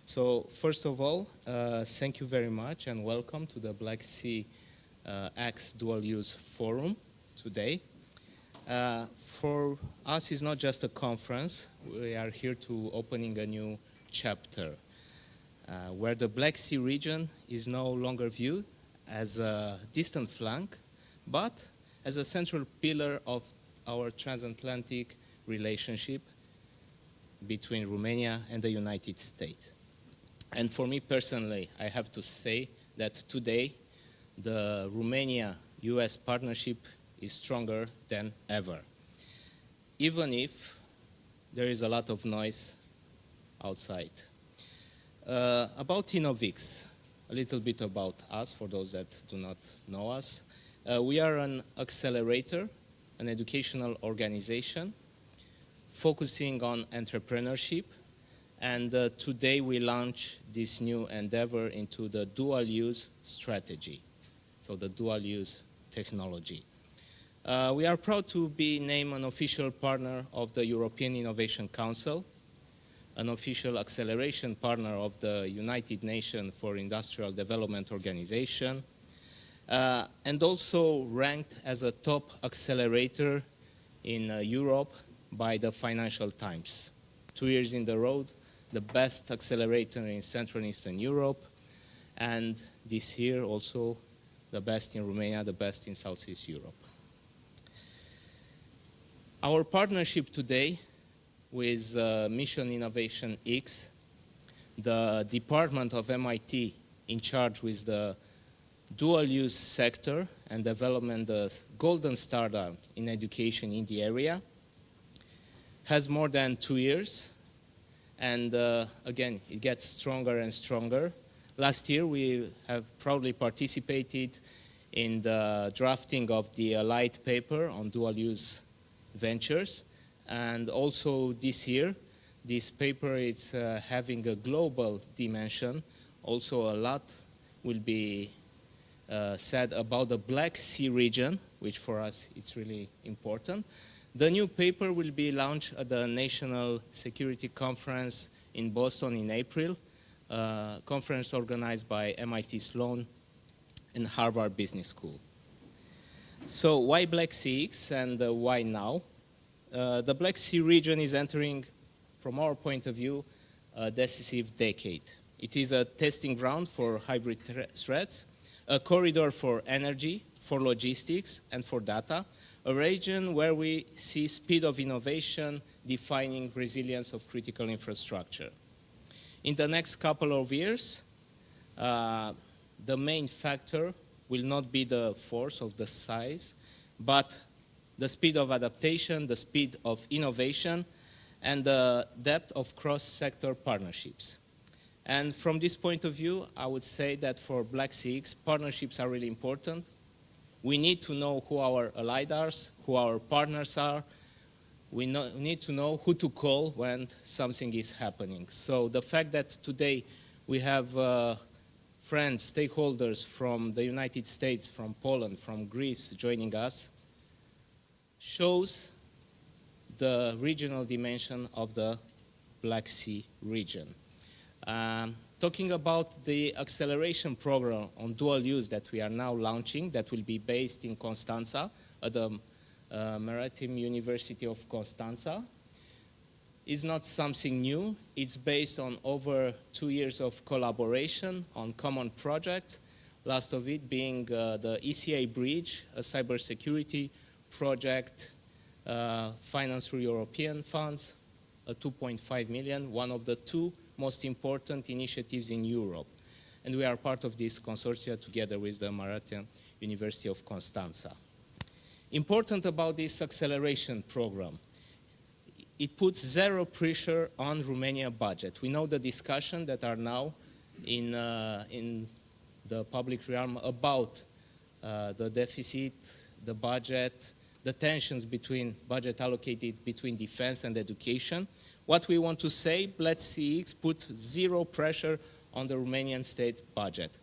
So first of all, thank you very much and welcome to the BlackSeaX Dual Use Forum today. For us, it's not just a conference. We are here to opening a new chapter where the Black Sea region is no longer viewed as a distant flank, but as a central pillar of our transatlantic relationship between Romania and the United States. And for me personally, I have to say that today the Romania-US partnership is stronger than ever, even if there is a lot of noise outside. About InnovX, a little bit about us for those that do not know us. We are an accelerator, an educational organization focusing on entrepreneurship, and today we launch this new endeavor into the dual use strategy, so the dual use technology. We are proud to be named an official partner of the European Innovation Council, an official acceleration partner of the United Nations for Industrial Development Organization, and also ranked as a top accelerator in Europe by the Financial Times. 2 years in the row, the best accelerator in Central and Eastern Europe, and this year also the best in Romania, the best in Southeast Europe. Our partnership today with Mission Innovation X, the department of MIT in charge with the dual-use sector and development the golden startup in education in the area, has more than 2 years, and again, it gets stronger and stronger. Last year, we have proudly participated in the drafting of the light paper on dual-use ventures, and also this year, this paper is having a global dimension. Also, a lot will be said about the Black Sea region, which for us it's really important. The new paper will be launched at the National Security Conference in Boston in April, a conference organized by MIT Sloan and Harvard Business School. So why BlackSeaX and why now? The Black Sea region is entering, from our point of view, a decisive decade. It is a testing ground for hybrid threats, a corridor for energy, for logistics, and for data, a region where we see speed of innovation defining resilience of critical infrastructure. In the next couple of years, the main factor will not be the force of the size, but the speed of adaptation, the speed of innovation, and the depth of cross-sector partnerships. And from this point of view, I would say that for BlackSeaX, partnerships are really important. We need to know who our allies are, who our partners are. We need to know who to call when something is happening. So the fact that today we have friends, stakeholders from the United States, from Poland, from Greece joining us, shows the regional dimension of the Black Sea region. Talking about the acceleration program on dual use that we are now launching, that will be based in Constanța at the Maritime University of Constanța, is not something new. It's based on over 2 years of collaboration on common projects, last of it being the ECA bridge, a cybersecurity project financed through European funds, 2.5 million, one of the two most important initiatives in Europe. And we are part of this consortium together with the Maritime University of Constanța. Important about this acceleration program, it puts zero pressure on Romania budget. We know the discussion that are now in the public realm about the deficit, the budget, the tensions between budget allocated between defense and education. What we want to say, BlackSeaX put zero pressure on the Romanian state budget.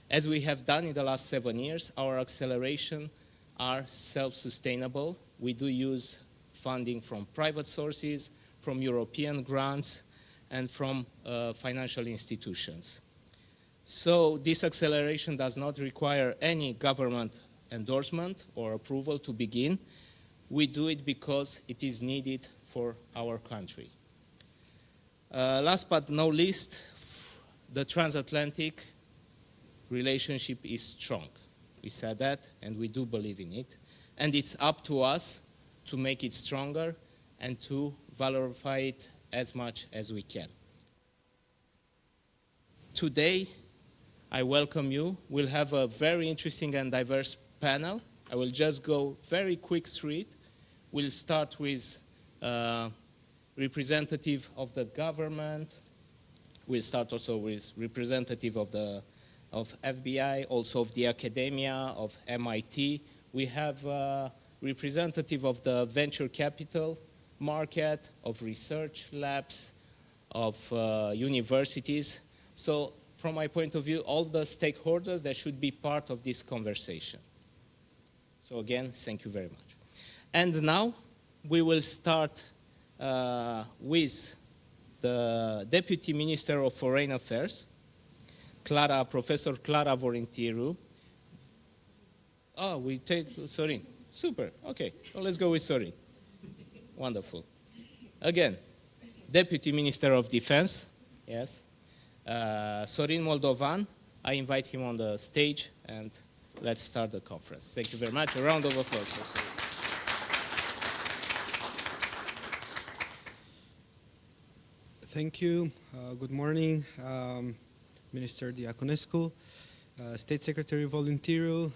As we have done in the last 7 years, our acceleration are self-sustainable. We do use funding from private sources, from European grants, and from financial institutions. So this acceleration does not require any government endorsement or approval to begin. We do it because it is needed for our country. Last but not least, the transatlantic relationship is strong. We said that, and we do believe in it. And it's up to us to make it stronger and to valorify it as much as we can. Today, I welcome you. We'll have a very interesting and diverse panel. I will just go very quick through it. We'll start with representative of the government. We'll start also with representative of FBI, also of the academia, of MIT. We have representative of the venture capital market, of research labs, of universities. So from my point of view, all the stakeholders that should be part of this conversation. So again, thank you very much. And now we will start with the Deputy Minister of Foreign Affairs, Clara, Professor Clara Volintiru. Oh, we take Sorin. Super, okay, well, let's go with Sorin. Wonderful. Again, Deputy Minister of Defense, yes. Sorin Moldovan, I invite him on the stage and let's start the conference. Thank you very much. A round of applause for Sorin. Thank you. Good morning, Minister Diaconescu, State Secretary Volintiru.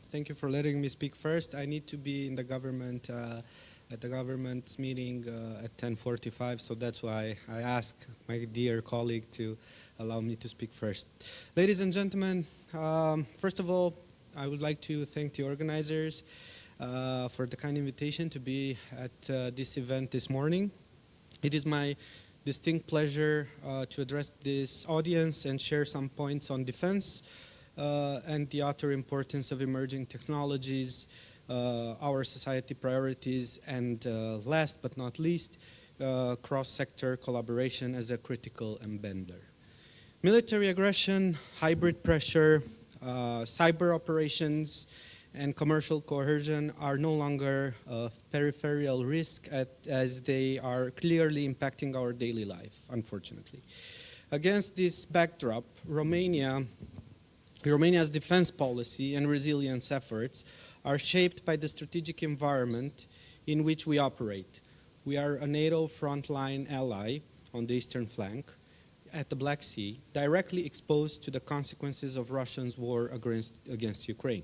Thank you for letting me speak first. I need to be in the government at the government's meeting at 10:45, so that's why I ask my dear colleague to allow me to speak first. Ladies and gentlemen, first of all, I would like to thank the organizers for the kind invitation to be at this event this morning. It is my distinct pleasure to address this audience and share some points on defense and the utter importance of emerging technologies, our society priorities, and last but not least, cross-sector collaboration as a critical embedder. Military aggression, hybrid pressure, cyber operations, and commercial coercion are no longer a peripheral risk as they are clearly impacting our daily life, unfortunately. Against this backdrop, Romania's defense policy and resilience efforts are shaped by the strategic environment in which we operate. We are a NATO frontline ally on the eastern flank at the Black Sea, directly exposed to the consequences of Russia's war against Ukraine.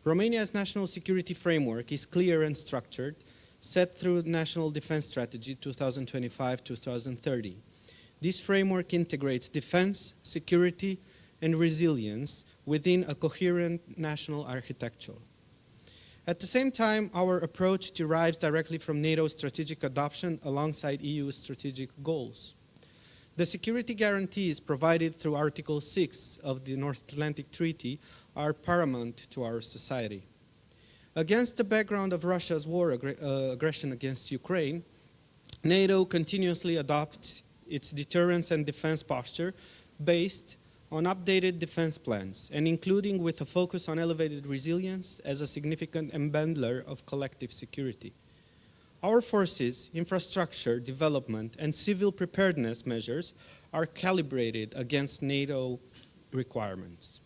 Romania's national security framework is clear and structured, set through National Defense Strategy 2025-2030. This framework integrates defense, security, and resilience within a coherent national architecture. At the same time, our approach derives directly from NATO's strategic adoption alongside EU's strategic goals. The security guarantees provided through Article 6 of the North Atlantic Treaty are paramount to our society. Against the background of Russia's war aggression against Ukraine, NATO continuously adopts its deterrence and defense posture based on updated defense plans and including with a focus on elevated resilience as a significant embedder of collective security. Our forces, infrastructure, development, and civil preparedness measures are calibrated against NATO requirements.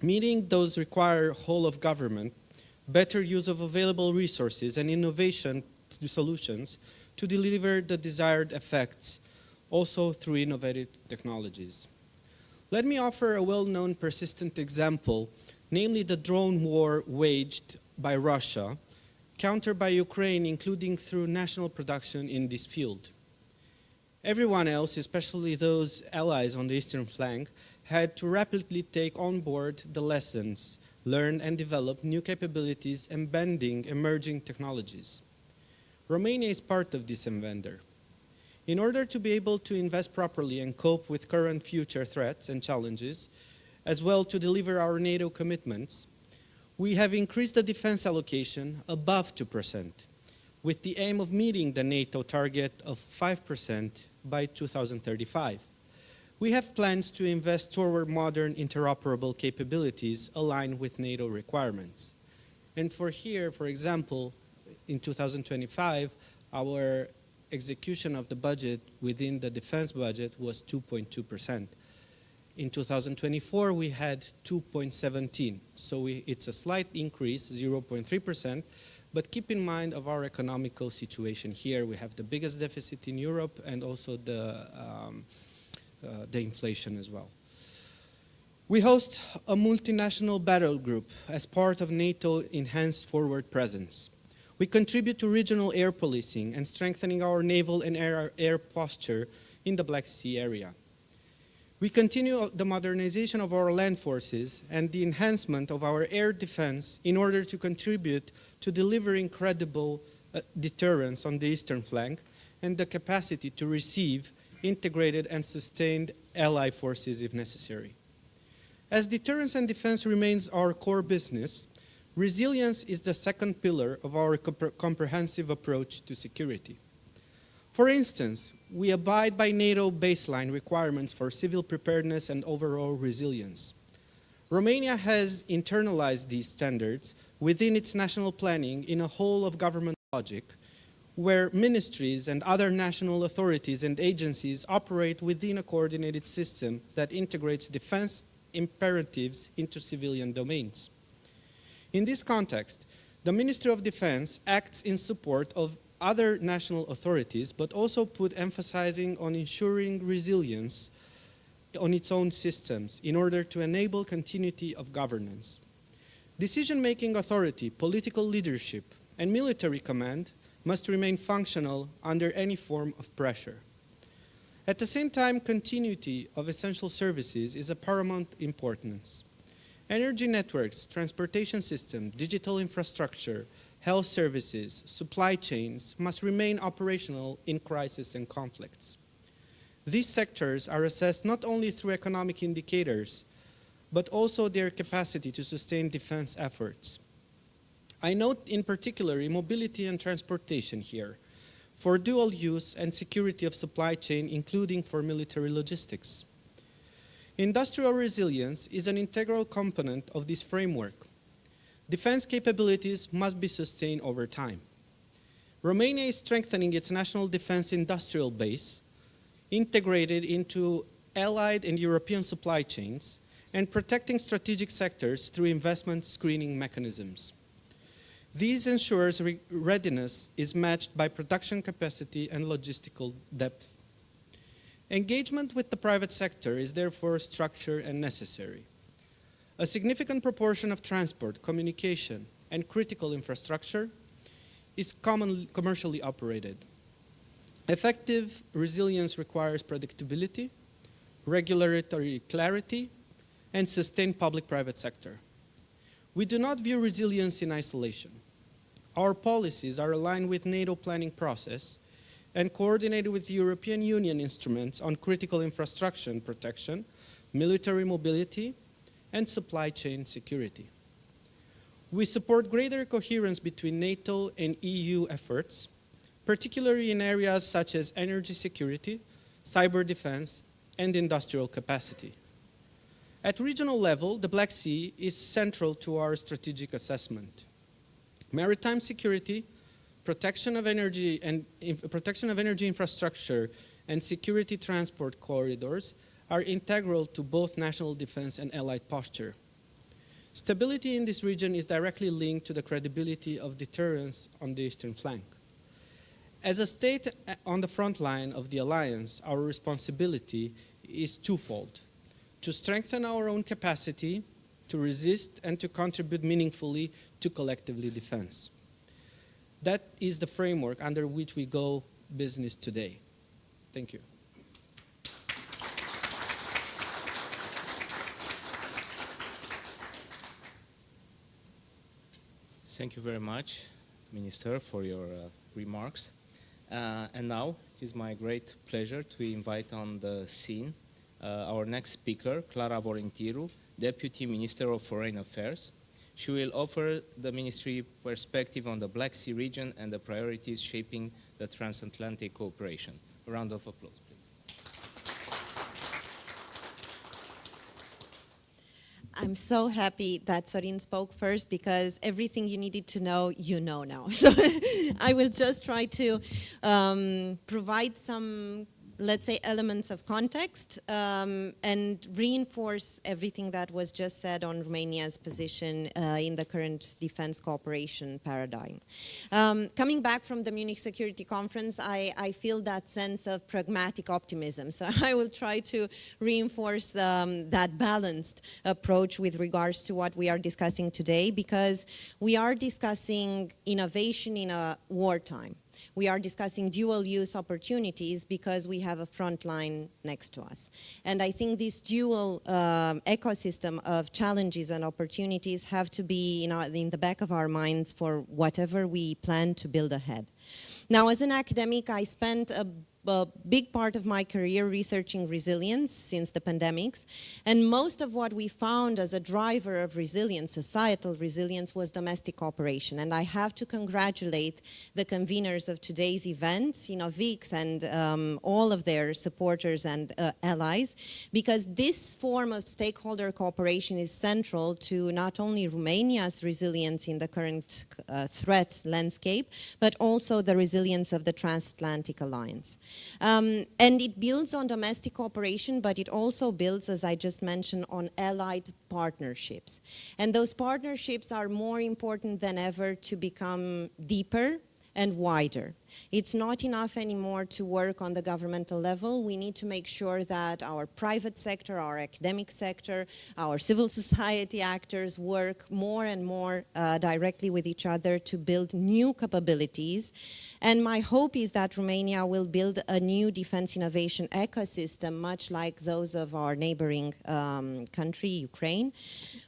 Meeting those require whole of government, better use of available resources, and innovation solutions to deliver the desired effects, also through innovative technologies. Let me offer a well-known persistent example, namely the drone war waged by Russia, countered by Ukraine, including through national production in this field. Everyone else, especially those allies on the eastern flank, had to rapidly take on board the lessons, learn and develop new capabilities embedding emerging technologies. Romania is part of this embedder. In order to be able to invest properly and cope with current future threats and challenges, as well to deliver our NATO commitments, we have increased the defense allocation above 2%, with the aim of meeting the NATO target of 5% by 2035. We have plans to invest toward modern interoperable capabilities aligned with NATO requirements. And for example, in 2025, our execution of the budget within the defense budget was 2.2%. In 2024, we had 2.17. So it's a slight increase, 0.3%. But keep in mind of our economical situation here. We have the biggest deficit in Europe and also the inflation as well. We host a multinational battle group as part of NATO enhanced forward presence. We contribute to regional air policing and strengthening our naval and air posture in the Black Sea area. We continue the modernization of our land forces and the enhancement of our air defense in order to contribute to delivering credible deterrence on the eastern flank and the capacity to receive integrated and sustained ally forces if necessary. As deterrence and defense remains our core business, resilience is the second pillar of our comprehensive approach to security. For instance, we abide by NATO baseline requirements for civil preparedness and overall resilience. Romania has internalized these standards within its national planning in a whole of government logic, where ministries and other national authorities and agencies operate within a coordinated system that integrates defense imperatives into civilian domains. In this context, the Ministry of Defense acts in support of other national authorities, but also put emphasizing on ensuring resilience on its own systems in order to enable continuity of governance. Decision-making authority, political leadership, and military command must remain functional under any form of pressure. At the same time, continuity of essential services is of paramount importance. Energy networks, transportation system, digital infrastructure, health services, supply chains must remain operational in crisis and conflicts. These sectors are assessed not only through economic indicators, but also their capacity to sustain defense efforts. I note in particular mobility and transportation here, for dual use and security of supply chain, including for military logistics. Industrial resilience is an integral component of this framework. Defense capabilities must be sustained over time. Romania is strengthening its national defense industrial base, integrated into allied and European supply chains, and protecting strategic sectors through investment screening mechanisms. These ensures readiness is matched by production capacity and logistical depth. Engagement with the private sector is therefore structured and necessary. A significant proportion of transport, communication, and critical infrastructure is commercially operated. Effective resilience requires predictability, regulatory clarity, and sustained public-private sector. We do not view resilience in isolation. Our policies are aligned with NATO planning process and coordinated with the European Union instruments on critical infrastructure protection, military mobility, and supply chain security. We support greater coherence between NATO and EU efforts, particularly in areas such as energy security, cyber defense, and industrial capacity. At regional level, the Black Sea is central to our strategic assessment. Maritime security, protection of energy infrastructure, and security transport corridors are integral to both national defense and allied posture. Stability in this region is directly linked to the credibility of deterrence on the eastern flank. As a state on the front line of the alliance, our responsibility is twofold: to strengthen our own capacity to resist and to contribute meaningfully to collectively defense. That is the framework under which we go business today. Thank you. Thank you very much, Minister, for your remarks. And now it is my great pleasure to invite on the scene our next speaker, Clara Volintiru, Deputy Minister of Foreign Affairs. She will offer the ministry perspective on the Black Sea region and the priorities shaping the transatlantic cooperation. A round of applause, please. I'm so happy that Sorin spoke first, because everything you needed to know, you know now. So I will just try to provide some, let's say, elements of context and reinforce everything that was just said on Romania's position in the current defense cooperation paradigm. Coming back from the Munich Security Conference, I feel that sense of pragmatic optimism. So I will try to reinforce that balanced approach with regards to what we are discussing today, because we are discussing innovation in a wartime. We are discussing dual-use opportunities because we have a front line next to us. And I think this dual ecosystem of challenges and opportunities have to be in the back of our minds for whatever we plan to build ahead. Now, as an academic, I spent a big part of my career researching resilience since the pandemics, and most of what we found as a driver of resilience, societal resilience, was domestic cooperation. And I have to congratulate the conveners of today's event, InnovX and all of their supporters and allies, because this form of stakeholder cooperation is central to not only Romania's resilience in the current threat landscape, but also the resilience of the transatlantic alliance. And it builds on domestic cooperation, but it also builds, as I just mentioned, on allied partnerships. And those partnerships are more important than ever to become deeper and wider. It's not enough anymore to work on the governmental level. We need to make sure that our private sector, our academic sector, our civil society actors work more and more directly with each other to build new capabilities. And my hope is that Romania will build a new defense innovation ecosystem, much like those of our neighboring country, Ukraine,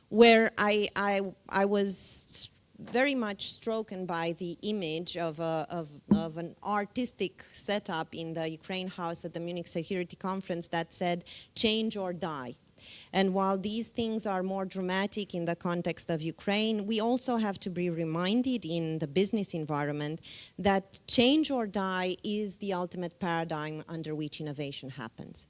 where I was very much struck by the image of an artistic setup in the Ukraine House at the Munich Security Conference that said, "Change or die." And while these things are more dramatic in the context of Ukraine, we also have to be reminded in the business environment that change or die is the ultimate paradigm under which innovation happens.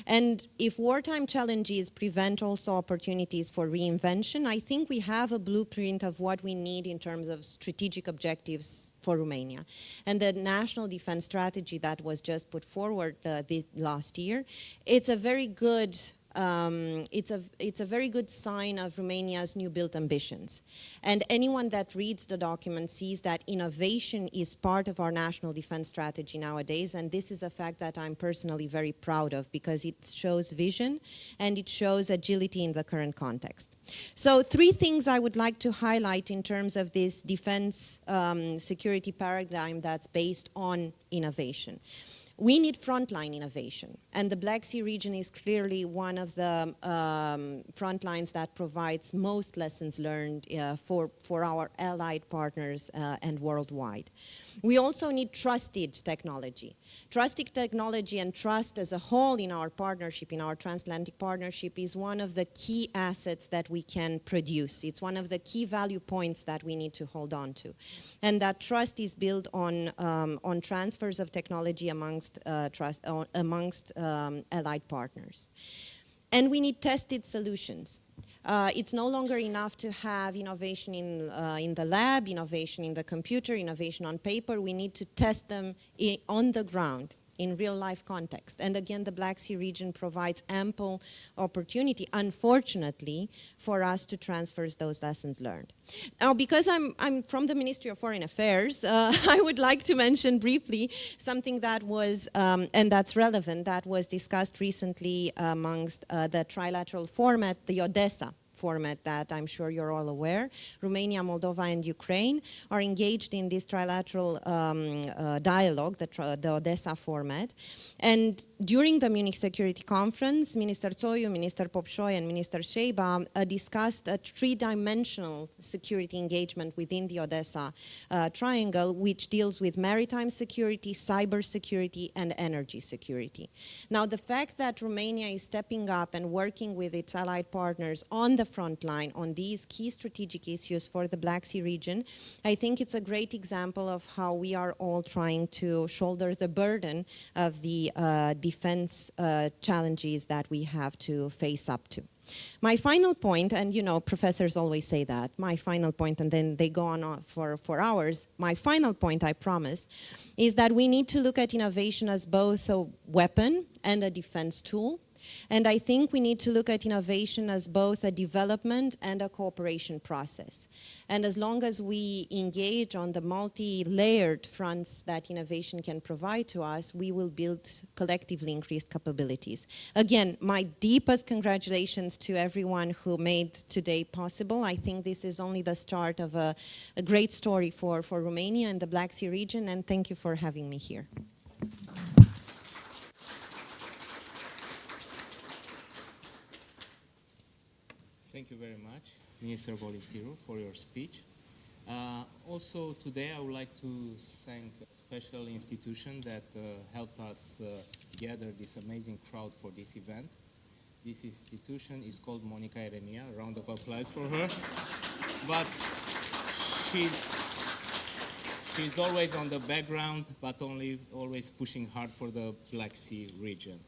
And if wartime challenges prevent also opportunities for reinvention, I think we have a blueprint of what we need in terms of strategic objectives for Romania. And the national defense strategy that was just put forward this last year, it's a very good it's a very good sign of Romania's new built ambitions. And anyone that reads the document sees that innovation is part of our national defense strategy nowadays, and this is a fact that I'm personally very proud of, because it shows vision and it shows agility in the current context. So 3 things I would like to highlight in terms of this defense security paradigm that's based on innovation. We need frontline innovation, and the Black Sea region is clearly one of the front lines that provides most lessons learned for our allied partners and worldwide. We also need trusted technology. Trusted technology and trust as a whole in our partnership, in our transatlantic partnership, is one of the key assets that we can produce. It's one of the key value points that we need to hold on to. And that trust is built on transfers of technology amongst allied partners. And we need tested solutions. It's no longer enough to have innovation in the lab, innovation in the computer, innovation on paper. We need to test them on the ground, in real-life context. And again, the Black Sea region provides ample opportunity, unfortunately, for us to transfer those lessons learned. Now, because I'm from the Ministry of Foreign Affairs, I would like to mention briefly something that was, and that's relevant, that was discussed recently amongst the trilateral format, the Odessa format that I'm sure you're all aware. Romania, Moldova, and Ukraine are engaged in this trilateral dialogue, the Odessa format. And during the Munich Security Conference, Minister Tsoiu, Minister Popșoi, and Minister Sheiba discussed a 3-dimensional security engagement within the Odessa triangle, which deals with maritime security, cyber security, and energy security. Now, the fact that Romania is stepping up and working with its allied partners on the front line on these key strategic issues for the Black Sea region, I think it's a great example of how we are all trying to shoulder the burden of the defense challenges that we have to face up to. My final point, and you know, professors always say that, my final point, and then they go on for hours. My final point, I promise, is that we need to look at innovation as both a weapon and a defense tool. And I think we need to look at innovation as both a development and a cooperation process. And as long as we engage on the multi-layered fronts that innovation can provide to us, we will build collectively increased capabilities. Again, my deepest congratulations to everyone who made today possible. I think this is only the start of a great story for Romania and the Black Sea region, and thank you for having me here. Thank you very much, Minister Volintiru, for your speech. Also today I would like to thank a special institution that helped us gather this amazing crowd for this event. This institution is called Monica Eremia. A round of applause for her. But she's always on the background, but always pushing hard for the Black Sea region.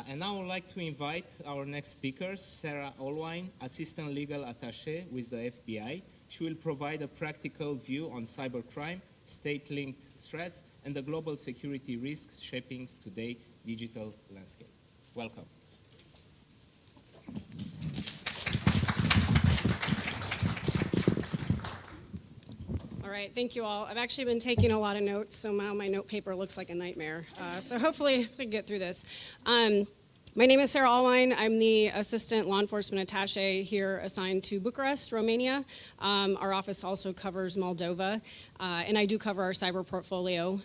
And now I would like to invite our next speaker, Sarah Alwine, Assistant Legal Attaché with the FBI. She will provide a practical view on cybercrime, state-linked threats, and the global security risks shaping today's digital landscape. Welcome. All right, thank you all. I've actually been taking a lot of notes, so now my note paper looks like a nightmare. So hopefully we can get through this. My name is Sarah Alwine. I'm the Assistant Law Enforcement Attaché here assigned to Bucharest, Romania. Our office also covers Moldova, and I do cover our cyber portfolio.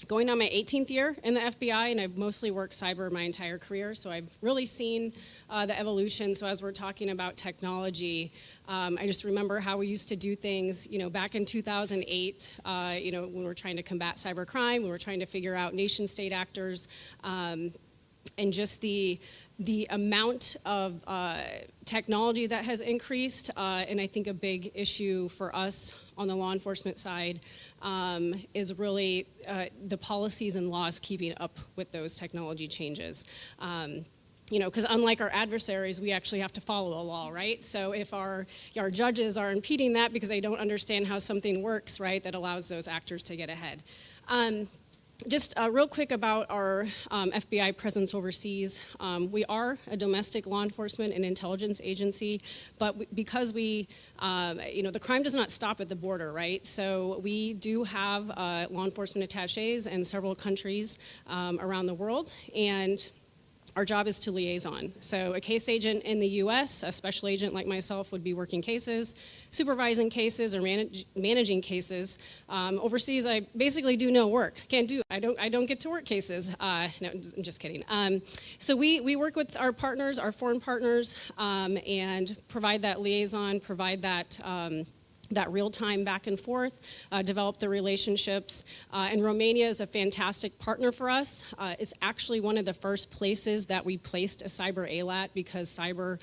Going on my 18th year in the FBI, and I've mostly worked cyber my entire career, so I've really seen the evolution. So as we're talking about technology, I just remember how we used to do things, back in 2008, when we were trying to combat cybercrime, we were trying to figure out nation-state actors, and just the amount of technology that has increased, and I think a big issue for us on the law enforcement side is really the policies and laws keeping up with those technology changes. Because unlike our adversaries, we actually have to follow a law, right? So if our judges are impeding that because they don't understand how something works, right, that allows those actors to get ahead. Just real quick about our FBI presence overseas. We are a domestic law enforcement and intelligence agency, but because the crime does not stop at the border, right? So we do have law enforcement attachés in several countries around the world, and our job is to liaison. So a case agent in the US, a special agent like myself, would be working cases, supervising cases, or managing cases. Overseas, I basically do no work. I don't get to work cases. No, I'm just kidding. So we work with our partners, our foreign partners, and provide that liaison, provide that real-time back and forth, develop the relationships. And Romania is a fantastic partner for us. It's actually one of the first places that we placed a cyber ALAT because cyber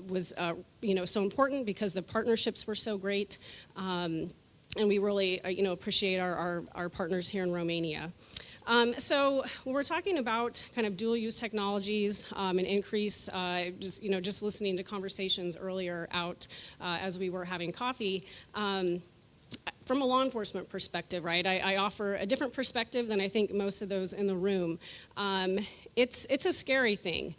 was so important because the partnerships were so great. And we really appreciate our partners here in Romania. So when we're talking about kind of dual-use technologies and increase, just listening to conversations earlier out as we were having coffee, from a law enforcement perspective, right, I offer a different perspective than I think most of those in the room. It's a scary thing.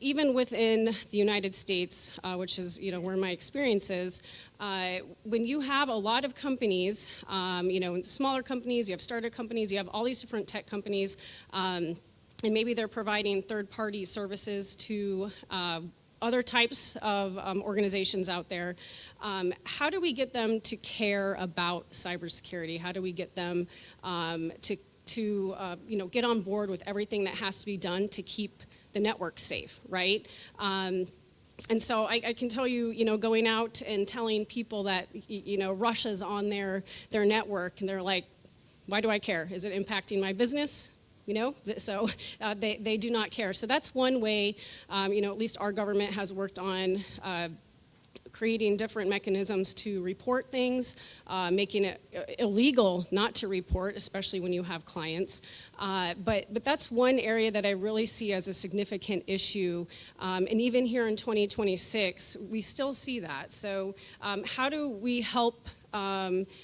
Even within the United States, which is where my experience is, when you have a lot of companies, smaller companies, you have startup companies, you have all these different tech companies, and maybe they're providing third-party services to other types of organizations out there. How do we get them to care about cybersecurity? How do we get them to get on board with everything that has to be done to keep the network safe, right? And so I can tell you, going out and telling people that, Russia's on their network, and they're like, why do I care? Is it impacting my business? so they do not care. So that's one way, at least our government has worked on creating different mechanisms to report things, making it illegal not to report, especially when you have clients. But that's one area that I really see as a significant issue. And even here in 2026, we still see that. So how do we help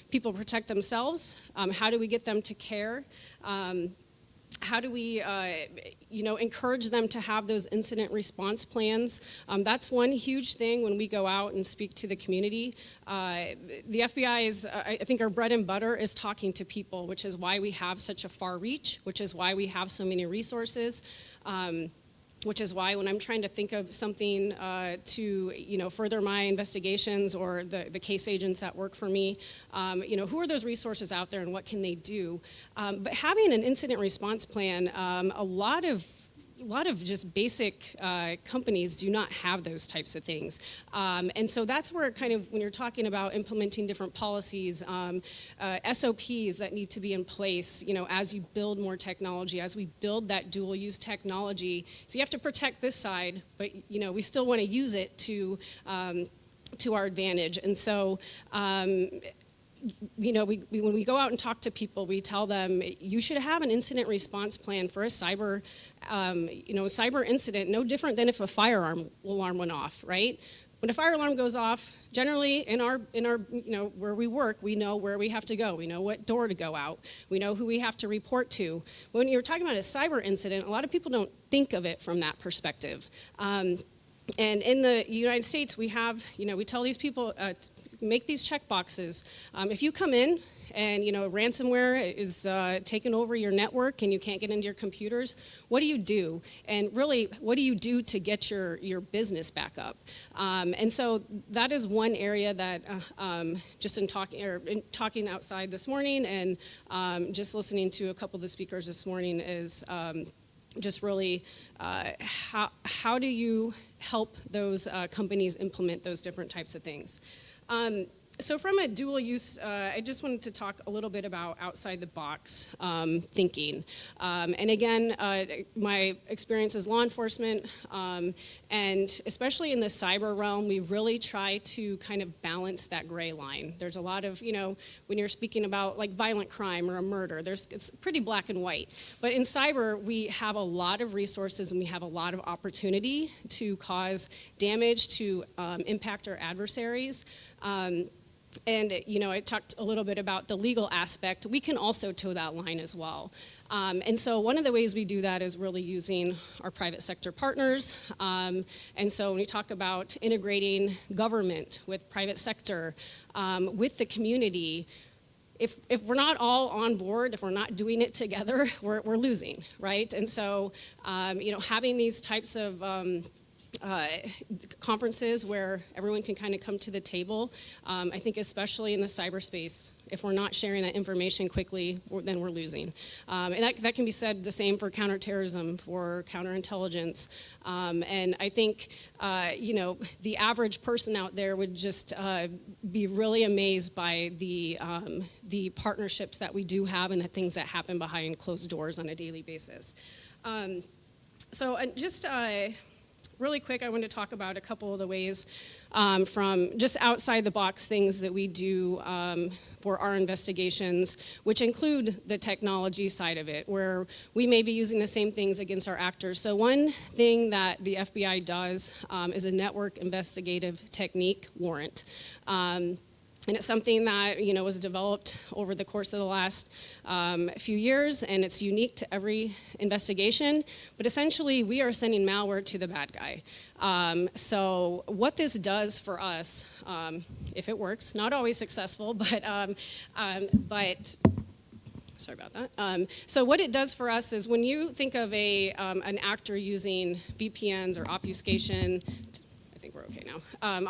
people protect themselves? How do we get them to care? How do we, encourage them to have those incident response plans? That's one huge thing when we go out and speak to the community. The FBI is, I think our bread and butter is talking to people, which is why we have such a far reach, which is why we have so many resources. Which is why when I'm trying to think of something to further my investigations or the case agents that work for me, who are those resources out there and what can they do? But having an incident response plan, a lot of just basic companies do not have those types of things. And so that's where kind of when you're talking about implementing different policies, SOPs that need to be in place, as you build more technology, as we build that dual use technology. So you have to protect this side, but we still want to use it to our advantage. And so when we go out and talk to people, we tell them you should have an incident response plan for a cyber incident, no different than if a fire alarm went off, right? When a fire alarm goes off, generally in our where we work, we know where we have to go. We know what door to go out. We know who we have to report to. When you're talking about a cyber incident, a lot of people don't think of it from that perspective. And in the United States, we have, we tell these people, make these check boxes. If you come in and ransomware is taking over your network and you can't get into your computers, what do you do? And really, what do you do to get your business back up? And so that is one area that just in talking outside this morning and just listening to a couple of the speakers this morning is just really how do you help those companies implement those different types of things? So from a dual use, I just wanted to talk a little bit about outside the box thinking. And again, my experience as law enforcement, and especially in the cyber realm, we really try to kind of balance that gray line. There's a lot of, when you're speaking about like violent crime or a murder, it's pretty black and white. But in cyber, we have a lot of resources and we have a lot of opportunity to cause damage, to impact our adversaries. And, I talked a little bit about the legal aspect. We can also toe that line as well. And so one of the ways we do that is really using our private sector partners. And so when we talk about integrating government with private sector, with the community, if we're not all on board, if we're not doing it together, we're losing, right? And so, having these types of conferences where everyone can kind of come to the table. I think especially in the cyberspace, if we're not sharing that information quickly, then we're losing. And that can be said the same for counterterrorism, for counterintelligence. And I think, the average person out there would just be really amazed by the partnerships that we do have and the things that happen behind closed doors on a daily basis. Really quick, I want to talk about a couple of the ways from just outside the box things that we do for our investigations, which include the technology side of it, where we may be using the same things against our actors. So one thing that the FBI does is a network investigative technique warrant. And it's something that was developed over the course of the last few years, and it's unique to every investigation. But essentially, we are sending malware to the bad guy. So what this does for us, if it works, not always successful, but sorry about that. So what it does for us is when you think of an actor using VPNs or obfuscation. I think we're okay now.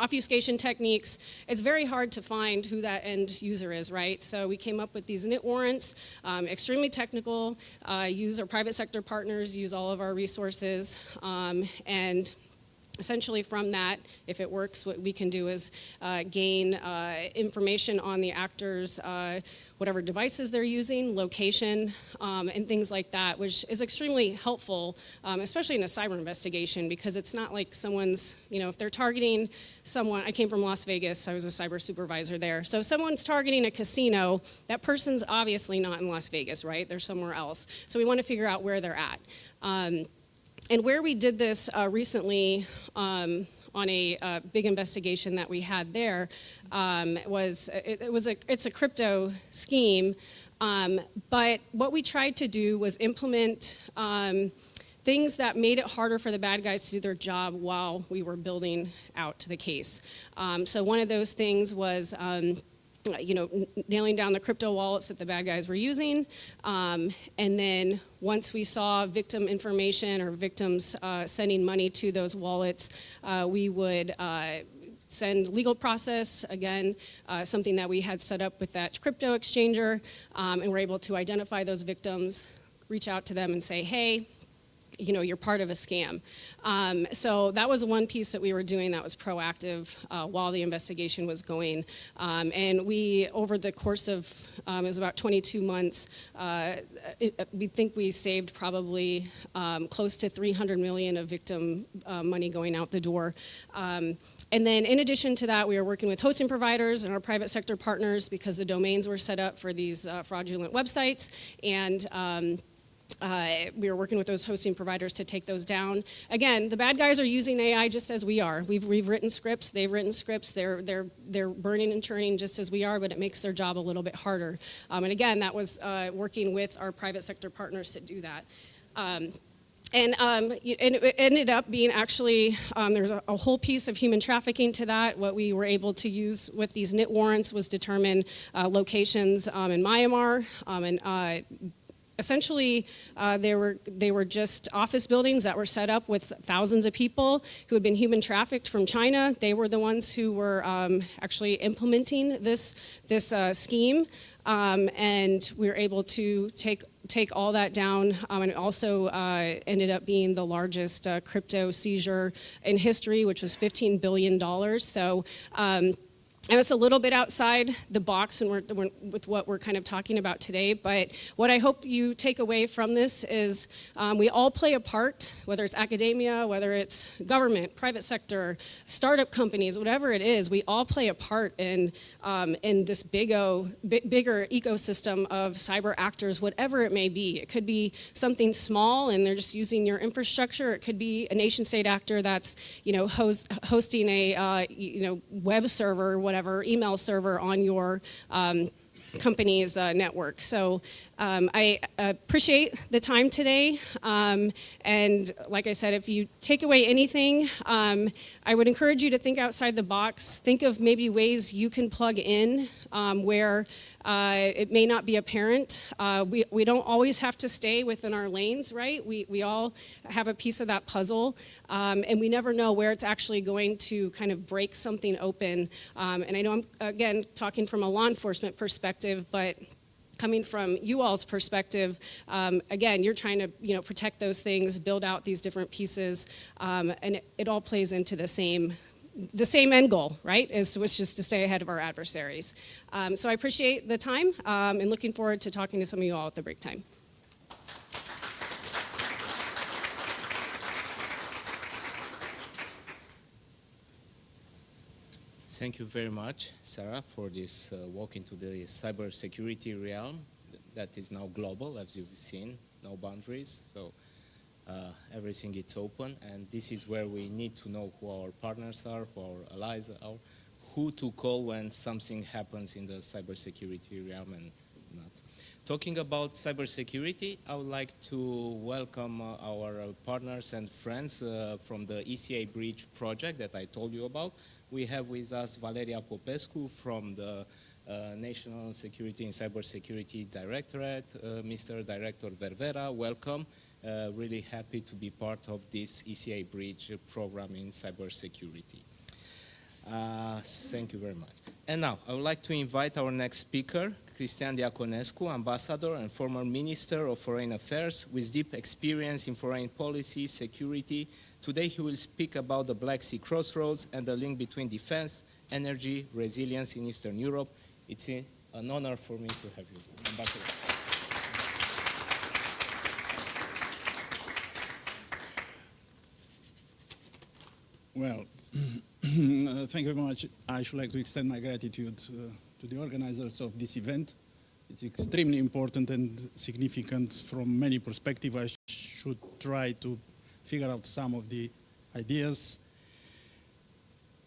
Obfuscation techniques, it's very hard to find who that end user is, right? So we came up with these NIT warrants, extremely technical, use our private sector partners, use all of our resources, and essentially from that, if it works, what we can do is gain information on the actors' whatever devices they're using, location, and things like that, which is extremely helpful, especially in a cyber investigation, because it's not like someone's, if they're targeting someone. I came from Las Vegas, I was a cyber supervisor there. So if someone's targeting a casino, that person's obviously not in Las Vegas, right? They're somewhere else. So we want to figure out where they're at. And where we did this recently on a big investigation that we had there it's a crypto scheme, but what we tried to do was implement things that made it harder for the bad guys to do their job while we were building out the case. So one of those things was nailing down the crypto wallets that the bad guys were using. And then once we saw victim information or victims sending money to those wallets, we would send legal process, again, something that we had set up with that crypto exchanger, and we're able to identify those victims, reach out to them and say, hey, you're part of a scam. So that was one piece that we were doing that was proactive while the investigation was going. And we, over the course of, it was about 22 months, we think we saved probably close to 300 million of victim money going out the door. And then in addition to that, we are working with hosting providers and our private sector partners because the domains were set up for these fraudulent websites. And we are working with those hosting providers to take those down. Again, the bad guys are using AI just as we are. We've written scripts, they've written scripts, they're burning and churning just as we are, but it makes their job a little bit harder. And again, that was working with our private sector partners to do that. And it ended up being actually, there's a whole piece of human trafficking to that. What we were able to use with these NIT warrants was determine locations in Myanmar, and essentially, they were just office buildings that were set up with thousands of people who had been human trafficked from China. They were the ones who were actually implementing this scheme, and we were able to take all that down, and it also ended up being the largest crypto seizure in history, which was $15 billion. So. And it's a little bit outside the box with what we're kind of talking about today, but what I hope you take away from this is we all play a part, whether it's academia, whether it's government, private sector, startup companies, whatever it is, we all play a part in this bigger ecosystem of cyber actors, whatever it may be. It could be something small and they're just using your infrastructure. It could be a nation state actor that's hosting a web server, whatever, email server on your company's network. So I appreciate the time today, and like I said, if you take away anything, I would encourage you to think outside the box. Think of maybe ways you can plug in where it may not be apparent. We don't always have to stay within our lanes, right? We all have a piece of that puzzle, and we never know where it's actually going to kind of break something open. And I know I'm, again, talking from a law enforcement perspective, but coming from you all's perspective, again, you're trying to protect those things, build out these different pieces, and it all plays into the same end goal, right, which is to stay ahead of our adversaries. So I appreciate the time and looking forward to talking to some of you all at the break time. Thank you very much, Sarah, for this walk into the cybersecurity realm that is now global, as you've seen, no boundaries. So everything is open, and this is where we need to know who our partners are, who our allies are, who to call when something happens in the cybersecurity realm and not. Talking about cybersecurity, I would like to welcome our partners and friends from the ECA Bridge project that I told you about. We have with us Valeria Popescu from the National Security and Cybersecurity Directorate, Mr. Director Ververa, welcome. Really happy to be part of this ECA Bridge program in cybersecurity. Thank you very much. And now, I would like to invite our next speaker, Cristian Diaconescu, ambassador and former Minister of Foreign Affairs with deep experience in foreign policy, security. Today he will speak about the Black Sea crossroads and the link between defense, energy, resilience in Eastern Europe. It's an honor for me to have you, Ambassador. Well, thank you very much. I should like to extend my gratitude to the organizers of this event. It's extremely important and significant from many perspectives. I should try to figure out some of the ideas,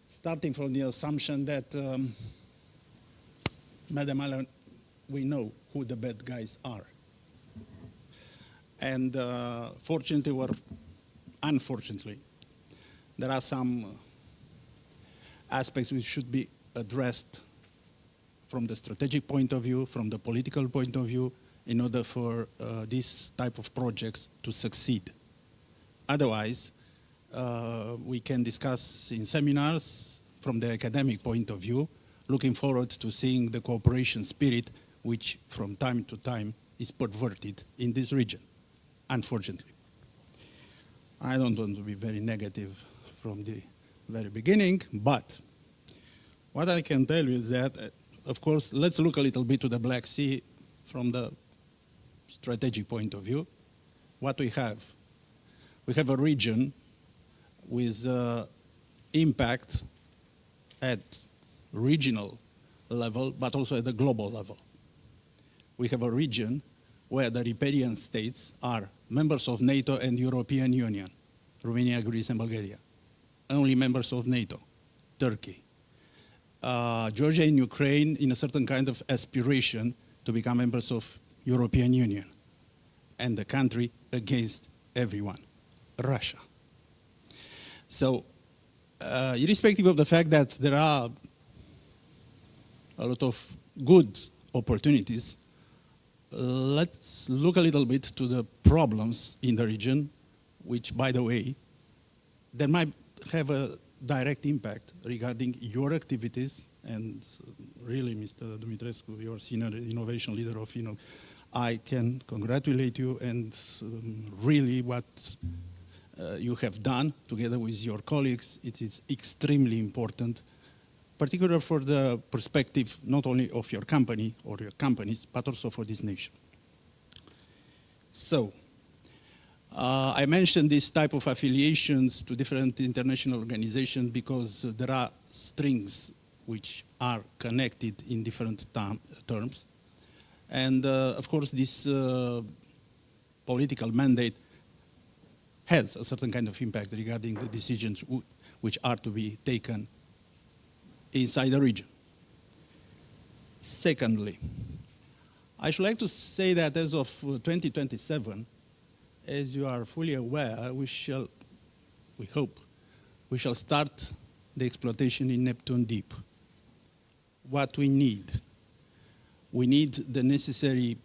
starting from the assumption that, Madam Allen, we know who the bad guys are. And fortunately or unfortunately, there are some aspects which should be addressed from the strategic point of view, from the political point of view, in order for these type of projects to succeed. Otherwise, we can discuss in seminars from the academic point of view, looking forward to seeing the cooperation spirit, which from time to time is perverted in this region, unfortunately. I don't want to be very negative from the very beginning, but what I can tell you is that, of course, let's look a little bit to the Black Sea from the strategic point of view. What we have a region with impact at regional level, but also at the global level. We have a region where the riparian states are members of NATO and European Union, Romania, Greece, and Bulgaria. Only members of NATO, Turkey. Georgia and Ukraine in a certain kind of aspiration to become members of European Union. And the country against everyone, Russia. So, irrespective of the fact that there are a lot of good opportunities, let's look a little bit to the problems in the region, which, by the way, that might have a direct impact regarding your activities, and really, Mr. Dumitrescu, your senior innovation leader of InnovX, I can congratulate you, and really what you have done together with your colleagues, it is extremely important, particularly for the perspective not only of your company or your companies, but also for this nation. So, I mentioned this type of affiliations to different international organizations because there are strings which are connected in different terms. And of course, this political mandate has a certain kind of impact regarding the decisions which are to be taken inside the region. Secondly, I should like to say that as of 2027, as you are fully aware, we hope, we shall start the exploitation in Neptune Deep. What we need the necessary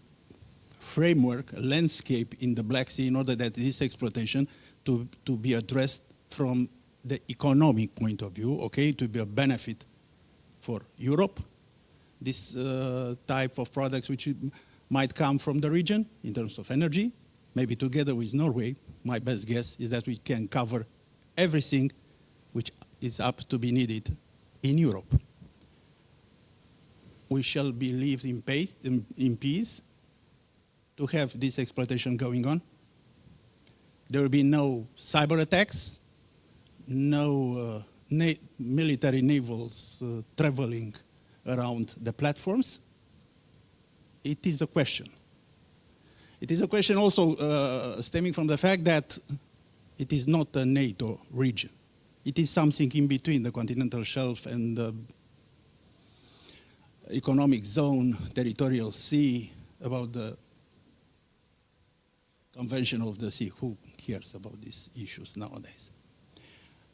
framework, landscape in the Black Sea in order that this exploitation to be addressed from the economic point of view, okay, to be a benefit for Europe, this type of products which might come from the region in terms of energy. Maybe together with Norway, my best guess is that we can cover everything which is up to be needed in Europe. We shall be lived in peace to have this exploitation going on. There will be no cyber attacks, no military navals traveling around the platforms. It is a question. It is a question also stemming from the fact that it is not a NATO region. It is something in between the continental shelf and the economic zone, territorial sea, about the convention of the sea. Who cares about these issues nowadays?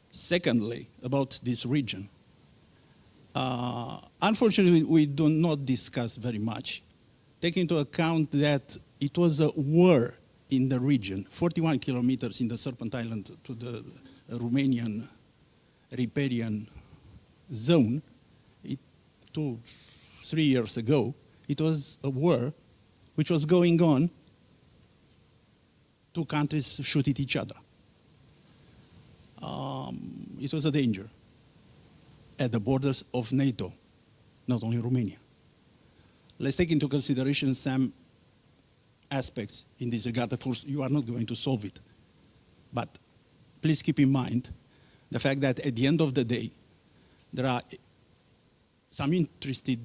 Secondly, about this region. Unfortunately, we do not discuss very much, taking into account that it was a war in the region, 41 kilometers in the Serpent Island to the Romanian riparian zone 2-3 years ago. it was a war which was going on. Two countries shoot at each other. It was a danger at the borders of NATO, not only Romania. Let's take into consideration some aspects in this regard. Of course, you are not going to solve it. But please keep in mind the fact that at the end of the day, there are some interested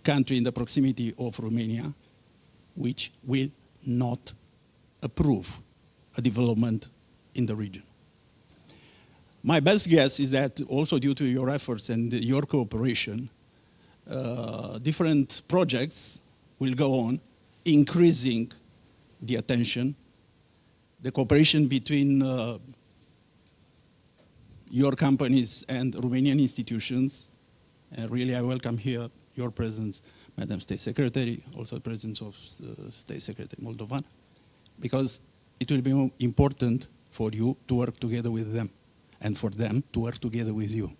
country in the proximity of Romania which will not approve a development in the region. My best guess is that also due to your efforts and your cooperation, different projects will go on, increasing the attention, the cooperation between your companies and Romanian institutions. And really, I welcome here your presence, Madam State Secretary, also the presence of State Secretary Moldovan, because it will be important for you to work together with them and for them to work together with you.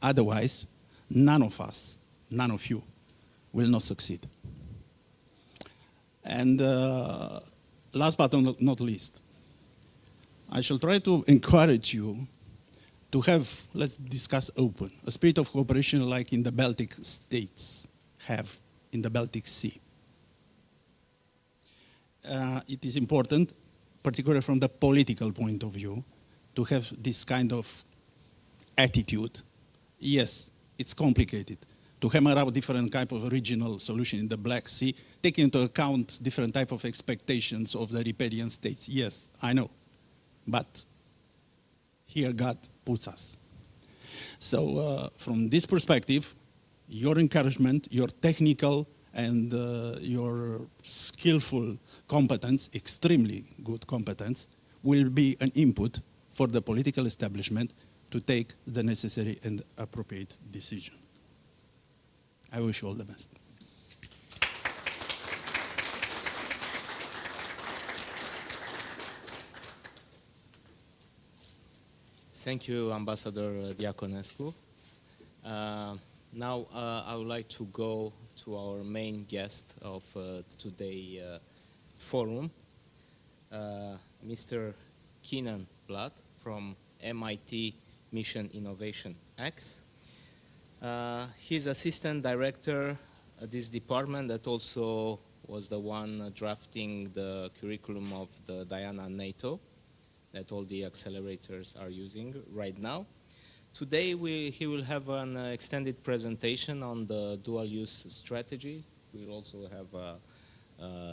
Otherwise, none of us, none of you, will not succeed. And last but not least, I shall try to encourage you to have, let's discuss open, a spirit of cooperation like in the Baltic states have in the Baltic Sea. It is important, particularly from the political point of view, to have this kind of attitude. Yes, it's complicated to hammer out different type of regional solution in the Black Sea, taking into account different type of expectations of the riparian states. Yes, I know, but here God puts us. So from this perspective, your encouragement, your technical and your skillful competence, extremely good competence, will be an input for the political establishment to take the necessary and appropriate decision. I wish you all the best. Thank you, Ambassador Diaconescu. Now I would like to go to our main guest of today's forum, Mr. Keenan Blatt from MIT Mission Innovation X. He's assistant director at this department that also was the one drafting the curriculum of the Diana NATO that all the accelerators are using right now. Today he will have an extended presentation on the dual-use strategy. We'll also have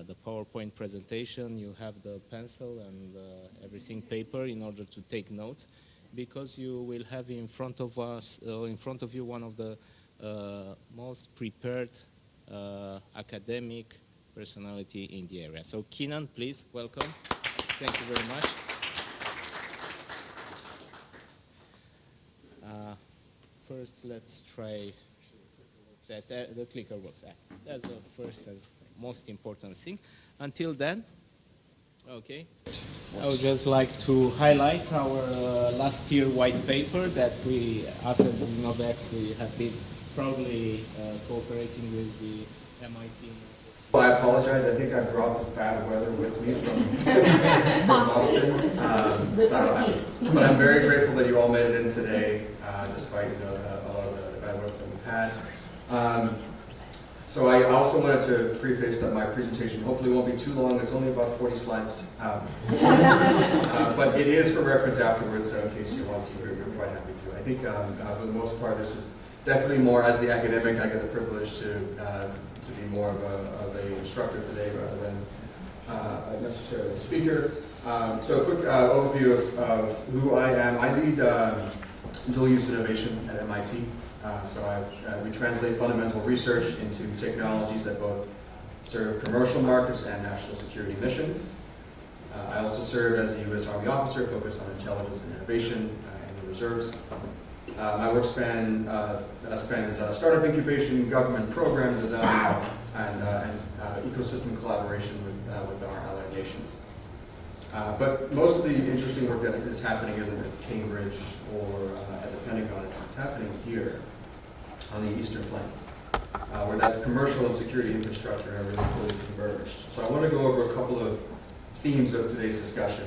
the PowerPoint presentation. You have the pencil and everything paper in order to take notes, because you will have in front of us, in front of you, one of the most prepared academic personality in the area. So Keenan, please, welcome. Thank you very much. First, let's try that the clicker works. That's the first and most important thing. Until then, okay, I would just like to highlight our last year white paper that we, us as InnovX, we have been proudly cooperating with the MIT. Well, I apologize. I think I brought the bad weather with me from Boston. So but I'm very grateful that you all made it in today, despite a lot of the bad weather that we've had. So I also wanted to preface that my presentation hopefully won't be too long. It's only about 40 slides, but it is for reference afterwards. So in case you want to, we're quite happy to. I think for the most part, this is definitely more as the academic. I get the privilege to be more of an instructor today rather than necessarily a speaker. So a quick overview of who I am. I lead dual-use innovation at MIT. We translate fundamental research into technologies that both serve commercial markets and national security missions. I also serve as a U.S. Army officer focused on intelligence and innovation in the reserves. My work spans startup incubation, government program design, and ecosystem collaboration with our allied nations. But most of the interesting work that is happening isn't at Cambridge or at the Pentagon. It's happening here on the eastern flank. where that commercial and security infrastructure have really fully converged. So I want to go over a couple of themes of today's discussion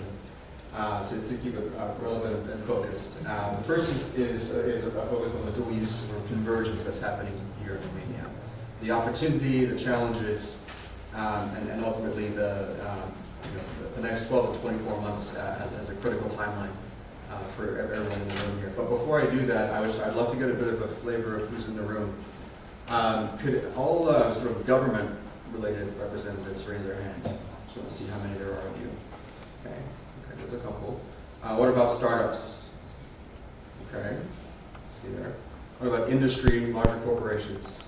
to keep it relevant and focused. The first is a focus on the dual use sort of convergence that's happening here in Romania. The opportunity, the challenges, and ultimately the next 12 to 24 months as a critical timeline for everyone in the room here. But before I do that, I'd love to get a bit of a flavor of who's in the room. Could all sort of government-related representatives raise their hand? Just want to see how many there are of you. Okay, there's a couple. What about startups? Okay, see there. What about industry, larger corporations?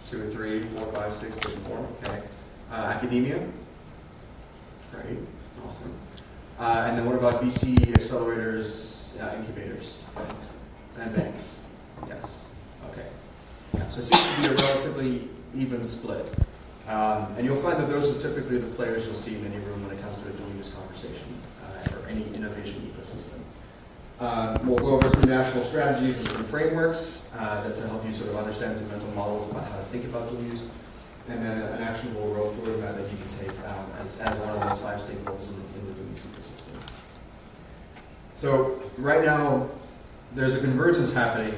2 or 3, 4, 5, 6, 7, 4. Okay. Academia? Great, awesome. And then what about VC accelerators, incubators, and banks? Yes. Okay. Yeah, so it seems to be a relatively even split. And you'll find that those are typically the players you'll see in any room when it comes to a dual use conversation or any innovation ecosystem. We'll go over some national strategies and some frameworks to help you sort of understand some mental models about how to think about dual use, and then an actionable roadmap that you can take as one of those 5 stakeholders in the dual use ecosystem. So right now, there's a convergence happening,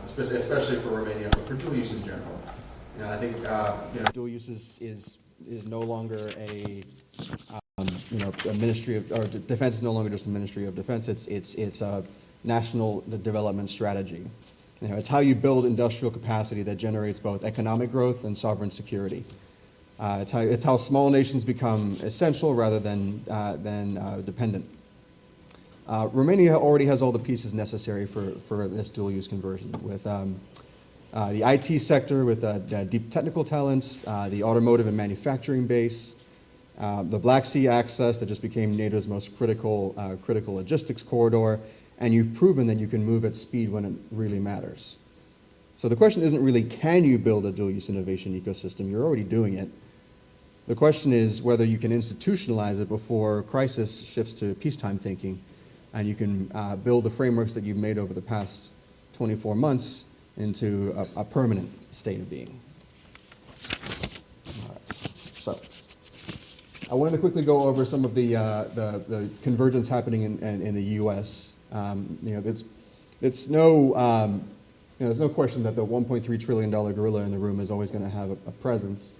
especially for Romania, but for dual use in general. I think dual use is no longer a ministry of, or defense is no longer just a ministry of defense. It's a national development strategy. It's how you build industrial capacity that generates both economic growth and sovereign security. It's how small nations become essential rather than dependent. Romania already has all the pieces necessary for this dual use conversion with the IT sector with deep technical talents, the automotive and manufacturing base, the Black Sea access that just became NATO's most critical logistics corridor, and you've proven that you can move at speed when it really matters. So the question isn't really, can you build a dual-use innovation ecosystem? You're already doing it. The question is whether you can institutionalize it before crisis shifts to peacetime thinking, and you can build the frameworks that you've made over the past 24 months into a permanent state of being. All right. So I wanted to quickly go over some of the convergence happening in the U.S. There's no question that the $1.3 trillion gorilla in the room is always going to have a presence.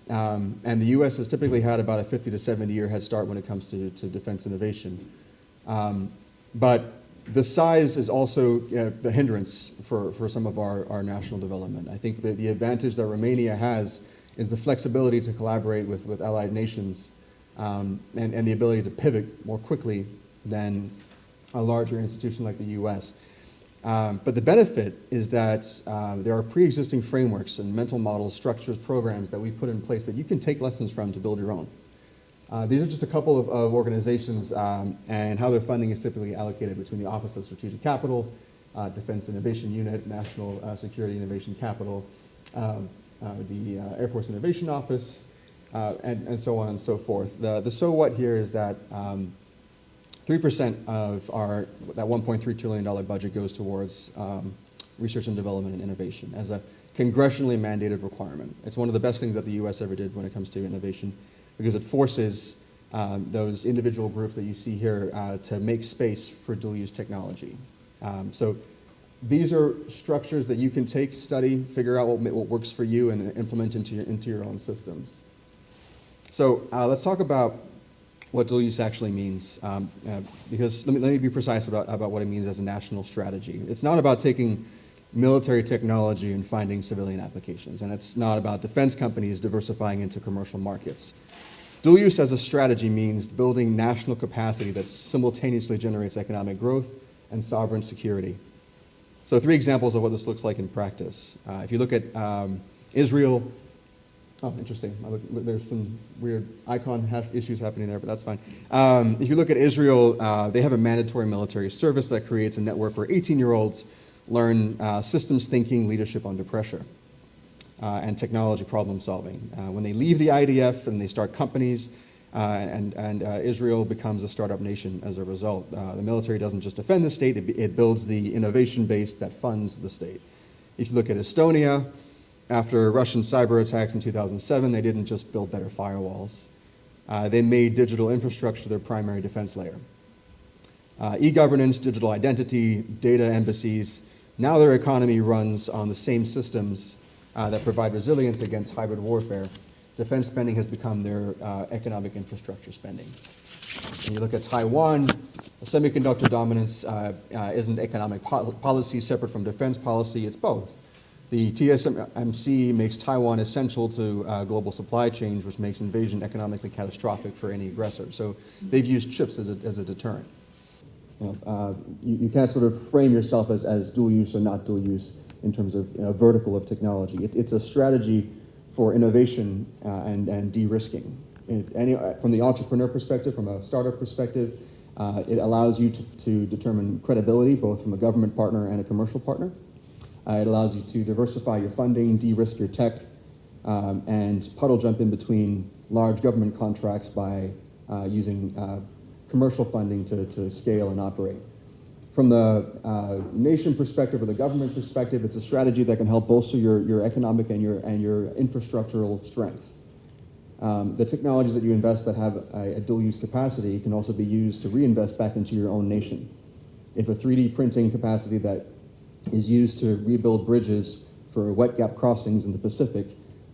And the U.S. has typically had about a 50 to 70 year head start when it comes to defense innovation. But the size is also the hindrance for some of our national development. I think that the advantage that Romania has is the flexibility to collaborate with allied nations and the ability to pivot more quickly than a larger institution like the U.S. But the benefit is that there are pre-existing frameworks and mental models, structures, programs that we put in place that you can take lessons from to build your own. These are just a couple of organizations and how their funding is typically allocated between the Office of Strategic Capital, Defense Innovation Unit, National Security Innovation Capital, the Air Force Innovation Office, and so on and so forth. The so what here is that 3% of that $1.3 trillion budget goes towards research and development and innovation as a congressionally mandated requirement. It's one of the best things that the U.S. ever did when it comes to innovation, because it forces those individual groups that you see here to make space for dual-use technology. So these are structures that you can take, study, figure out what works for you, and implement into your own systems. So let's talk about what dual use actually means, because let me be precise about what it means as a national strategy. It's not about taking military technology and finding civilian applications, and it's not about defense companies diversifying into commercial markets. Dual use as a strategy means building national capacity that simultaneously generates economic growth and sovereign security. So 3 examples of what this looks like in practice. If you look at Israel, oh, interesting. There's some weird icon issues happening there, but that's fine. If you look at Israel, they have a mandatory military service that creates a network where 18-year-olds learn systems thinking, leadership under pressure, and technology problem solving. When they leave the IDF and they start companies, and Israel becomes a startup nation as a result. The military doesn't just defend the state, it builds the innovation base that funds the state. If you look at Estonia, after Russian cyber attacks in 2007, they didn't just build better firewalls. They made digital infrastructure their primary defense layer. E-governance, digital identity, data embassies, now their economy runs on the same systems that provide resilience against hybrid warfare. Defense spending has become their economic infrastructure spending. When you look at Taiwan, semiconductor dominance isn't economic policy separate from defense policy, it's both. The TSMC makes Taiwan essential to global supply chains, which makes invasion economically catastrophic for any aggressor. So they've used chips as a deterrent. You can't sort of frame yourself as dual use or not dual use in terms of vertical of technology. It's a strategy for innovation and de-risking. From the entrepreneur perspective, from a startup perspective, it allows you to determine credibility, both from a government partner and a commercial partner. It allows you to diversify your funding, de-risk your tech, and puddle jump in between large government contracts by using commercial funding to scale and operate. From the nation perspective or the government perspective, it's a strategy that can help bolster your economic and your infrastructural strength. The technologies that you invest that have a dual-use capacity can also be used to reinvest back into your own nation. If a 3D printing capacity that is used to rebuild bridges for wet gap crossings in the Pacific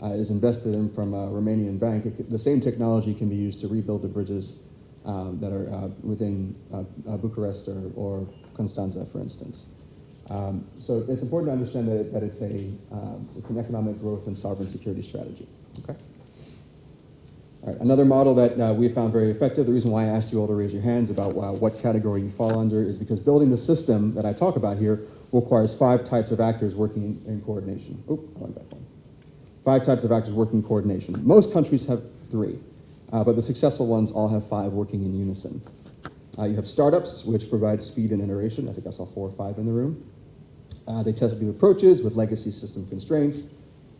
is invested in from a Romanian bank, the same technology can be used to rebuild the bridges that are within Bucharest or Constanța, for instance. So it's important to understand that it's an economic growth and sovereign security strategy. Okay. All right. Another model that we found very effective, the reason why I asked you all to raise your hands about what category you fall under is because building the system that I talk about here requires 5 types of actors working in coordination. Oh, I went back one. 5 types of actors working in coordination. Most countries have 3, but the successful ones all have 5 working in unison. You have startups, which provide speed and iteration. I think I saw 4 or 5 in the room. They test new approaches with legacy system constraints.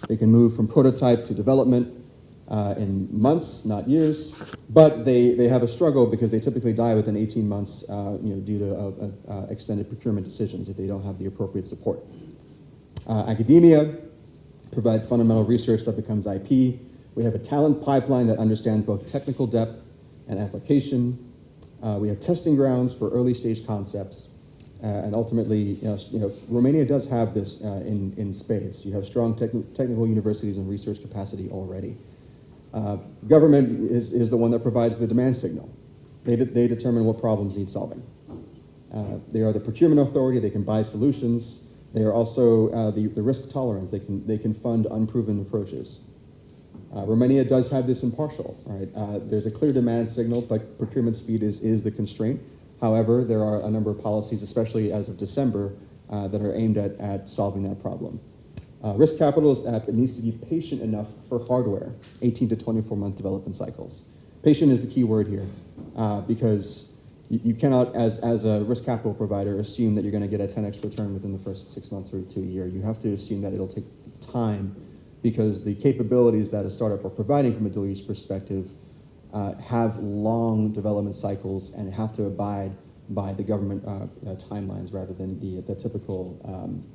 They can move from prototype to development in months, not years, but they have a struggle because they typically die within 18 months due to extended procurement decisions if they don't have the appropriate support. Academia provides fundamental research that becomes IP. We have a talent pipeline that understands both technical depth and application. We have testing grounds for early stage concepts. And ultimately, Romania does have this in spades. You have strong technical universities and research capacity already. Government is the one that provides the demand signal. They determine what problems need solving. They are the procurement authority. They can buy solutions. They are also the risk tolerance. They can fund unproven approaches. Romania does have this impartial, right? There's a clear demand signal, but procurement speed is the constraint. However, there are a number of policies, especially as of December, that are aimed at solving that problem. Risk capital needs to be patient enough for hardware, 18 to 24-month development cycles. Patient is the key word here, because you cannot, as a risk capital provider, assume that you're going to get a 10x return within the first 6 months or to a year. You have to assume that it'll take time, because the capabilities that a startup are providing from a dual use perspective have long development cycles and have to abide by the government timelines rather than the typical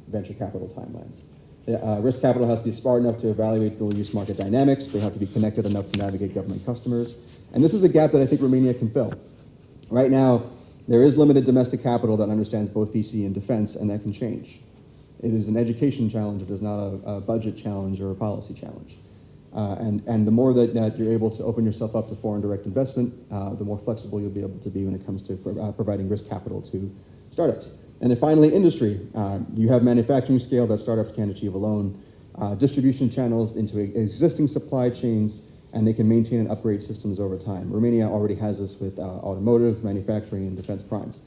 venture capital timelines. Risk capital has to be smart enough to evaluate dual use market dynamics. They have to be connected enough to navigate government customers. And this is a gap that I think Romania can fill. Right now, there is limited domestic capital that understands both VC and defense, and that can change. It is an education challenge. It is not a budget challenge or a policy challenge. And the more that you're able to open yourself up to foreign direct investment, the more flexible you'll be able to be when it comes to providing risk capital to startups. And then finally, industry. You have manufacturing scale that startups can't achieve alone, distribution channels into existing supply chains, and they can maintain and upgrade systems over time. Romania already has this with automotive, manufacturing, and defense primes.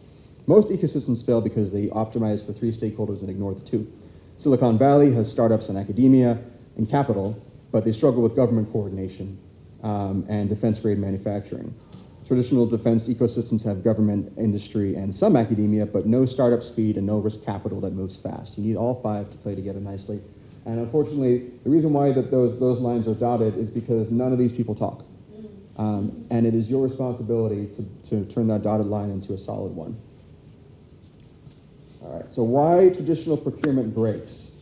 Most ecosystems fail because they optimize for 3 stakeholders and ignore the 2. Silicon Valley has startups in academia and capital, but they struggle with government coordination and defense-grade manufacturing. Traditional defense ecosystems have government, industry, and some academia, but no startup speed and no risk capital that moves fast. You need all 5 to play together nicely. And unfortunately, the reason why those lines are dotted is because none of these people talk. And it is your responsibility to turn that dotted line into a solid one. All right, so why traditional procurement breaks?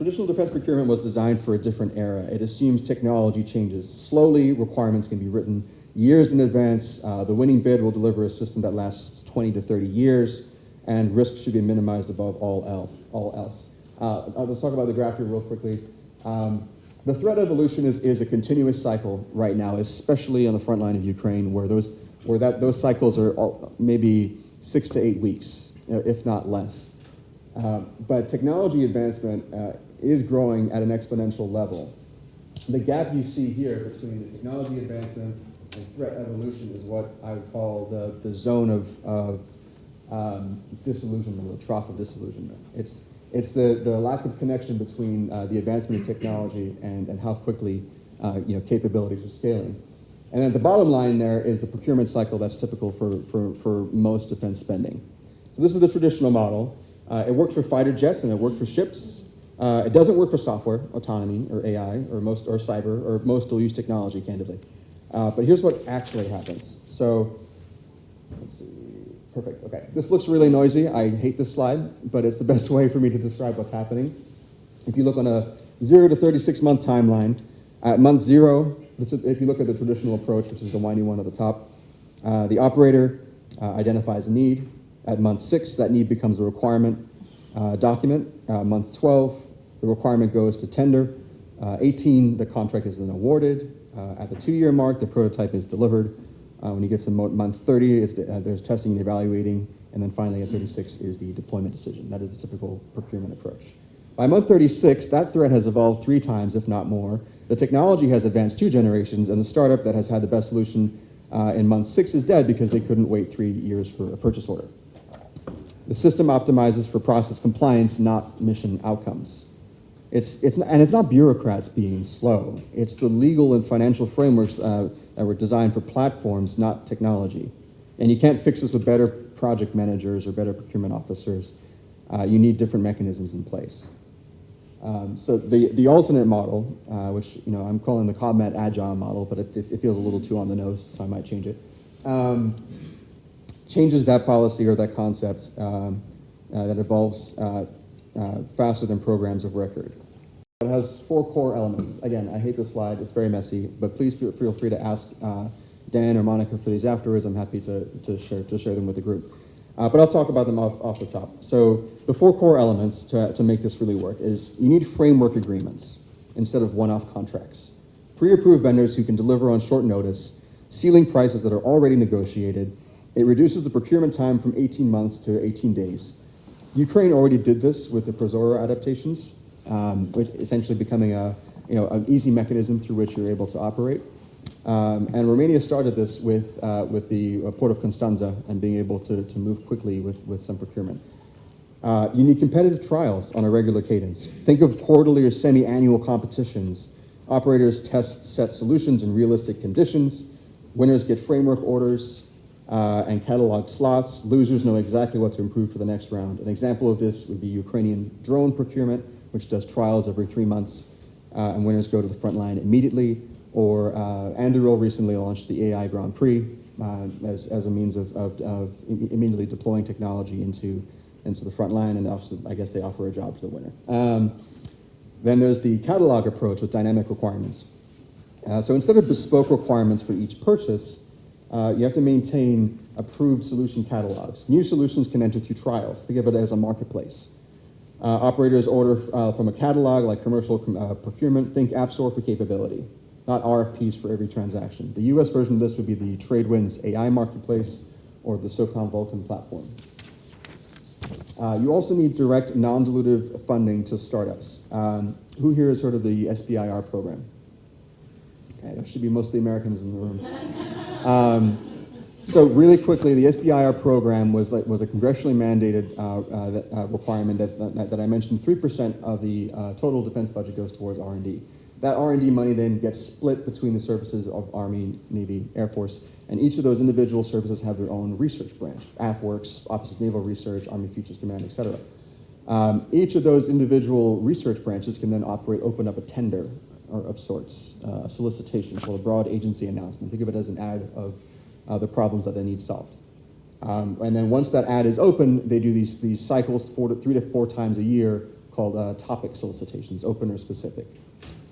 Traditional defense procurement was designed for a different era. It assumes technology changes slowly, requirements can be written years in advance, the winning bid will deliver a system that lasts 20 to 30 years, and risk should be minimized above all else. Let's talk about the graph here real quickly. The threat evolution is a continuous cycle right now, especially on the front line of Ukraine, where those cycles are maybe 6 to 8 weeks, if not less. But technology advancement is growing at an exponential level. The gap you see here between the technology advancement and threat evolution is what I would call the zone of disillusionment, or the trough of disillusionment. It's the lack of connection between the advancement of technology and how quickly capabilities are scaling. And then the bottom line there is the procurement cycle that's typical for most defense spending. So this is the traditional model. It worked for fighter jets and it worked for ships. It doesn't work for software, autonomy, or AI, or cyber, or most dual-use technology, candidly. But here's what actually happens. So, let's see. Perfect. Okay. This looks really noisy. I hate this slide, but it's the best way for me to describe what's happening. If you look on a 0 to 36-month timeline, at month 0, if you look at the traditional approach, which is the whiny one at the top, the operator identifies a need. At month 6, that need becomes a requirement document. Month 12, the requirement goes to tender. 18, the contract is then awarded. At the 2-year mark, the prototype is delivered. When you get to month 30, there's testing and evaluating. And then finally, at 36 is the deployment decision. That is the typical procurement approach. By month 36, that threat has evolved 3 times, if not more. The technology has advanced 2 generations, and the startup that has had the best solution in month 6 is dead because they couldn't wait 3 years for a purchase order. The system optimizes for process compliance, not mission outcomes. It's not bureaucrats being slow. It's the legal and financial frameworks that were designed for platforms, not technology. And you can't fix this with better project managers or better procurement officers. You need different mechanisms in place. So the alternate model, which I'm calling the combat agile model, but it feels a little too on the nose, so I might change it. Changes that policy or that concept that evolves faster than programs of record. It has 4 core elements. Again, I hate this slide. It's very messy, but please feel free to ask Dan or Monica for these afterwards. I'm happy to share them with the group. But I'll talk about them off the top. So the 4 core elements to make this really work is you need framework agreements instead of one-off contracts. Pre-approved vendors who can deliver on short notice, ceiling prices that are already negotiated. It reduces the procurement time from 18 months to 18 days. Ukraine already did this with the Prozora adaptations, which essentially becoming an easy mechanism through which you're able to operate. And Romania started this with the port of Constanța and being able to move quickly with some procurement. You need competitive trials on a regular cadence. Think of quarterly or semi-annual competitions. Operators test set solutions in realistic conditions. Winners get framework orders and catalog slots. Losers know exactly what to improve for the next round. An example of this would be Ukrainian drone procurement, which does trials every 3 months, and winners go to the front line immediately. Or Anduril recently launched the AI Grand Prix as a means of immediately deploying technology into the front line, and also, I guess they offer a job to the winner. Then there's the catalog approach with dynamic requirements. So instead of bespoke requirements for each purchase, you have to maintain approved solution catalogs. New solutions can enter through trials. Think of it as a marketplace. Operators order from a catalog like commercial procurement. Think App Store for capability, not RFPs for every transaction. The US version of this would be the Tradewinds AI marketplace or the SOCOM Vulcan platform. You also need direct non-dilutive funding to startups. Who here has heard of the SBIR program? Okay, there should be mostly Americans in the room. So really quickly, the SBIR program was a congressionally mandated requirement that I mentioned. 3% of the total defense budget goes towards R&D. That R&D money then gets split between the services of Army, Navy, Air Force, and each of those individual services have their own research branch. AFWorks, Office of Naval Research, Army Futures Command, etc. Each of those individual research branches can then open up a tender of sorts, a solicitation called a broad agency announcement. Think of it as an ad of the problems that they need solved. And then once that ad is open, they do these cycles 3 to 4 times a year called topic solicitations, open or specific.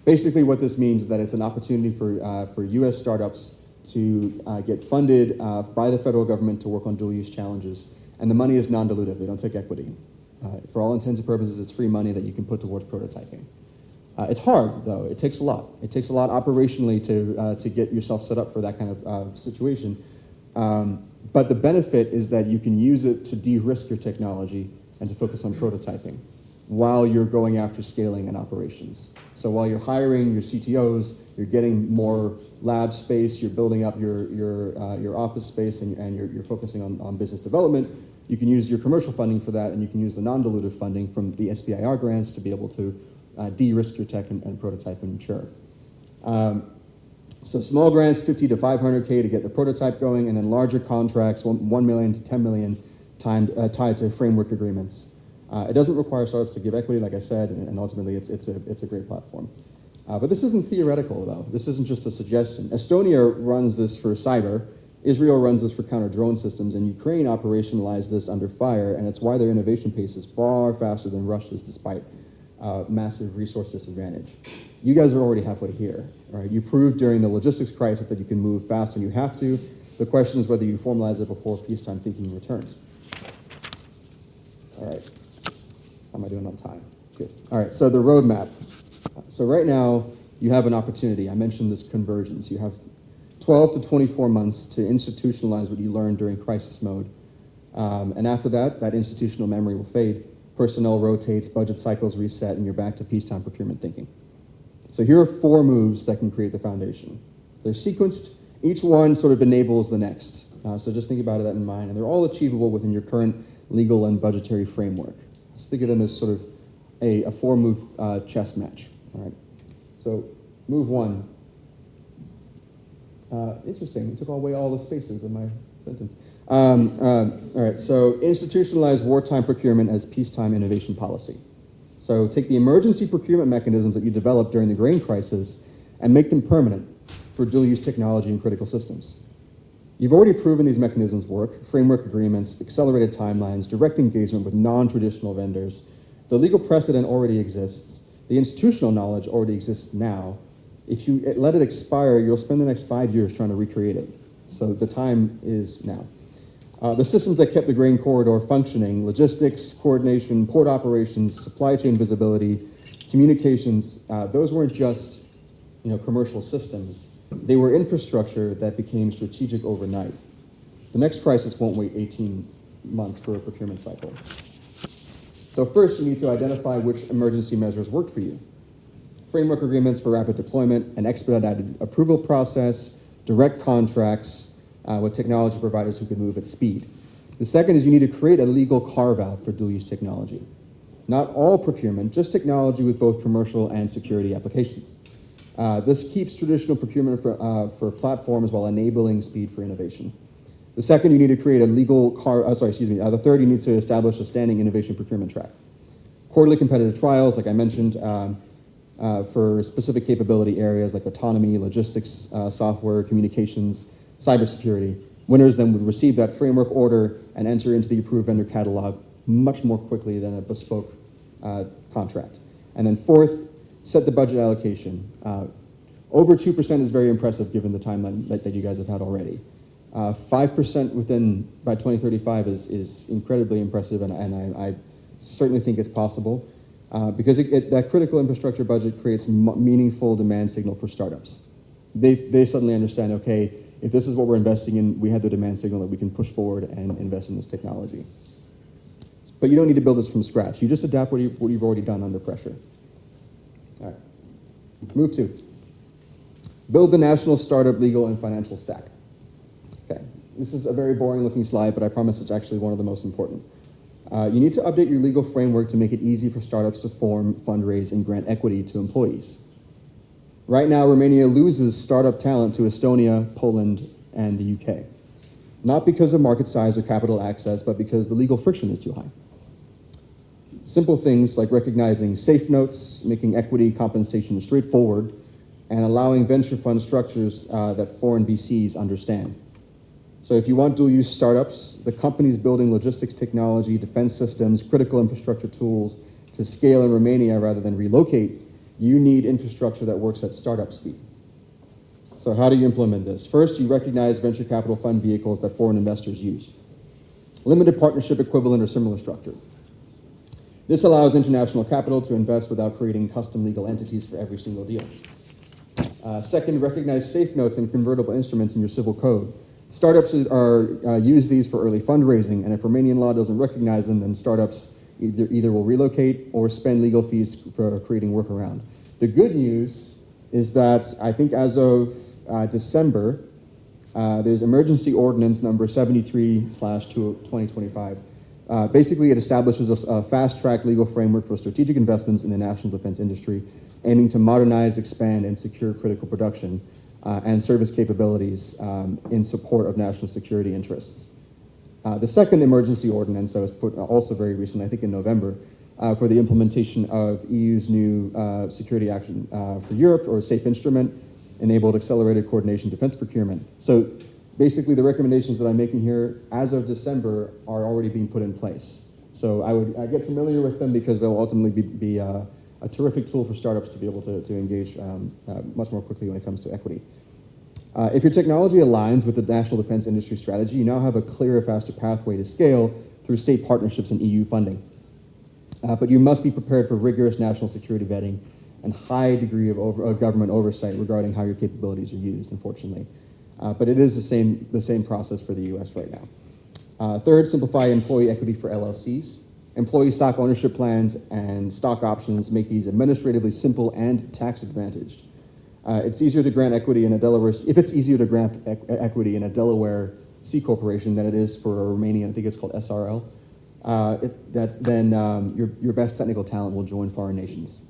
Basically what this means is that it's an opportunity for US startups to get funded by the federal government to work on dual use challenges. And the money is non-dilutive, they don't take equity. For all intents and purposes, it's free money that you can put towards prototyping. It's hard, though. It takes a lot. It takes a lot operationally to get yourself set up for that kind of situation. But the benefit is that you can use it to de-risk your technology and to focus on prototyping while you're going after scaling and operations. So while you're hiring your CTOs, you're getting more lab space, you're building up your office space, and you're focusing on business development. You can use your commercial funding for that, and you can use the non-dilutive funding from the SBIR grants to be able to de-risk your tech and prototype and mature. So small grants, 50 to 500K to get the prototype going, and then larger contracts, 1 million to 10 million tied to framework agreements. It doesn't require startups to give equity, like I said, and ultimately it's a great platform. But this isn't theoretical, though. This isn't just a suggestion. Estonia runs this for cyber, Israel runs this for counter-drone systems, and Ukraine operationalized this under fire, and it's why their innovation pace is far faster than Russia's, despite massive resource disadvantage. You guys are already halfway here, right? You proved during the logistics crisis that you can move fast when you have to. The question is whether you formalize it before peacetime thinking returns. All right, how am I doing on time? Good. All right, so the roadmap. So right now, you have an opportunity. I mentioned this convergence. You have 12 to 24 months to institutionalize what you learned during crisis mode. And after that, that institutional memory will fade. Personnel rotates, budget cycles reset, and you're back to peacetime procurement thinking. So here are 4 moves that can create the foundation. They're sequenced. Each one sort of enables the next. So just think about that in mind. And they're all achievable within your current legal and budgetary framework. Let's think of them as sort of a 4-move chess match. All right. So move 1. Interesting. It took away all the spaces in my sentence. All right. So institutionalize wartime procurement as peacetime innovation policy. So take the emergency procurement mechanisms that you developed during the grain crisis and make them permanent for dual-use technology and critical systems. You've already proven these mechanisms work: framework agreements, accelerated timelines, direct engagement with non-traditional vendors. The legal precedent already exists. The institutional knowledge already exists now. If you let it expire, you'll spend the next 5 years trying to recreate it. So the time is now. The systems that kept the grain corridor functioning, logistics, coordination, port operations, supply chain visibility, communications, those weren't just commercial systems. They were infrastructure that became strategic overnight. The next crisis won't wait 18 months for a procurement cycle. So first, you need to identify which emergency measures worked for you. Framework agreements for rapid deployment, an expedited approval process, direct contracts with technology providers who can move at speed. The second is you need to create a legal carve-out for dual-use technology. Not all procurement, just technology with both commercial and security applications. This keeps traditional procurement for platforms while enabling speed for innovation. The second, you need to create a legal the third, you need to establish a standing innovation procurement track. Quarterly competitive trials, like I mentioned, for specific capability areas like autonomy, logistics, software, communications, cybersecurity. Winners then would receive that framework order and enter into the approved vendor catalog much more quickly than a bespoke contract. And then fourth, set the budget allocation. Over 2% is very impressive given the timeline that you guys have had already. 5% by 2035 is incredibly impressive, and I certainly think it's possible because that critical infrastructure budget creates meaningful demand signal for startups. They suddenly understand, okay, if this is what we're investing in, we have the demand signal that we can push forward and invest in this technology. But you don't need to build this from scratch. You just adapt what you've already done under pressure. All right. Move 2. Build the national startup legal and financial stack. Okay. This is a very boring looking slide, but I promise it's actually one of the most important. You need to update your legal framework to make it easy for startups to form, fundraise, and grant equity to employees. Right now, Romania loses startup talent to Estonia, Poland, and the UK. Not because of market size or capital access, but because the legal friction is too high. Simple things like recognizing safe notes, making equity compensation straightforward, and allowing venture fund structures that foreign VCs understand. So if you want dual-use startups, the companies building logistics technology, defense systems, critical infrastructure tools to scale in Romania rather than relocate, you need infrastructure that works at startup speed. So how do you implement this? First, you recognize venture capital fund vehicles that foreign investors use. Limited partnership equivalent or similar structure. This allows international capital to invest without creating custom legal entities for every single deal. Second, recognize safe notes and convertible instruments in your civil code. Startups use these for early fundraising, and if Romanian law doesn't recognize them, then startups either will relocate or spend legal fees for creating workaround. The good news is that I think as of December, there's emergency ordinance number 73/2025. Basically, it establishes a fast-track legal framework for strategic investments in the national defense industry, aiming to modernize, expand, and secure critical production and service capabilities in support of national security interests. The second emergency ordinance that was put also very recently, I think in November, for the implementation of EU's new Security Action for Europe, or SAFE instrument, enabled accelerated coordination defense procurement. So basically the recommendations that I'm making here as of December are already being put in place. So I get familiar with them because they'll ultimately be a terrific tool for startups to be able to engage much more quickly when it comes to equity. If your technology aligns with the national defense industry strategy, you now have a clearer, faster pathway to scale through state partnerships and EU funding. But you must be prepared for rigorous national security vetting and high degree of government oversight regarding how your capabilities are used, unfortunately. But it is the same process for the US right now. Third, simplify employee equity for LLCs. Employee stock ownership plans and stock options make these administratively simple and tax advantaged. It's easier to grant equity in a Delaware, if it's easier to grant equity in a Delaware C corporation than it is for a Romanian, I think it's called SRL, then your best technical talent will join foreign nations.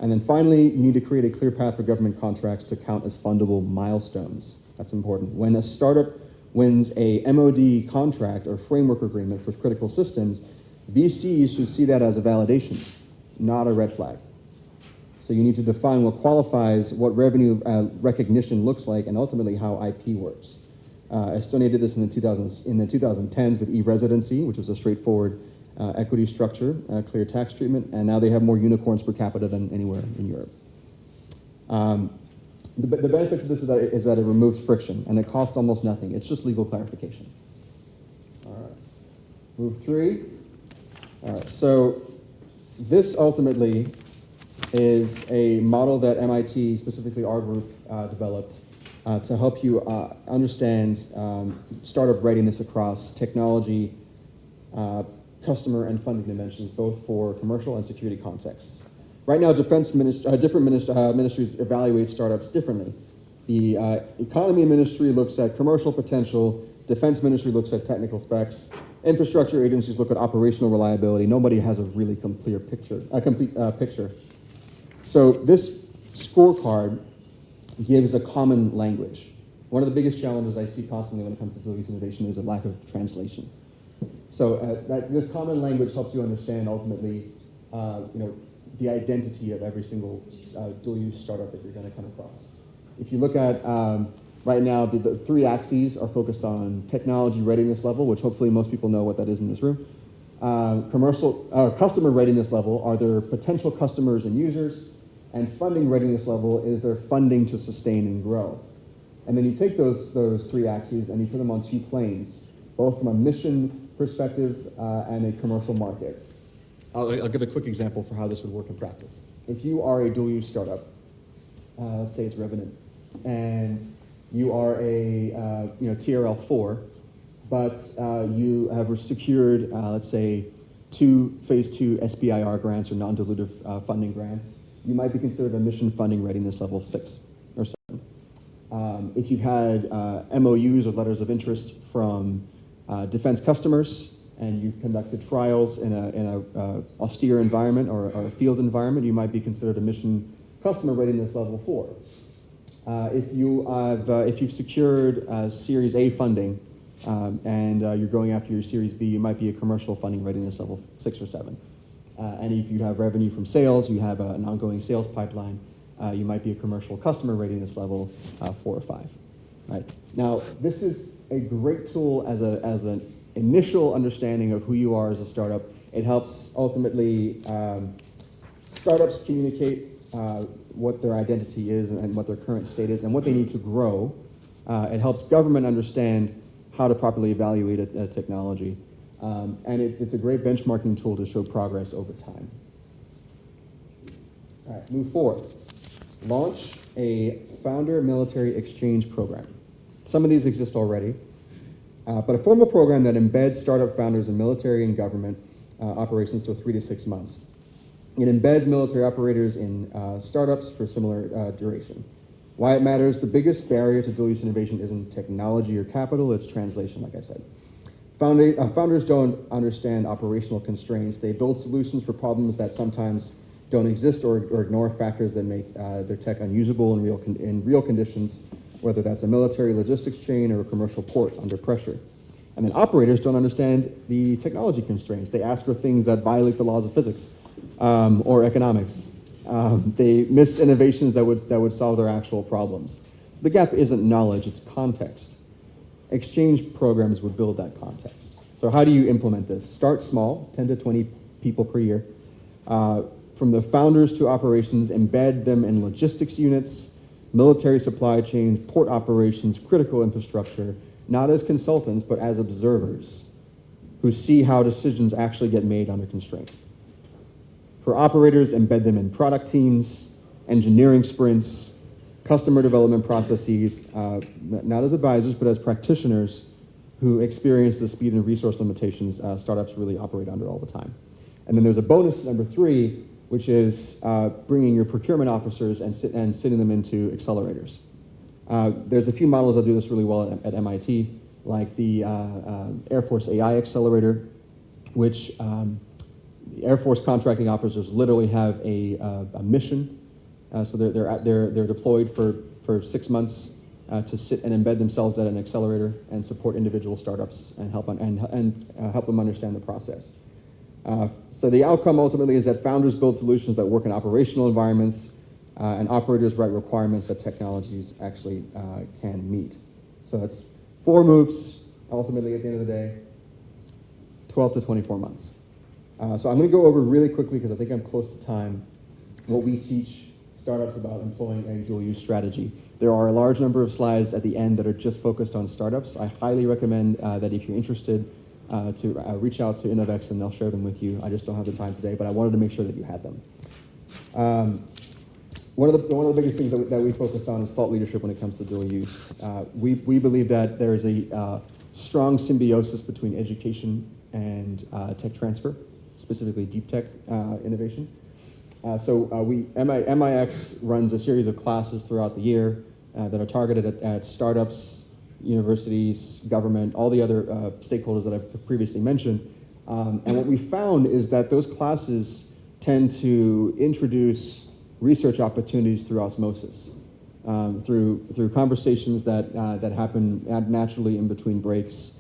And then finally, you need to create a clear path for government contracts to count as fundable milestones. That's important. When a startup wins a MOD contract or framework agreement for critical systems, VCs should see that as a validation, not a red flag. So you need to define what qualifies, what revenue recognition looks like, and ultimately how IP works. Estonia did this in the 2010s with e-residency, which was a straightforward equity structure, clear tax treatment, and now they have more unicorns per capita than anywhere in Europe. The benefit to this is that it removes friction, and it costs almost nothing. It's just legal clarification. All right. Move 3. All right. So this ultimately is a model that MIT, specifically our group, developed to help you understand startup readiness across technology, customer, and funding dimensions, both for commercial and security contexts. Right now, different ministries evaluate startups differently. The economy ministry looks at commercial potential, defense ministry looks at technical specs, infrastructure agencies look at operational reliability. Nobody has a really complete picture. So this scorecard gives a common language. One of the biggest challenges I see constantly when it comes to dual-use innovation is a lack of translation. So this common language helps you understand ultimately, the identity of every single dual-use startup that you're going to come across. If you look at right now, the 3 axes are focused on technology readiness level, which hopefully most people know what that is in this room. Customer readiness level are their potential customers and users, and funding readiness level is their funding to sustain and grow. And then you take those 3 axes and you put them on 2 planes, both from a mission perspective and a commercial market. I'll give a quick example for how this would work in practice. If you are a dual-use startup, let's say it's Revenant, and you are a TRL4, but you have secured, let's say, 2 phase 2 SBIR grants or non-dilutive funding grants, you might be considered a mission funding readiness level 6 or 7. If you've had MOUs or letters of interest from defense customers and you've conducted trials in a austere environment or a field environment, you might be considered a mission customer readiness level 4. If you've secured Series A funding and you're going after your Series B, you might be a commercial funding readiness level 6 or 7. And if you have revenue from sales, you have an ongoing sales pipeline, you might be a commercial customer readiness level 4 or 5. Right? Now, this is a great tool as initial understanding of who you are as a startup. It helps ultimately startups communicate what their identity is and what their current state is and what they need to grow. It helps government understand how to properly evaluate a technology. And it's a great benchmarking tool to show progress over time. All right, move forward. Launch a founder military exchange program. Some of these exist already, but a formal program that embeds startup founders in military and government operations for 3 to 6 months. It embeds military operators in startups for similar duration. Why it matters, the biggest barrier to dual-use innovation isn't technology or capital, it's translation, like I said. Founders don't understand operational constraints. They build solutions for problems that sometimes don't exist or ignore factors that make their tech unusable in real conditions, whether that's a military logistics chain or a commercial port under pressure. And then operators don't understand the technology constraints. They ask for things that violate the laws of physics or economics. They miss innovations that would solve their actual problems. So the gap isn't knowledge, it's context. Exchange programs would build that context. So how do you implement this? Start small, 10 to 20 people per year. From the founders to operations, embed them in logistics units, military supply chains, port operations, critical infrastructure, not as consultants, but as observers who see how decisions actually get made under constraint. For operators, embed them in product teams, engineering sprints, customer development processes, not as advisors, but as practitioners who experience the speed and resource limitations startups really operate under all the time. And then there's a bonus, number 3, which is bringing your procurement officers and sitting them into accelerators. There's a few models that do this really well at MIT, like the Air Force AI Accelerator, which Air Force contracting officers literally have a mission. So they're deployed for 6 months to sit and embed themselves at an accelerator and support individual startups and help them understand the process. So the outcome ultimately is that founders build solutions that work in operational environments and operators write requirements that technologies actually can meet. So that's 4 moves, ultimately at the end of the day, 12 to 24 months. So I'm going to go over really quickly, because I think I'm close to time, what we teach startups about employing a dual-use strategy. There are a large number of slides at the end that are just focused on startups. I highly recommend that if you're interested, to reach out to InnovX and they'll share them with you. I just don't have the time today, but I wanted to make sure that you had them. One of the biggest things that we focus on is thought leadership when it comes to dual use. We believe that there is a strong symbiosis between education and tech transfer, specifically deep tech innovation. MIX runs a series of classes throughout the year that are targeted at startups, universities, government, all the other stakeholders that I've previously mentioned. And what we found is that those classes tend to introduce research opportunities through osmosis, through conversations that happen naturally in between breaks,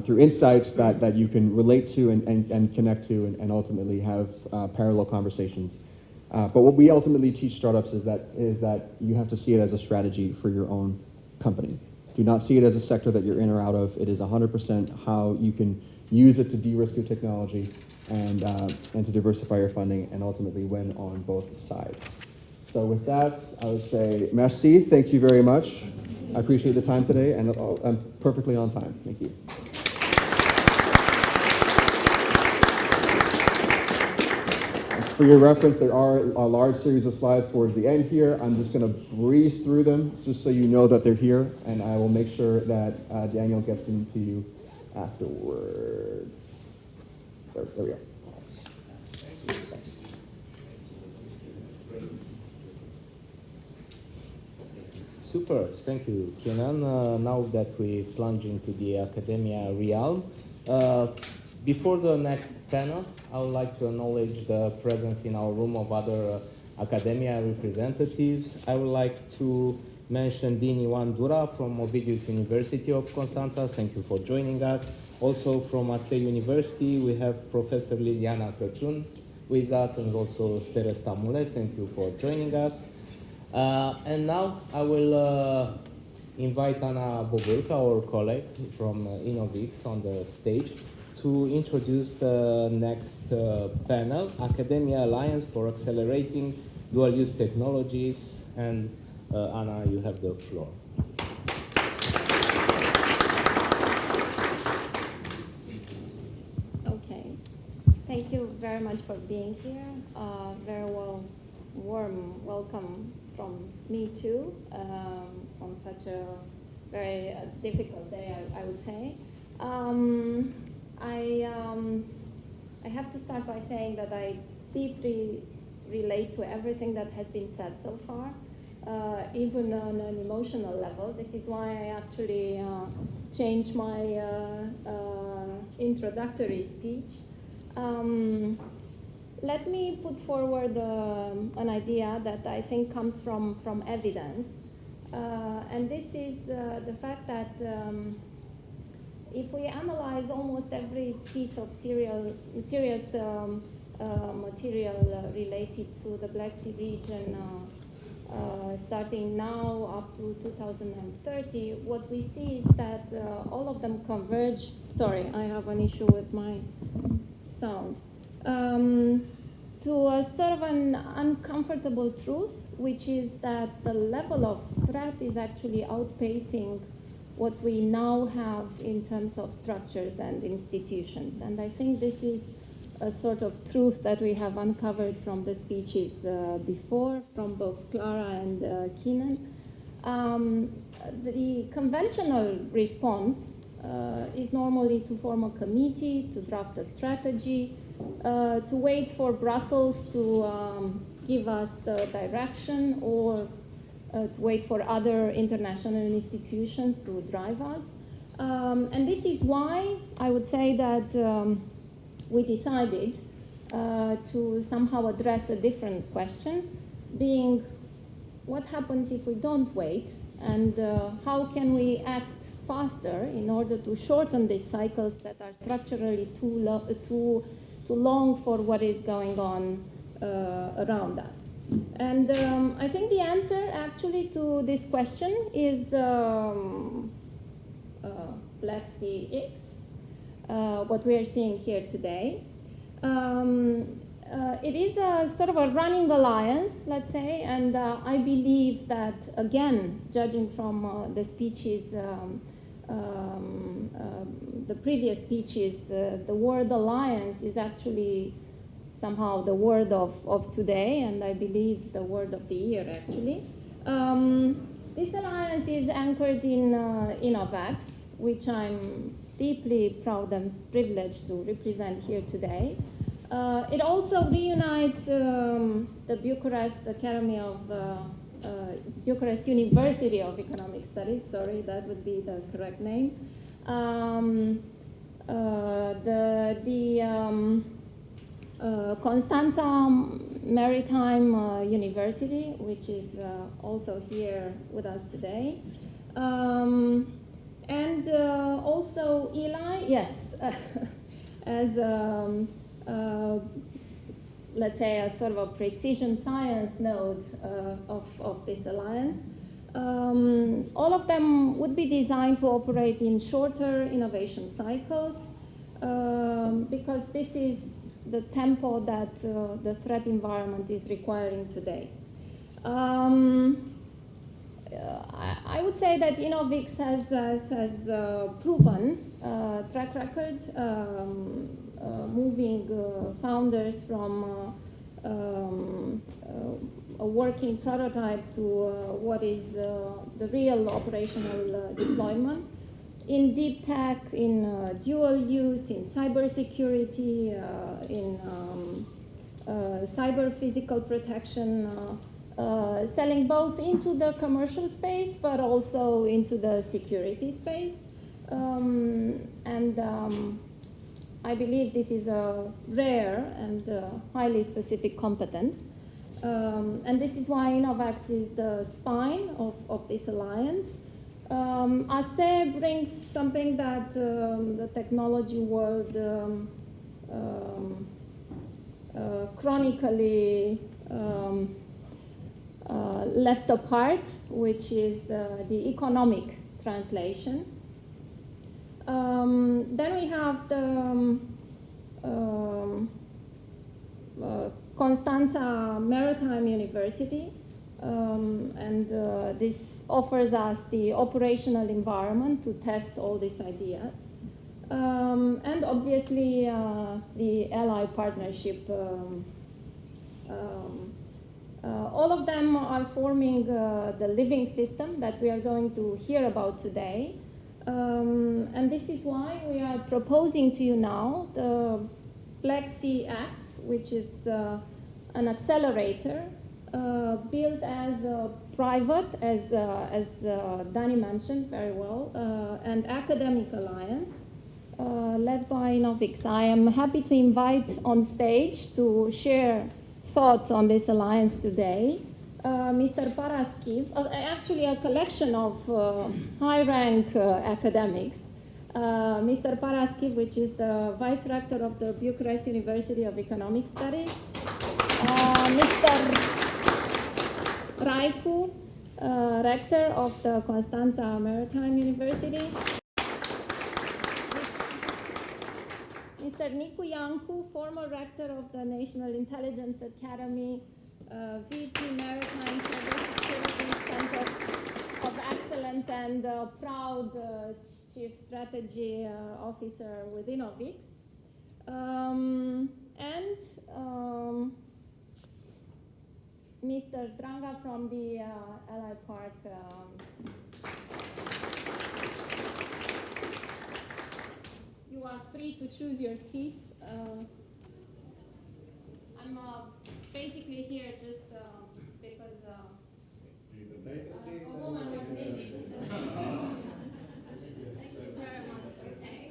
through insights that you can relate to and connect to and ultimately have parallel conversations. But what we ultimately teach startups is that you have to see it as a strategy for your own company. Do not see it as a sector that you're in or out of. It is 100% how you can use it to de-risk your technology and to diversify your funding and ultimately win on both sides. So with that, I would say merci, thank you very much. I appreciate the time today, and I'm perfectly on time. Thank you. For your reference, there are a large series of slides towards the end here. I'm just going to breeze through them just so you know that they're here, and I will make sure that Daniel gets them to you afterwards. There we go. Thanks. Super, thank you, Keenan. Now that we plunge into the academia realm, before the next panel, I would like to acknowledge the presence in our room of other academia representatives. I would like to mention Dean Ioan Dura from Ovidius University of Constanța. Thank you for joining us. Also from ASE University, we have Professor Liliana Crăciun with us, and also Sfera Stamule. Thank you for joining us. And now I will invite Anna Bogulka, our colleague from InnovX, on the stage to introduce the next panel, Academia Alliance for Accelerating Dual-Use Technologies. And Anna, you have the floor. Okay. Thank you very much for being here. Very warm welcome from me too, on such a very difficult day, I would say. I have to start by saying that I deeply relate to everything that has been said so far, even on an emotional level. This is why I actually changed my introductory speech. Let me put forward an idea that I think comes from evidence, and this is the fact that if we analyze almost every piece of serious material related to the Black Sea region, starting now up to 2030, what we see is that all of them converge. Sorry, I have an issue with my sound. To a sort of an uncomfortable truth, which is that the level of threat is actually outpacing what we now have in terms of structures and institutions. And I think this is a sort of truth that we have uncovered from the speeches before, from both Clara and Keenan. The conventional response is normally to form a committee, to draft a strategy, to wait for Brussels to give us the direction, or to wait for other international institutions to drive us. And this is why I would say that we decided to somehow address a different question, being what happens if we don't wait, and how can we act faster in order to shorten these cycles that are structurally too long for what is going on around us. And I think the answer actually to this question is BlackSeaX, what we are seeing here today. It is a sort of a running alliance, let's say, and I believe that, again, judging from the speeches, the previous speeches, the word alliance is actually somehow the word of today, and I believe the word of the year, actually. This alliance is anchored in InnovX, which I'm deeply proud and privileged to represent here today. It also reunites the Bucharest Academy of Bucharest University of Economic Studies, sorry, that would be the correct name. Constanța Maritime University, which is also here with us today. And also Eli, yes, as let's say a sort of a precision science node of this alliance. All of them would be designed to operate in shorter innovation cycles because this is the tempo that the threat environment is requiring today. I would say that InnovX has proven track record moving founders from a working prototype to what is the real operational deployment in deep tech, in dual use, in cybersecurity, in cyber physical protection, selling both into the commercial space but also into the security space. I believe this is a rare and highly specific competence. And this is why InnovX is the spine of this alliance. ASE brings something that the technology world chronically left apart, which is the economic translation. Then we have the Constanța Maritime University, and this offers us the operational environment to test all these ideas. And obviously the ally partnership. All of them are forming the living system that we are going to hear about today. And this is why we are proposing to you now the BlackSeaX, which is an accelerator built as a private, as Dani mentioned very well, and academic alliance led by InnovX. I am happy to invite on stage to share thoughts on this alliance today Mr. Paraskiv, actually a collection of high-rank academics. Mr. Paraskiv, which is the Vice Rector of the Bucharest University of Economic Studies. Mr. Raicu, Rector of the Constanța Maritime University. Mr. Nicu Iancu, former Rector of the National Intelligence Academy, VP Maritime Cybersecurity Center of Excellence, and proud Chief Strategy Officer with InnovX. And Mr. Dranga from the Ally Park. You are free to choose your seats. I'm basically here just because a woman was needed. Thank you very much. Okay.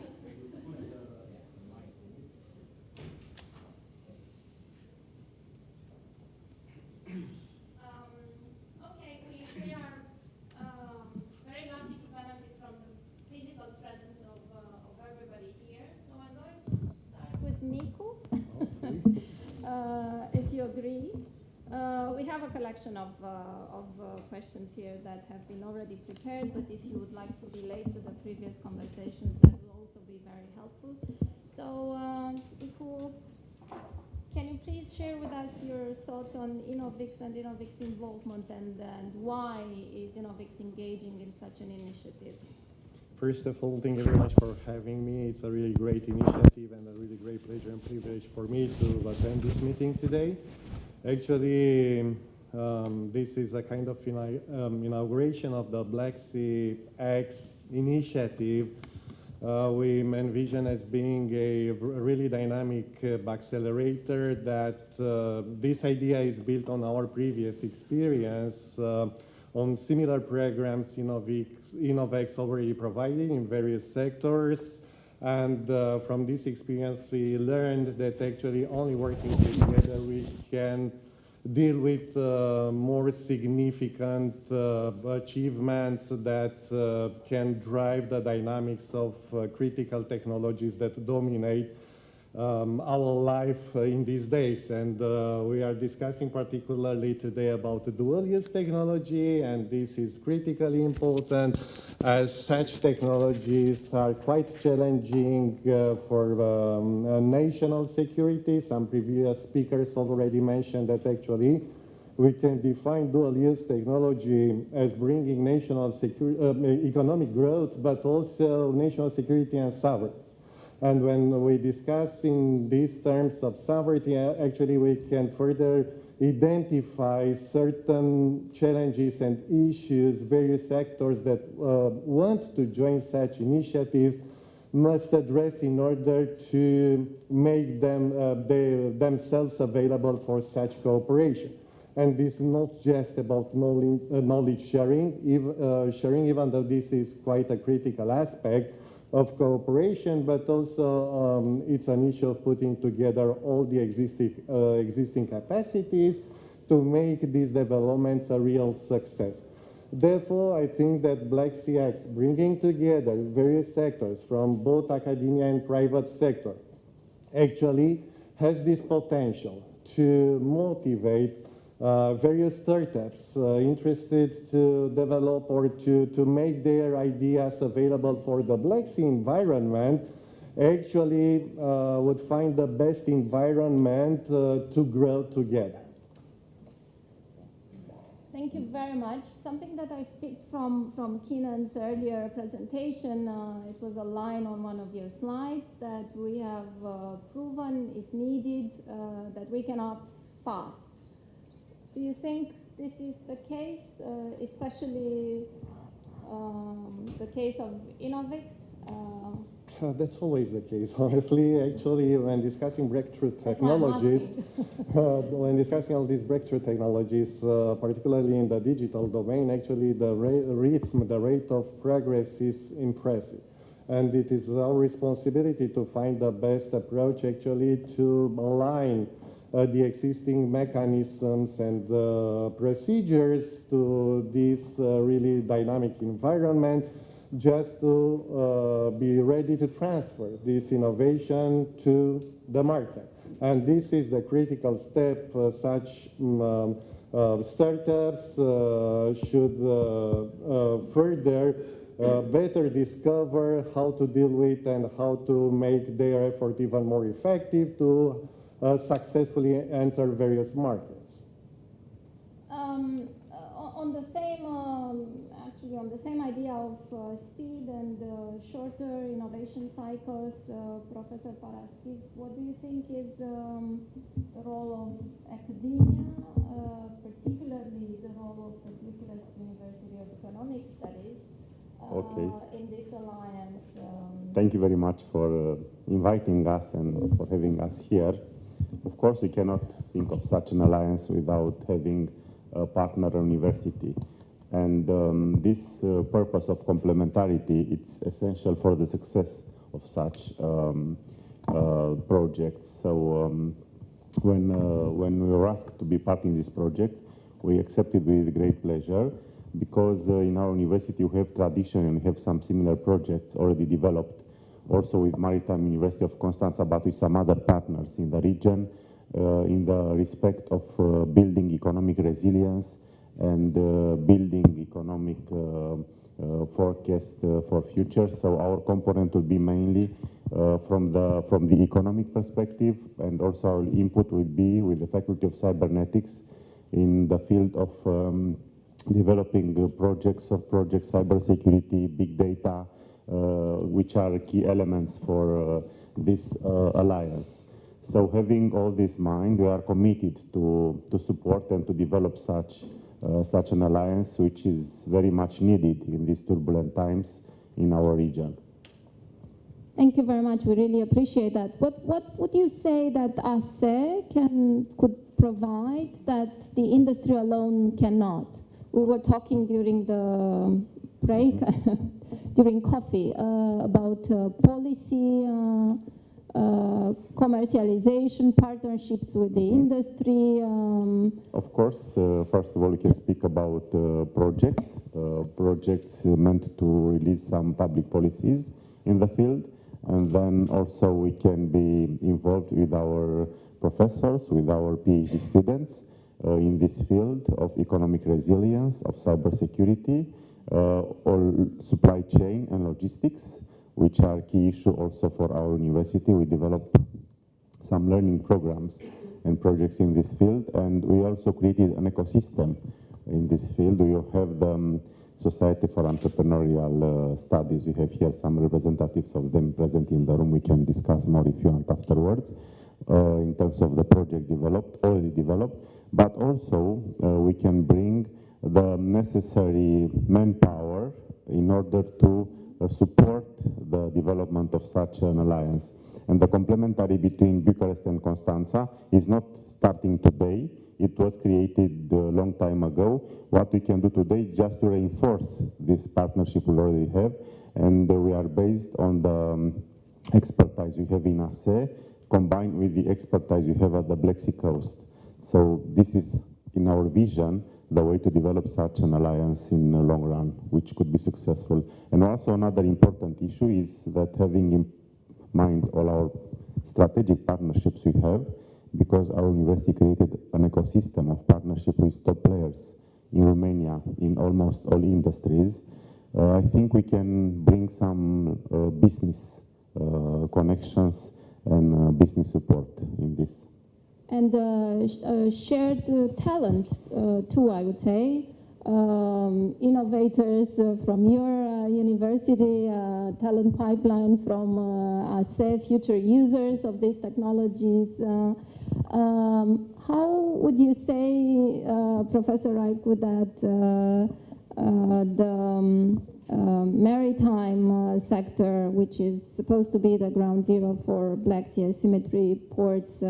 Okay, we are very lucky to benefit from the physical presence of everybody here. So I'm going to start with Nicu, if you agree. We have a collection of questions here that have been already prepared, but if you would like to relate to the previous conversations, that will also be very helpful. So, Nicu, can you please share with us your thoughts on InnovX and InnovX involvement, and why is InnovX engaging in such an initiative? First of all, thank you very much for having me. It's a really great initiative and a really great pleasure and privilege for me to attend this meeting today. Actually, this is a kind of inauguration of the BlackSeaX initiative. We envision as being a really dynamic accelerator that this idea is built on our previous experience on similar programs InnovX already provided in various sectors. And from this experience, we learned that actually only working together we can deal with more significant achievements that can drive the dynamics of critical technologies that dominate our life in these days. And we are discussing particularly today about the dual-use technology, and this is critically important as such technologies are quite challenging for national security. Some previous speakers already mentioned that actually we can define dual-use technology as bringing national economic growth, but also national security and sovereignty. And when we discuss in these terms of sovereignty, actually we can further identify certain challenges and issues various sectors that want to join such initiatives must address in order to make them themselves available for such cooperation. And this is not just about knowledge sharing, even though this is quite a critical aspect of cooperation, but also it's an issue of putting together all the existing capacities to make these developments a real success. Therefore, I think that BlackSeaX, bringing together various sectors from both academia and private sector, actually has this potential to motivate various startups interested to develop or to make their ideas available for the Black Sea environment actually would find the best environment to grow together. Thank you very much. Something that I picked from Keenan's earlier presentation, it was a line on one of your slides that we have proven, if needed, that we can opt fast. Do you think this is the case, especially the case of InnovX? That's always the case, honestly. Actually, when discussing breakthrough technologies, when discussing all these breakthrough technologies, particularly in the digital domain, actually the rate of progress is impressive. And it is our responsibility to find the best approach actually to align the existing mechanisms and procedures to this really dynamic environment, just to be ready to transfer this innovation to the market. And this is the critical step. Such startups should further better discover how to deal with and how to make their effort even more effective to successfully enter various markets. On the same idea of speed and shorter innovation cycles, Professor Paraschivy, what do you think is the role of academia, particularly the role of the Bucharest University of Economic Studies in this alliance? Thank you very much for inviting us and for having us here. Of course, we cannot think of such an alliance without having a partner university. And this purpose of complementarity, it's essential for the success of such projects. So when we were asked to be part in this project, we accepted with great pleasure, because in our university we have tradition and we have some similar projects already developed, also with Maritime University of Constanța, but with some other partners in the region, in the respect of building economic resilience and building economic forecast for future. So our component will be mainly from the economic perspective, and also our input will be with the Faculty of Cybernetics in the field of developing projects, cybersecurity, big data, which are key elements for this alliance. So having all this in mind, we are committed to support and to develop such an alliance, which is very much needed in these turbulent times in our region. Thank you very much. We really appreciate that. What would you say that ASE could provide that the industry alone cannot? We were talking during the break, during coffee, about policy, commercialization, partnerships with the industry. Of course, first of all, we can speak about projects meant to release some public policies in the field, and then also we can be involved with our professors, with our PhD students in this field of economic resilience, of cybersecurity, or supply chain and logistics, which are key issue also for our university. We developed some learning programs and projects in this field, and we also created an ecosystem in this field. We have the Society for Entrepreneurial Studies. We have here some representatives of them present in the room. We can discuss more if you want afterwards in terms of the project already developed, but also we can bring the necessary manpower in order to support the development of such an alliance. And the complementarity between Bucharest and Constanța is not starting today. It was created a long time ago. What we can do today just to reinforce this partnership we already have, and we are based on the expertise we have in ASE, combined with the expertise we have at the Black Sea coast. So this is, in our vision, the way to develop such an alliance in the long run, which could be successful. And also another important issue is that having in mind all our strategic partnerships we have, because our university created an ecosystem of partnership with top players in Romania in almost all industries. I think we can bring some business connections and business support in this. And shared talent too, I would say. Innovators from your university, talent pipeline from ASE, future users of these technologies. How would you say, Professor Raicu, that the maritime sector, which is supposed to be the ground zero for Black Sea asymmetry ports,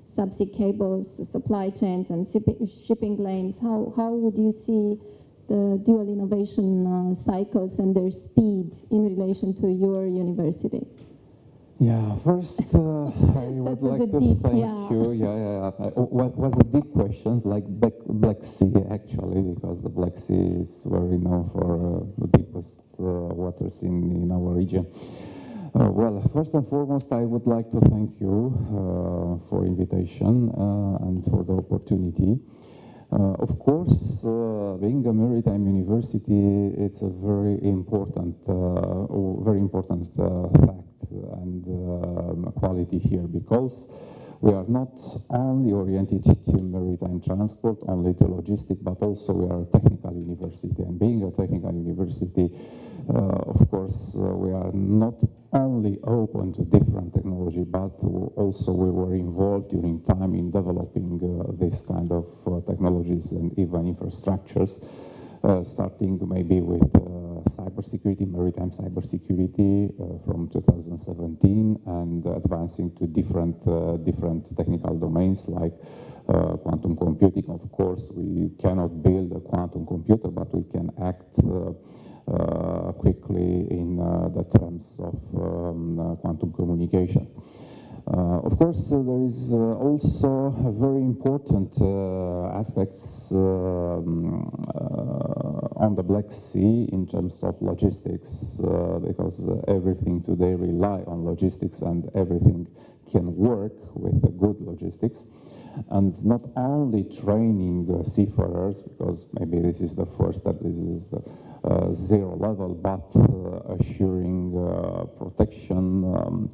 subsea cables, supply chains, and shipping lanes, how would you see the dual innovation cycles and their speed in relation to your university? Yeah, first I would like to thank you. What was the deep questions like Black Sea actually, because the Black Sea is very known for the deepest waters in our region. Well, first and foremost, I would like to thank you for invitation and for the opportunity. Of course, being a maritime university, it's a very important fact and quality here, because we are not only oriented to maritime transport, only to logistics, but also we are a technical university. And being a technical university, of course, we are not only open to different technology, but also we were involved during time in developing this kind of technologies and even infrastructures, starting maybe with cybersecurity, maritime cybersecurity from 2017, and advancing to different technical domains like quantum computing. Of course, we cannot build a quantum computer, but we can act quickly in the terms of quantum communications. Of course, there is also very important aspects on the Black Sea in terms of logistics, because everything today rely on logistics, and everything can work with good logistics. And not only training seafarers, because maybe this is the first step, this is the zero level, but assuring protection,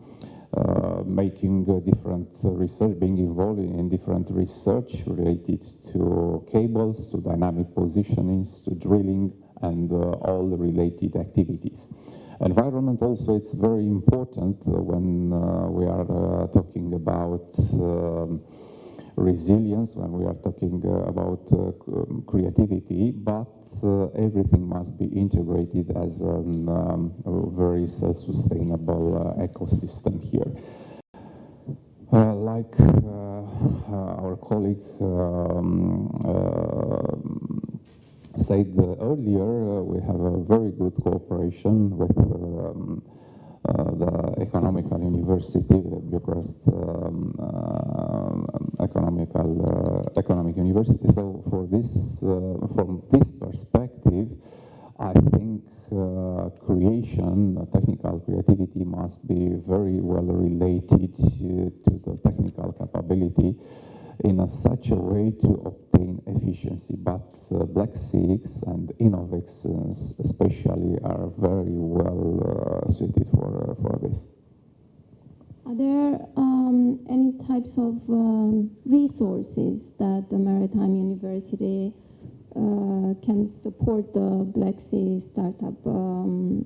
making different research, being involved in different research related to cables, to dynamic positionings, to drilling, and all the related activities. Environment also, it's very important when we are talking about resilience, when we are talking about creativity, but everything must be integrated as a very self-sustainable ecosystem here. Like our colleague said earlier, we have a very good cooperation with the Economical University, the Bucharest Economic University. So for this, from this perspective, I think technical creativity must be very well related to the technical capability in such a way to obtain efficiency. But BlackSeaX and InnovX especially are very well suited for this. Are there any types of resources that the Maritime University can support the Black Sea startup in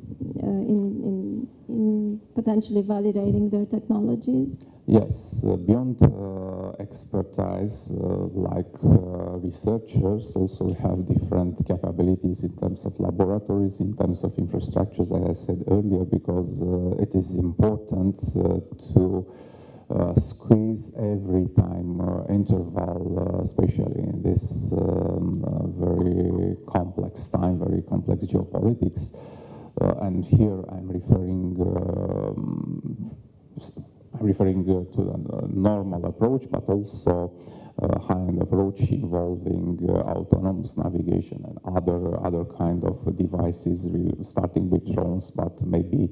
potentially validating their technologies? Yes, beyond expertise, like researchers, also have different capabilities in terms of laboratories, in terms of infrastructures, as I said earlier, because it is important to squeeze every time interval, especially in this very complex time, very complex geopolitics. And here I'm referring to the normal approach, but also high-end approach involving autonomous navigation and other kind of devices, starting with drones, but maybe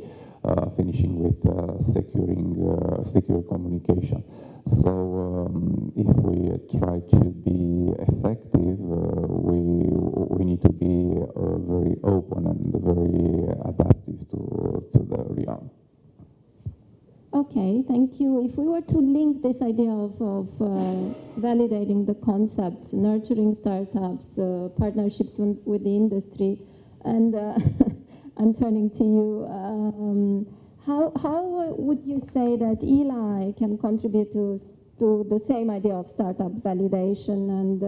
finishing with secure communication. So if we try to be effective, we need to be very open and very adaptive to the realm. Okay, thank you. If we were to link this idea of validating the concepts, nurturing startups, partnerships with the industry, and I'm turning to you, how would you say that ELI can contribute to the same idea of startup validation and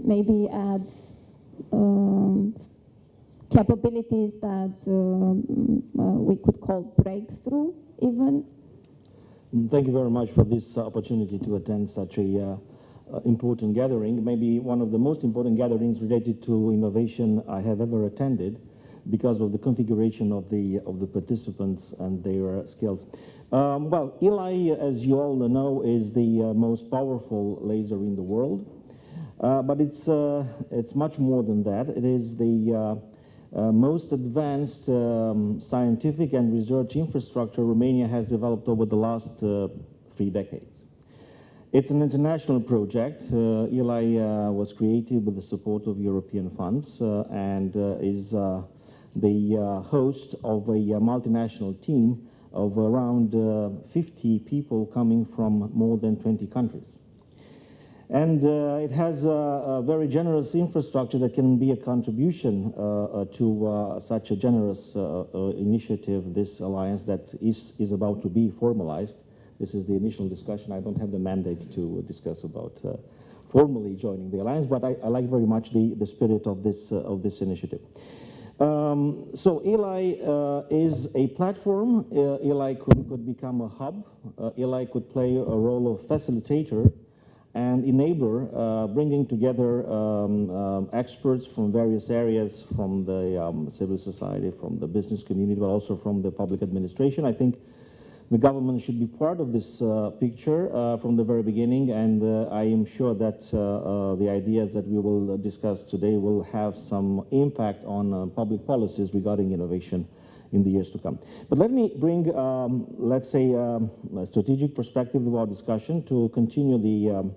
maybe add capabilities that we could call breakthrough even? Thank you very much for this opportunity to attend such a important gathering, maybe one of the most important gatherings related to innovation I have ever attended because of the configuration of the participants and their skills. Well, ELI, as you all know, is the most powerful laser in the world, but it's much more than that. It is the most advanced scientific and research infrastructure Romania has developed over the last 3 decades. It's an international project. ELI was created with the support of European funds and is the host of a multinational team of around 50 people coming from more than 20 countries. And it has a very generous infrastructure that can be a contribution to such a generous initiative, this alliance that is about to be formalized. This is the initial discussion. I don't have the mandate to discuss about formally joining the alliance, but I like very much the spirit of this initiative. So ELI is a platform. ELI could become a hub. ELI could play a role of facilitator and enabler, bringing together experts from various areas, from the civil society, from the business community, but also from the public administration. I think the government should be part of this picture from the very beginning, and I am sure that the ideas that we will discuss today will have some impact on public policies regarding innovation in the years to come. But let me bring, let's say, a strategic perspective of our discussion to continue the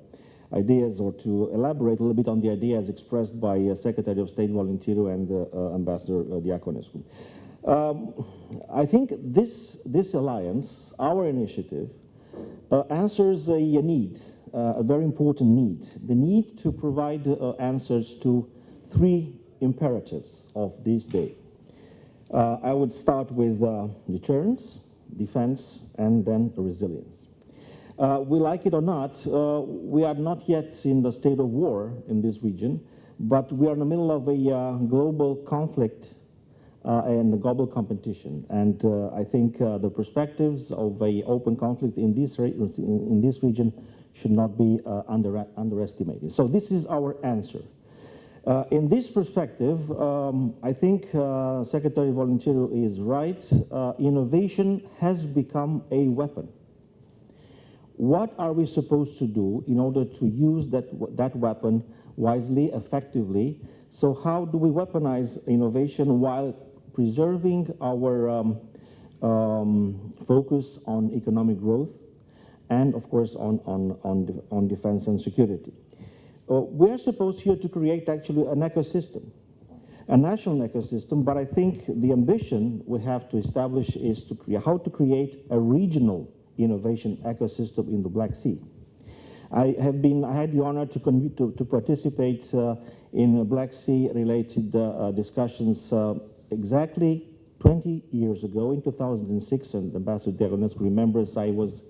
ideas, or to elaborate a little bit on the ideas expressed by Secretary of State Volintiru and Ambassador Diaconescu. I think this alliance, our initiative, answers a need, a very important need, the need to provide answers to 3 imperatives of this day. I would start with deterrence, defense, and then resilience. We like it or not, we are not yet in the state of war in this region, but we are in the middle of a global conflict and a global competition. And I think the perspectives of an open conflict in this region should not be underestimated. So this is our answer. In this perspective, I think Secretary Volintiru is right. Innovation has become a weapon. What are we supposed to do in order to use that weapon wisely, effectively? So how do we weaponize innovation while preserving our focus on economic growth and, of course, on defense and security? We're supposed here to create actually an ecosystem, a national ecosystem, but I think the ambition we have to establish is how to create a regional innovation ecosystem in the Black Sea. I had the honor to participate in Black Sea related discussions exactly 20 years ago in 2006, and Ambassador Diaconescu remembers I was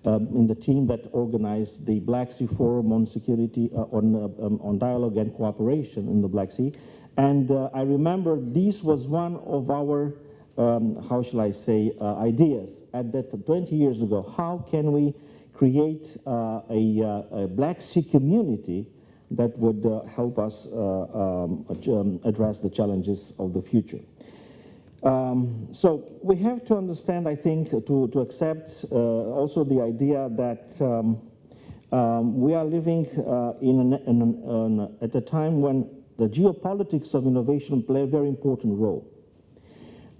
in the team that organized the Black Sea Forum on security, on dialogue and cooperation in the Black Sea. And I remember this was one of our, how shall I say, ideas at that 20 years ago. How can we create a Black Sea community that would help us address the challenges of the future? So we have to understand, I think, to accept also the idea that we are living at a time when the geopolitics of innovation play a very important role.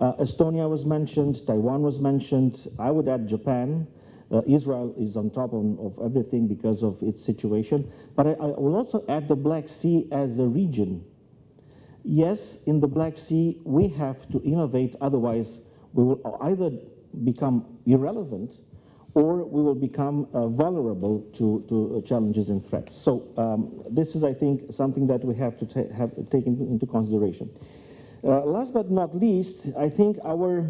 Estonia was mentioned, Taiwan was mentioned. I would add Japan. Israel is on top of everything because of its situation. But I will also add the Black Sea as a region. Yes, in the Black Sea, we have to innovate, otherwise we will either become irrelevant or we will become vulnerable to challenges and threats. So this is, I think, something that we have to take into consideration. Last but not least, I think our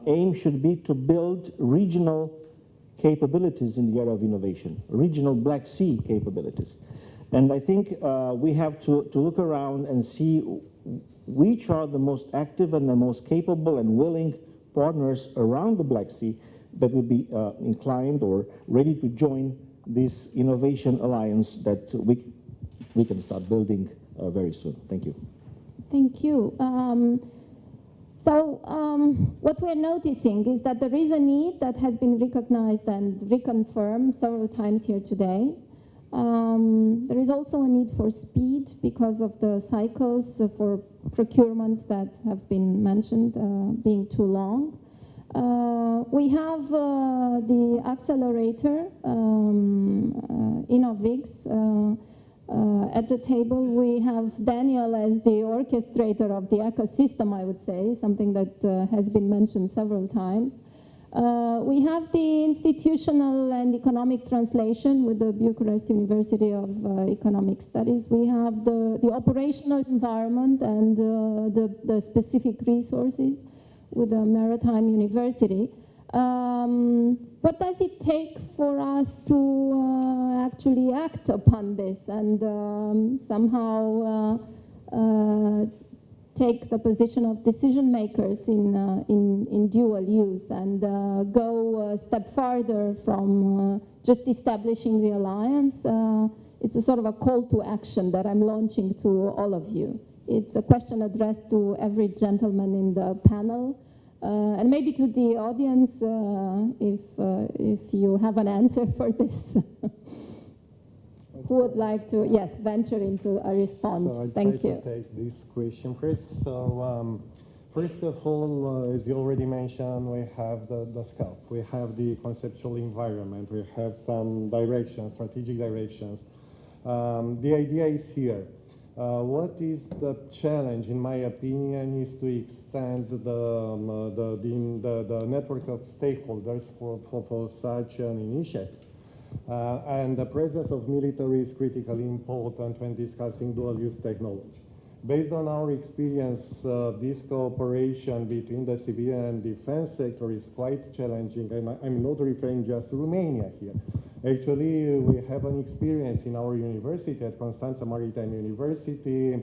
aim should be to build regional capabilities in the area of innovation, regional Black Sea capabilities. And I think we have to look around and see which are the most active and the most capable and willing partners around the Black Sea that would be inclined or ready to join this innovation alliance that we can start building very soon. Thank you. Thank you. What we're noticing is that there is a need that has been recognized and reconfirmed several times here today. There is also a need for speed because of the cycles for procurement that have been mentioned being too long. We have the Accelerator, InnovX, at the table. We have Daniel as the orchestrator of the ecosystem, I would say, something that has been mentioned several times. We have the institutional and economic translation with the Bucharest University of Economic Studies. We have the operational environment and the specific resources with the Maritime University. What does it take for us to actually act upon this and somehow take the position of decision makers in dual use and go a step farther from just establishing the alliance? It's a sort of a call to action that I'm launching to all of you. It's a question addressed to every gentleman in the panel. And maybe to the audience, if you have an answer for this. Who would like to, yes, venture into a response? So Thank you. I'll take this question first. So first of all, as you already mentioned, we have the scope. We have the conceptual environment. We have some directions, strategic directions. The idea is here. What is the challenge, in my opinion, is to extend the network of stakeholders for such an initiative. And the presence of military is critically important when discussing dual-use technology. Based on our experience, this cooperation between the civilian and defense sector is quite challenging, and I'm not referring just to Romania here. Actually, we have an experience in our university at Constanța Maritime University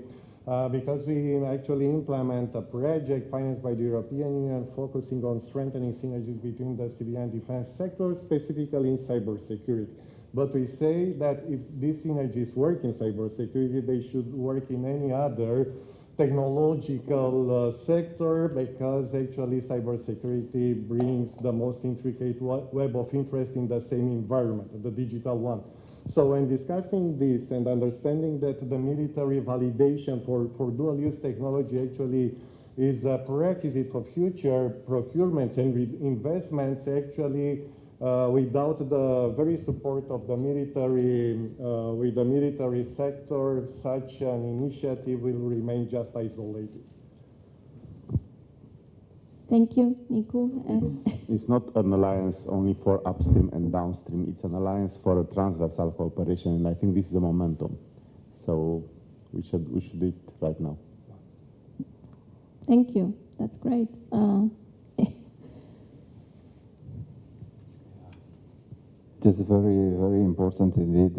because we actually implement a project financed by the European Union focusing on strengthening synergies between the civilian and defense sectors, specifically in cybersecurity. But we say that if these synergies work in cybersecurity, they should work in any other technological sector, because actually cybersecurity brings the most intricate web of interest in the same environment, the digital one. So when discussing this and understanding that the military validation for dual-use technology actually is a prerequisite for future procurements and investments, actually without the very support of the military, with the military sector, such an initiative will remain just isolated. Thank you, Nicu. It's not an alliance only for upstream and downstream. It's an alliance for a transversal cooperation, and I think this is a momentum. So we should do it right now. Thank you. That's great. It is very, very important indeed.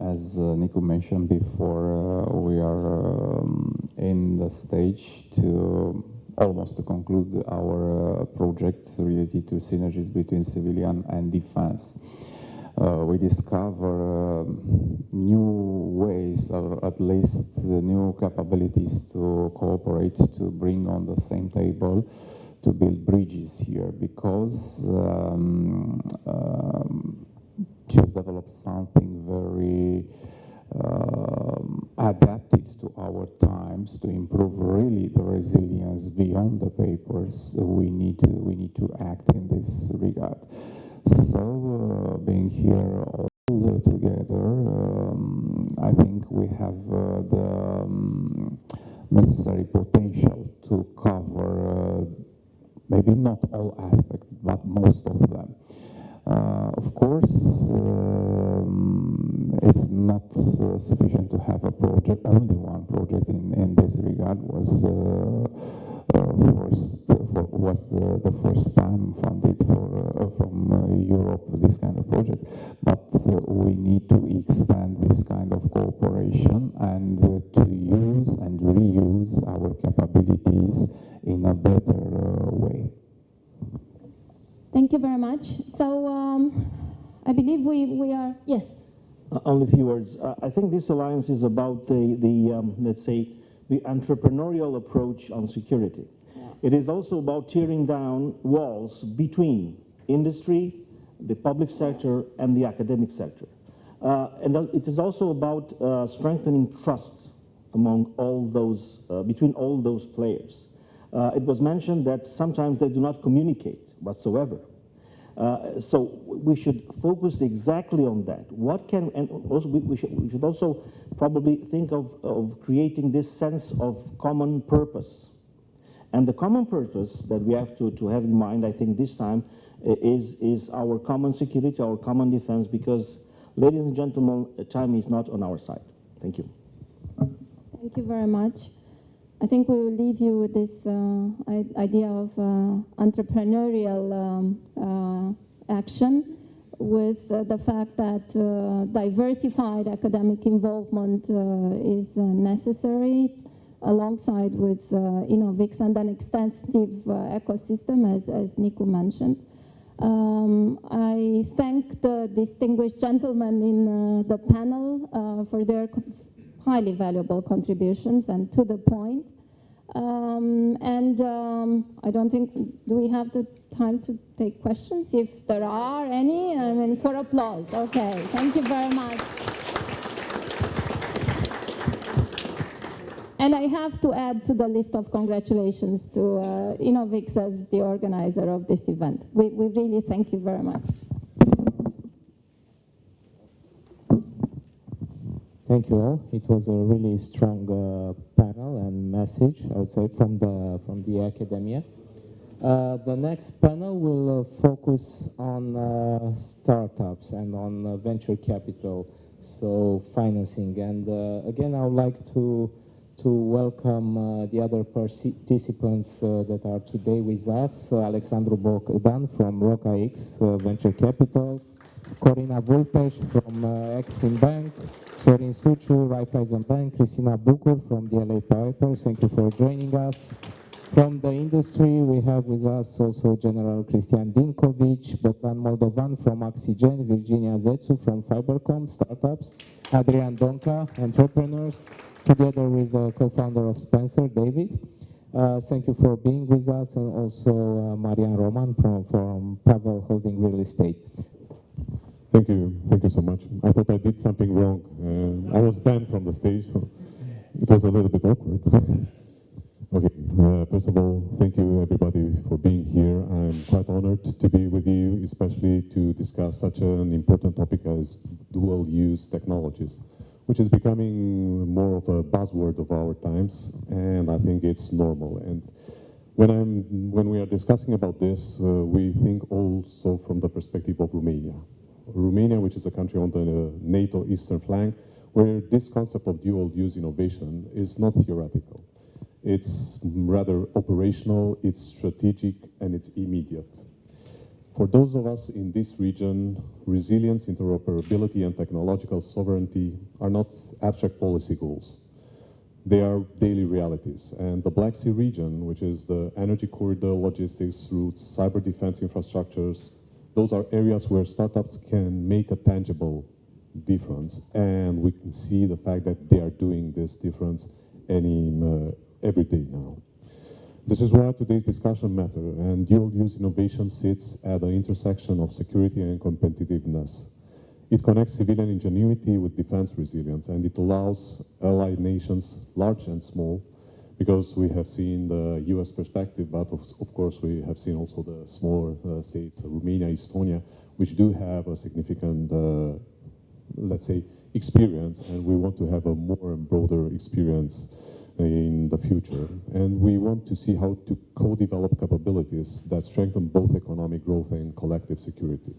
As Nicu mentioned before, we are in the stage to almost to conclude our project related to synergies between civilian and defense. We discover new ways, or at least new capabilities to cooperate, to bring on the same table, to build bridges here, because to develop something very adapt it to our times, to improve really the resilience beyond the papers, we need to act in this regard. So being here all together, I think we have the necessary potential to cover maybe not all aspects, but most of them. Of course, it's not sufficient to have a project. Only one project in this regard was the first time funded from Europe, this kind of project. But we need to extend this kind of cooperation and to use and reuse our capabilities in a better way. Thank you very much. So I believe we are, yes. Only a few words. I think this alliance is about let's say, the entrepreneurial approach on security. Yeah. It is also about tearing down walls between industry, the public sector, and the academic sector. And it is also about strengthening trust among all those, between all those players. It was mentioned that sometimes they do not communicate whatsoever. So we should focus exactly on that. What can, and also we should also probably think of creating this sense of common purpose. And the common purpose that we have to have in mind, I think this time, is our common security, our common defense, because, ladies and gentlemen, time is not on our side. Thank you. Thank you very much. I think we will leave you with this idea of entrepreneurial action, with the fact that diversified academic involvement is necessary, alongside with InnovX and an extensive ecosystem, as Nicu mentioned. I thank the distinguished gentlemen in the panel for their highly valuable contributions and to the point. I don't think, do we have the time to take questions? If there are any, I mean, for applause. Okay, thank you very much. And I have to add to the list of congratulations to InnovX as the organizer of this event. We really thank you very much. Thank you all. It was a really strong panel and message, I would say, from the academia. The next panel will focus on startups and on venture capital, so financing. And again, I would like to welcome the other participants that are today with us. Alexandru Bogdan from RocaX Venture Capital, Corina Vulpeș from Exim Bank, Sorin Suciu, Raiffeisen Bank, Cristina Bucur from the LA Piper. Thank you for joining us. From the industry, we have with us also General Cristian Dinkovic, Bogdan Moldovan from Oxygen, Virginia Zetsu from Fibercom Startups, Adrian Donca, Entrepreneurs, together with the co-founder of Spencer, David. Thank you for being with us, and also Marian Roman from Pavel Holding Real Estate. Thank you so much. I thought I did something wrong. I was banned from the stage, so it was a little bit awkward. Okay, first of all, thank you everybody for being here. I'm quite honored to be with you, especially to discuss such an important topic as dual-use technologies, which is becoming more of a buzzword of our times, and I think it's normal. And when we are discussing about this, we think also from the perspective of Romania. Romania, which is a country on the NATO eastern flank, where this concept of dual-use innovation is not theoretical. It's rather operational, it's strategic, and it's immediate. For those of us in this region, resilience, interoperability, and technological sovereignty are not abstract policy goals. They are daily realities. And the Black Sea region, which is the energy corridor, logistics routes, cyber defense infrastructures, those are areas where startups can make a tangible difference. And we can see the fact that they are doing this difference every day now. This is why today's discussion matters, and dual-use innovation sits at the intersection of security and competitiveness. It connects civilian ingenuity with defense resilience, and it allows allied nations, large and small, because we have seen the US perspective, but of course we have seen also the smaller states, Romania, Estonia, which do have a significant, let's say, experience, and we want to have a more and broader experience in the future. And we want to see how to co-develop capabilities that strengthen both economic growth and collective security.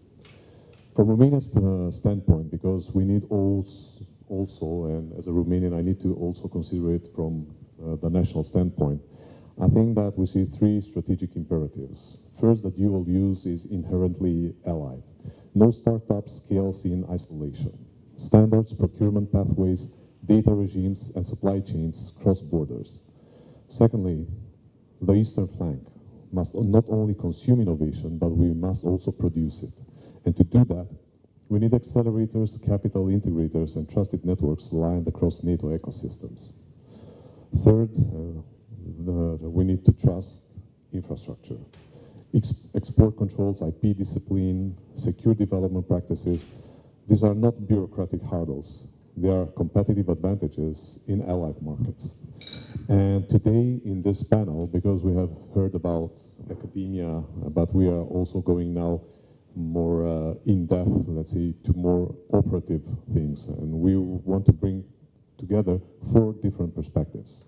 From Romania's standpoint, because we need also, and as a Romanian, I need to also consider it from the national standpoint, I think that we see three strategic imperatives. First, that dual use is inherently allied. No startup scales in isolation. Standards, procurement pathways, data regimes, and supply chains cross borders. Secondly, the eastern flank must not only consume innovation, but we must also produce it. And to do that, we need accelerators, capital integrators, and trusted networks aligned across NATO ecosystems. Third, we need to trust infrastructure. Export controls, IP discipline, secure development practices, these are not bureaucratic hurdles. They are competitive advantages in allied markets. And today in this panel, because we have heard about academia, but we are also going now more in-depth, let's say, to more operative things. And we want to bring together 4 different perspectives.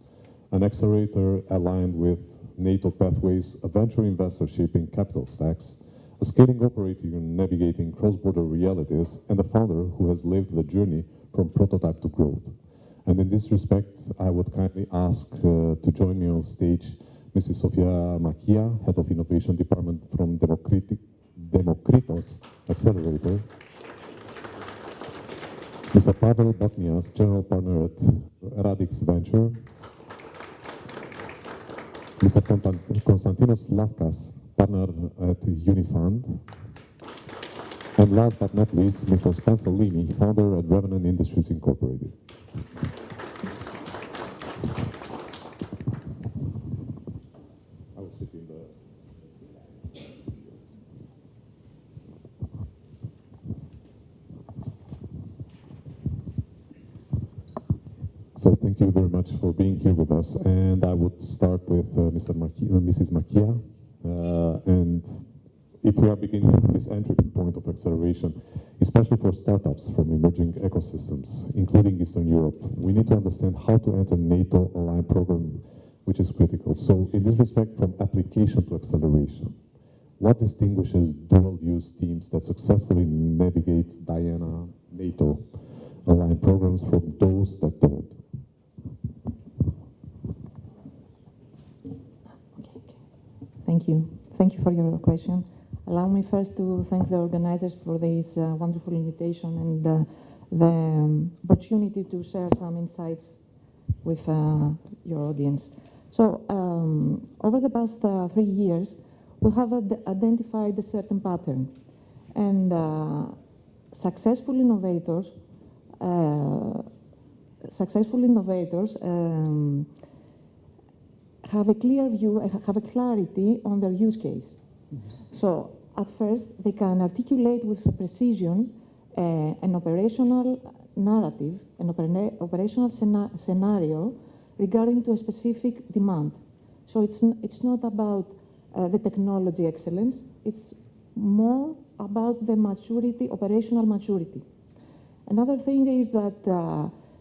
An accelerator aligned with NATO pathways, a venture investor shaping capital stacks, a scaling operator navigating cross-border realities, and a founder who has lived the journey from prototype to growth. And in this respect, I would kindly ask to join me on stage Mrs. Sofia Machia, Head of Innovation Department from Demokritos Accelerator, Mr. Pavel Botnias, General Partner at Radix Venture, Mr. Konstantinos Lavkas, Partner at Unifund, and last but not least, Mr. Spencer Lini, Founder at Revenant Industries Incorporated. I will sit in the... So thank you very much for being here with us. And I would start with Mrs. Machia. And if we are beginning this entry point of acceleration, especially for startups from emerging ecosystems, including Eastern Europe, we need to understand how to enter NATO-aligned program, which is critical. So in this respect, from application to acceleration, what distinguishes dual-use teams that successfully navigate Diana NATO-aligned programs from those that don't? Thank you. Thank you for your question. Allow me first to thank the organizers for this wonderful invitation and the opportunity to share some insights with your audience. So, over the past 3 years, we have identified a certain pattern, and successful innovators have a clear view, have a clarity on their use case. So at first, they can articulate with precision an operational narrative, an operational scenario regarding to a specific demand. So it's not about the technology excellence, it's more about the maturity, operational maturity. Another thing is that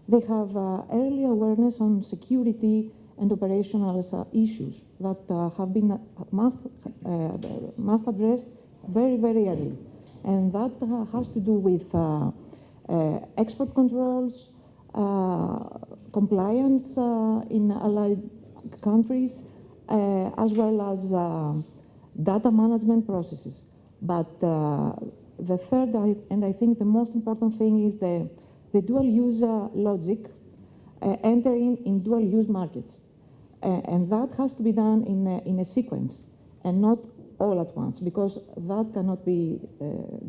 they have early awareness on security and operational issues that have been must addressed very, very early. And that has to do with export controls, compliance in allied countries, as well as data management processes. But the third, and I think the most important thing, is the dual-use logic entering in dual-use markets. And that has to be done in a sequence and not all at once, because that cannot be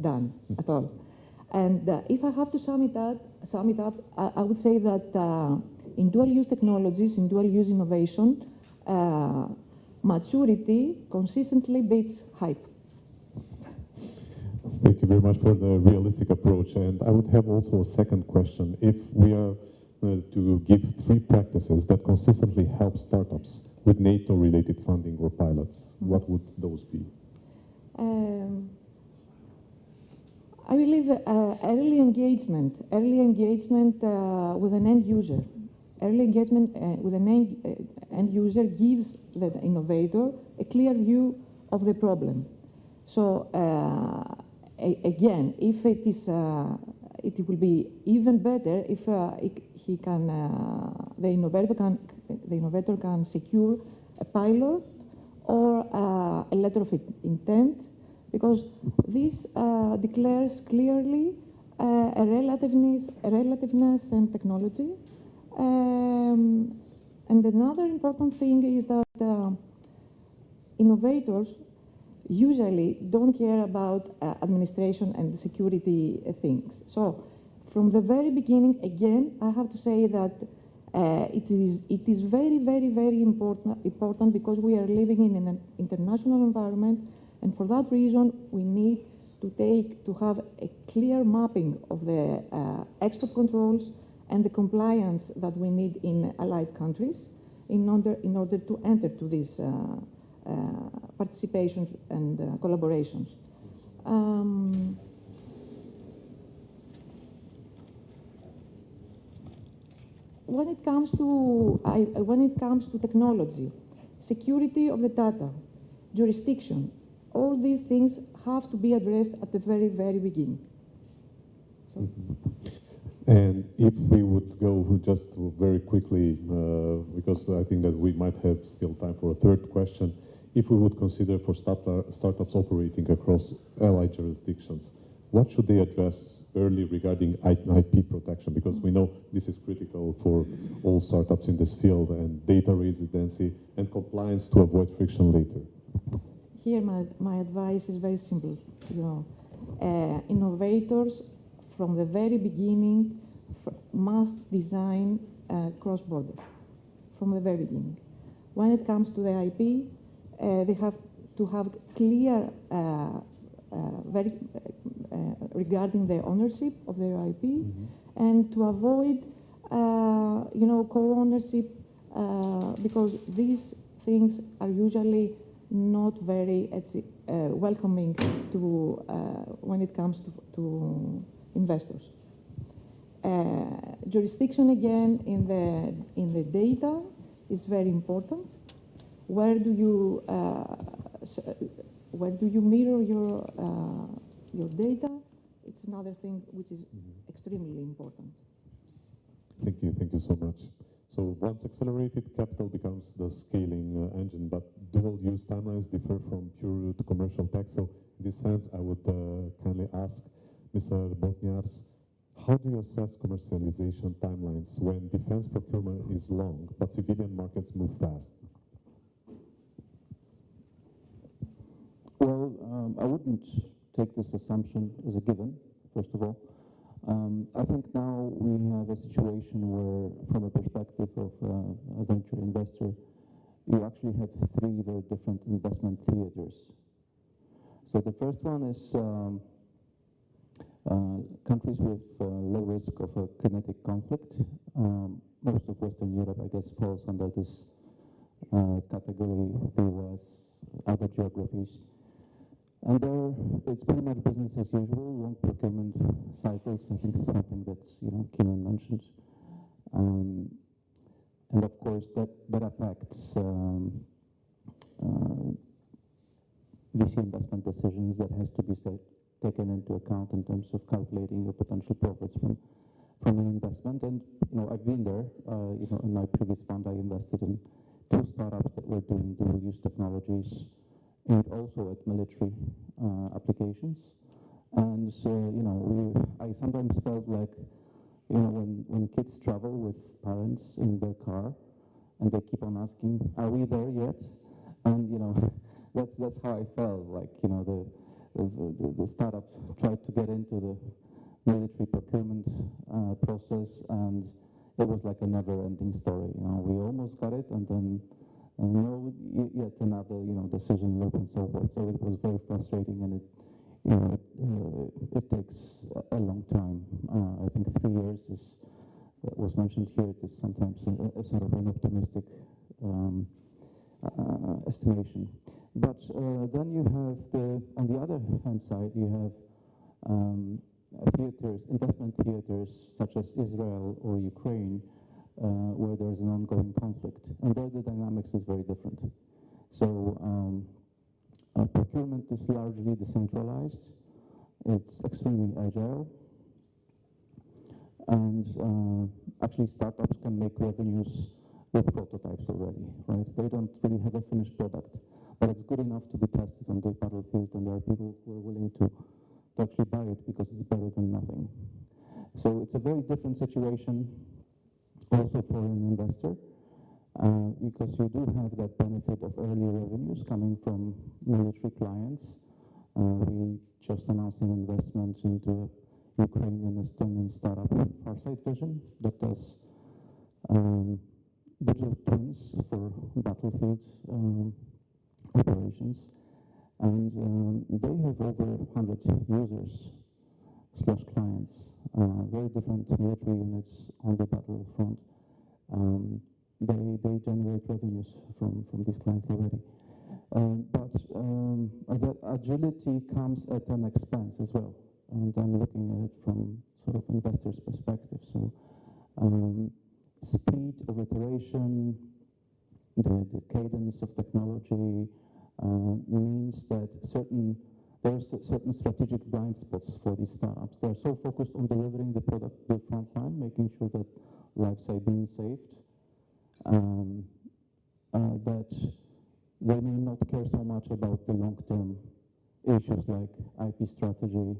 done at all. And if I have to sum it up, I would say that in dual-use technologies, in dual-use innovation, maturity consistently beats hype. Thank you you very much for the realistic approach. And I would have also a second question. If we are to give 3 practices that consistently help startups with NATO-related funding or pilots, what would those be? I believe early engagement with an end user. Early engagement with an end user gives the innovator a clear view of the problem. So again, if it is, it will be even better if he can, the innovator can secure a pilot or a letter of intent, because this declares clearly a relativeness and technology. And another important thing is that innovators usually don't care about administration and security things. So from the very beginning, again, I have to say that it is very, very, very important because we are living in an international environment, and for that reason, we need to have a clear mapping of the export controls and the compliance that we need in allied countries in order to enter to these participations and collaborations. When it comes to technology, security of the data, jurisdiction, all these things have to be addressed at the very, very beginning. So. And if we would go just very quickly, because I think that we might have still time for a third question, if we would consider for startups operating across allied jurisdictions, what should they address early regarding IP protection? Because we know this is critical for all startups in this field, and data residency and compliance to avoid friction later. Here, my advice is very simple. Innovators from the very beginning must design cross-border, from the very beginning. When it comes to the IP, they have to have clear regarding the ownership of their IP, and to avoid, co-ownership, because these things are usually not very welcoming to when it comes to investors. Jurisdiction again in the data is very important. Where do you mirror your data? It's another thing which is extremely important. Thank you so much. So once accelerated, capital becomes the scaling engine, but dual-use timelines differ from pure to commercial tech. So in this sense, I would kindly ask Mr. Botniars, how do you assess commercialization timelines when defense procurement is long, but civilian markets move fast? Well, I wouldn't take this assumption as a given, first of all. I think now we have a situation where, from a perspective of a venture investor, you actually have 3 very different investment theaters. So the first one is countries with low risk of a kinetic conflict. Most of Western Europe, I guess, falls under this category, the US, other geographies. And there, it's pretty much business as usual, long procurement cycles. I think it's something that Keenan mentioned. And of course, that affects VC investment decisions that has to be taken into account in terms of calculating the potential profits from an investment. And I've been there. In my previous fund, I invested in 2 startups that were doing dual-use technologies, and also at military applications. And so, I sometimes felt like, when kids travel with parents in their car, and they keep on asking, "Are we there yet?" And that's how I felt. Like the startup tried to get into the military procurement process, and it was like a never-ending story. We almost got it, and then. Yet another, decision loop and so forth. So it was very frustrating, and it takes a long time. I think 3 years was mentioned here. It is sometimes a sort of an optimistic estimation. But then you have on the other hand side, you have theaters, investment theaters such as Israel or Ukraine, where there's an ongoing conflict, and there the dynamics is very different. So procurement is largely decentralized. It's extremely agile, and actually startups can make revenues with prototypes already, right? They don't really have a finished product, but it's good enough to be tested on the battlefield, and there are people who are willing to actually buy it because it's better than nothing. So it's a very different situation also for an investor, because you do have that benefit of early revenues coming from military clients. We just announced an investment into a Ukrainian Estonian startup, Farsight Vision, that does digital twins for battlefield operations. And they have over 100 users / clients, very different military units on the battlefront. They generate revenues from these clients already. But that agility comes at an expense as well. And I'm looking at it from sort of investor's perspective. So speed of iteration, the cadence of technology means that there are certain strategic blind spots for these startups. They're so focused on delivering the product to the front line, making sure that lives are being saved, that they may not care so much about the long-term issues like IP strategy,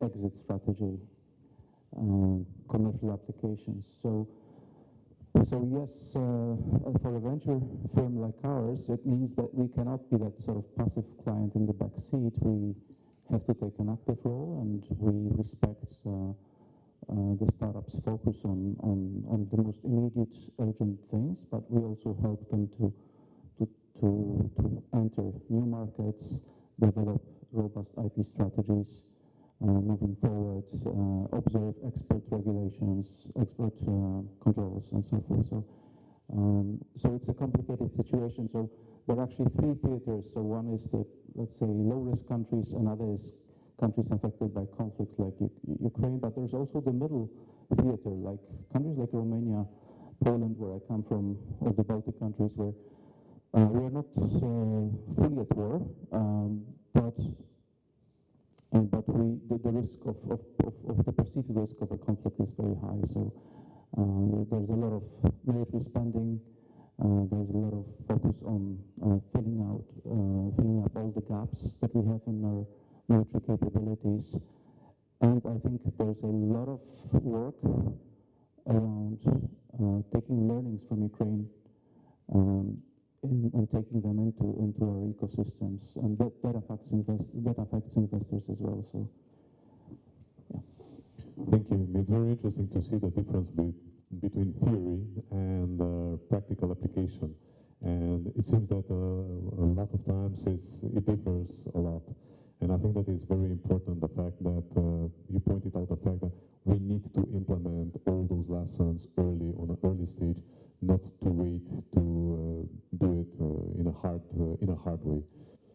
exit strategy, commercial applications. So yes, for a venture firm like ours, it means that we cannot be that sort of passive client in the back seat. We have to take an active role, and we respect the startups' focus on the most immediate, urgent things, but we also help them to enter new markets, develop robust IP strategies, moving forward, observe expert regulations, expert controls, and so forth. So it's a complicated situation. So there are actually 3 theaters. So one is the, let's say, low-risk countries, another is countries affected by conflicts like Ukraine, but there's also the middle theater, like countries like Romania, Poland, where I come from, or the Baltic countries, where we are not fully at war, but the risk of the perceived risk of a conflict is very high. So there's a lot of military spending. There's a lot of focus on filling up all the gaps that we have in our military capabilities. And I think there's a lot of work around taking learnings from Ukraine and taking them into our ecosystems, and that affects investors as well. So, yeah. Thank you. It's very interesting to see the difference between theory and practical application, and it seems that a lot of times it differs a lot. And I think that it's very important the fact that you pointed out the fact that we need to implement all those lessons early on an early stage, not to wait to do it in a hard way.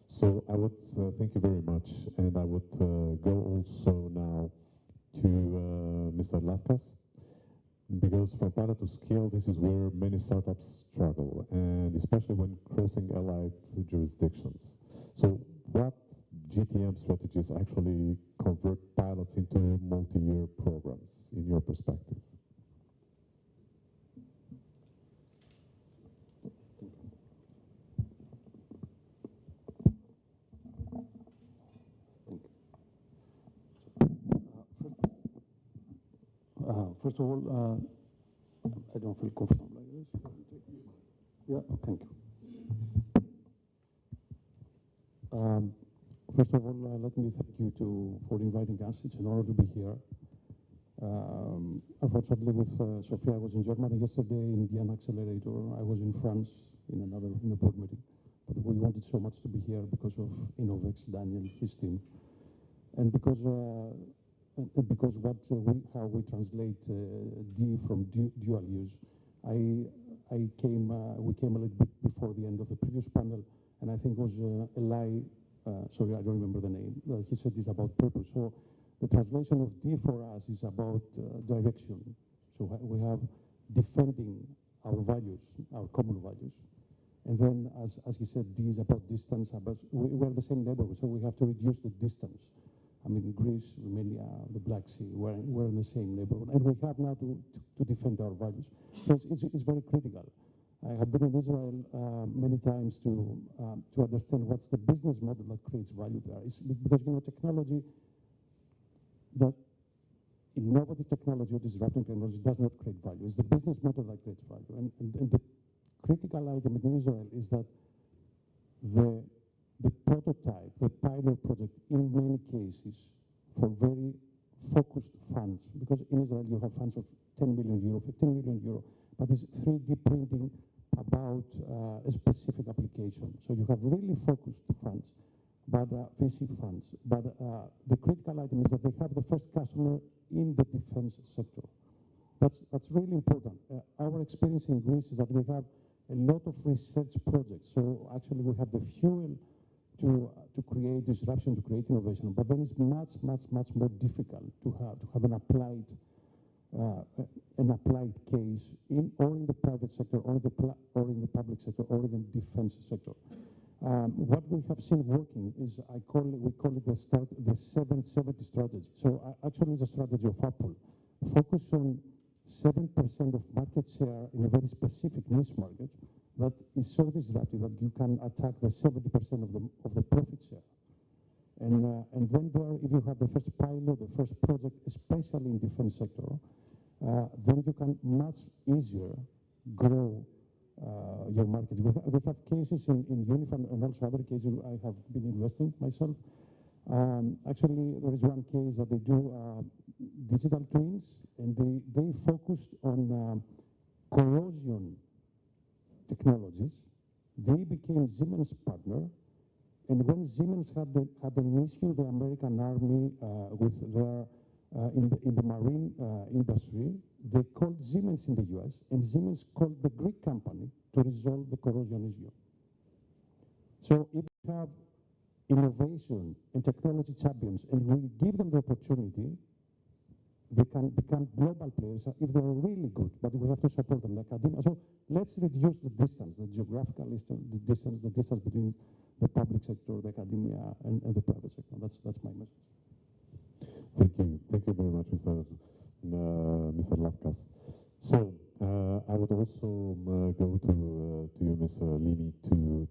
So I would thank you very much, and I would go also now to Mr. Lavkas, because from pilot to scale, this is where many startups struggle, and especially when crossing allied jurisdictions. So what GTM strategies actually convert pilots into multi-year programs in your perspective? First of all, I don't feel comfortable like this. Yeah, thank you. First of all, let me thank you for inviting us. It's an honor to be here. Unfortunately, with Sophia, I was in Germany yesterday in the Accelerator. I was in France in a board meeting. But we wanted so much to be here because of InnovX, Daniel, his team. And because how we translate D from dual use, we came a little bit before the end of the previous panel, and I think it was Eli, sorry, I don't remember the name, he said this about purpose. So the translation of D for us is about direction. So we have defending our values, our common values. And then, as he said, D is about distance. We're the same neighborhood, so we have to reduce the distance. I mean, Greece, Romania, the Black Sea, we're in the same neighborhood. And we have now to defend our values. So it's very critical. I have been in Israel many times to understand what's the business model that creates value there. It's because, you know, technology, that innovative technology or disrupting technology does not create value. It's the business model that creates value. And the critical item in Israel is that the prototype, the pilot project, in many cases, for very focused funds, because in Israel you have funds of 10 million euro, 15 million euro, but it's 3D printing about a specific application. So you have really focused funds, but VC funds. But the critical item is that they have the first customer in the defense sector. That's really important. Our experience in Greece is that we have a lot of research projects. So actually we have the fuel to create disruption, to create innovation. But then it's much more difficult to have an applied case or in the private sector, or in the public sector, or in the defense sector. What we have seen working is we call it the 770 strategy. So actually, it's a strategy of Apple. Focus on 7% of market share in a very specific niche market that is so disruptive that you can attack the 70% of the profit share. And then if you have the first pilot, the first project, especially in defense sector, then you can much easier grow your market. We have cases in Unifam and also other cases I have been investing myself. Actually, there is one case that they do digital twins, and they focused on corrosion technologies. They became Siemens' partner, and when Siemens had an issue, the American Army with their in the marine industry, they called Siemens in the US, and Siemens called the Greek company to resolve the corrosion issue. So if we have innovation and technology champions, and we give them the opportunity, they can become global players if they're really good, but we have to support them. So let's reduce the distance, the geographical distance, the distance between the public sector, the academia, and the private sector. That's my message. Thank you. Thank you very much, Mr. Lavkas. So I would also go to you, Mr. Lini,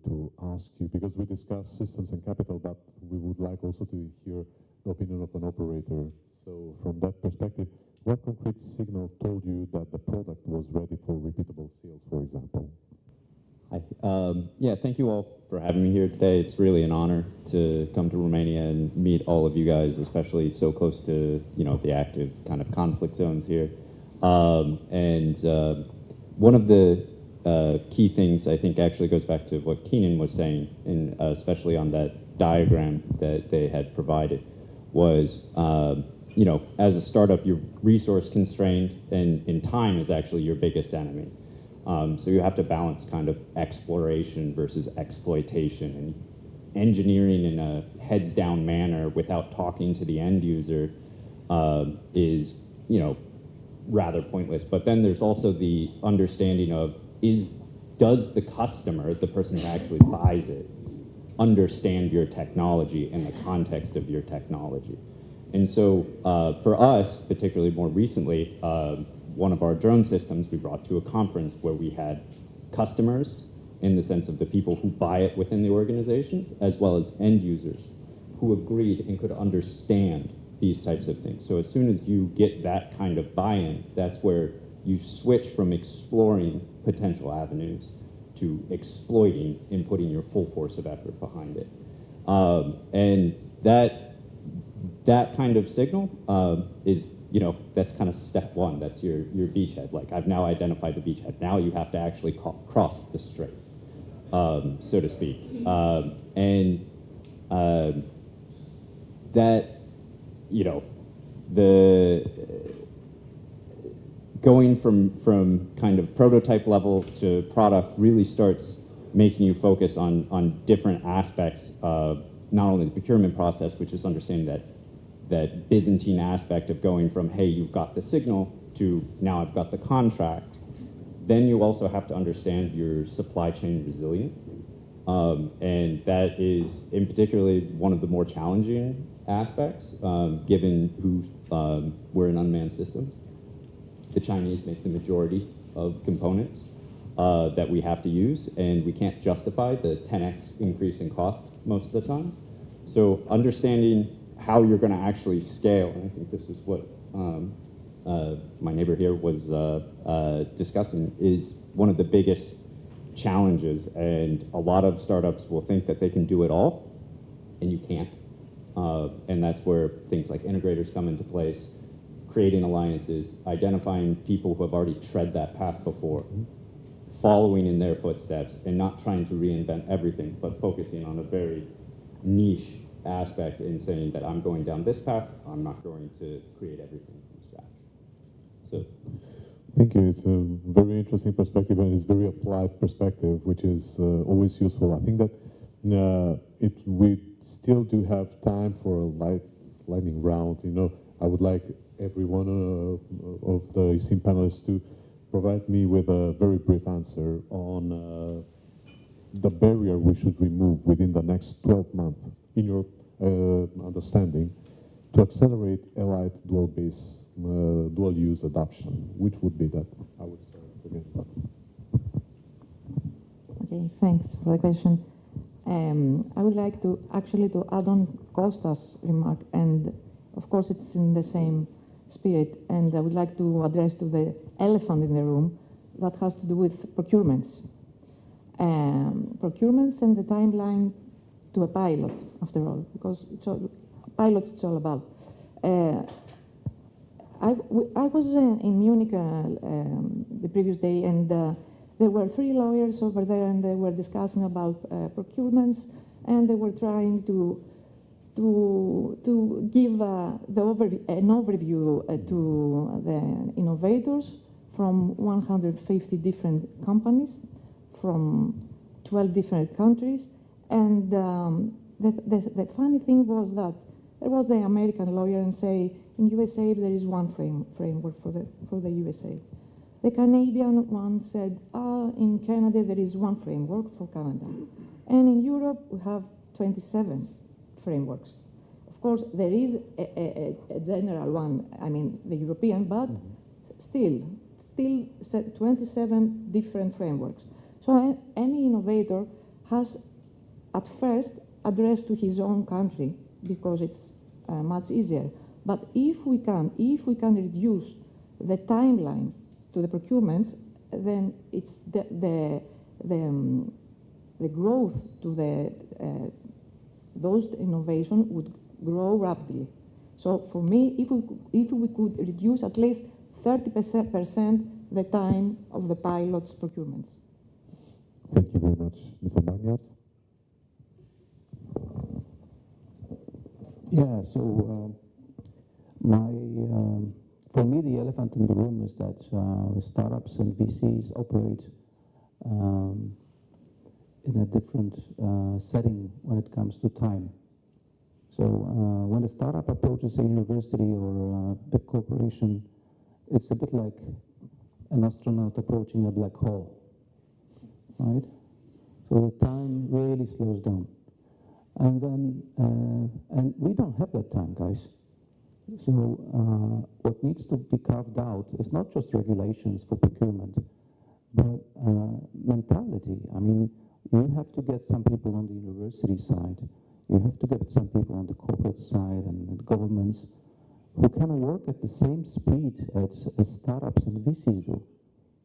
to ask you, because we discussed systems and capital, but we would like also to hear the opinion of an operator. So from that perspective, what concrete signal told you that the product was ready for repeatable sales, for example? Hi. Yeah, thank you all for having me here today. It's really an honor to come to Romania and meet all of you guys, especially so close to, you know, the active kind of conflict zones here. And one of the key things I think actually goes back to what Keenan was saying, and especially on that diagram that they had provided, was, you know, as a startup, you're resource constrained, and time is actually your biggest enemy. So you have to balance kind of exploration versus exploitation, and engineering in a heads down manner without talking to the end user is, you know, rather pointless. But then there's also the understanding of does the customer, the person who actually buys it, understand your technology in the context of your technology? And so for us, particularly more recently, one of our drone systems we brought to a conference where we had customers, in the sense of the people who buy it within the organizations, as well as end users who agreed and could understand these types of things. So as soon as you get that kind of buy-in, that's where you switch from exploring potential avenues to exploiting and putting your full force of effort behind it. And that kind of signal is, you know, that's kind of step one. That's your beachhead. Like, I've now identified the beachhead. Now you have to actually cross the strait, so to speak. And you know, the going from kind of prototype level to product really starts making you focus on different aspects of not only the procurement process, which is understanding that Byzantine aspect of going from, hey, you've got the signal to now I've got the contract. Then you also have to understand your supply chain resilience. And that is in particularly one of the more challenging aspects, given who we're in unmanned systems. The Chinese make the majority of components that we have to use, and we can't justify the 10x increase in cost most of the time. So understanding how you're going to actually scale, and I think this is what my neighbor here was discussing, is one of the biggest challenges. And a lot of startups will think that they can do it all, and you can't. And that's where things like integrators come into place, creating alliances, identifying people who have already tread that path before, following in their footsteps, and not trying to reinvent everything, but focusing on a very niche aspect and saying that I'm going down this path, I'm not going to create everything from scratch. So, thank you. It's a very interesting perspective, and it's very applied perspective, which is always useful. I think that we still do have time for a lightning round. You know, I would like every one of the esteemed panelists to provide me with a very brief answer on the barrier we should remove within the next 12 months, in your understanding, to accelerate allied dual-base, dual-use adoption. Which would be that? I would start again. Okay, thanks for the question. I would like to actually to add on Costa's remark, and of course it's in the same spirit, and I would like to address to the elephant in the room that has to do with procurements. Procurements and the timeline to a pilot, after all, because pilots it's all about. I was in Munich the previous day, and there were 3 lawyers over there, and they were discussing about procurements, and they were trying to give an overview to the innovators from 150 different companies, from 12 different countries. And the funny thing was that there was the American lawyer and say, in USA there is one framework for the USA. The Canadian one said, in Canada there is one framework for Canada. And in Europe we have 27 frameworks. Of course, there is a general one, I mean the European, but still 27 different frameworks. So any innovator has at first addressed to his own country because it's much easier. But if we can reduce the timeline to the procurements, then it's the growth to those innovations would grow rapidly. So for me, if we could reduce at least 30% the time of the pilot's procurements. Thank you very much. Mr. Magnat? Yeah, so for me, the elephant in the room is that startups and VCs operate in a different setting when it comes to time. So when a startup approaches a university or a big corporation, it's a bit like an astronaut approaching a black hole, right? So the time really slows down. And then, and we don't have that time, guys. So what needs to be carved out is not just regulations for procurement, but mentality. I mean, you have to get some people on the university side. You have to get some people on the corporate side and governments who can work at the same speed as startups and VCs do.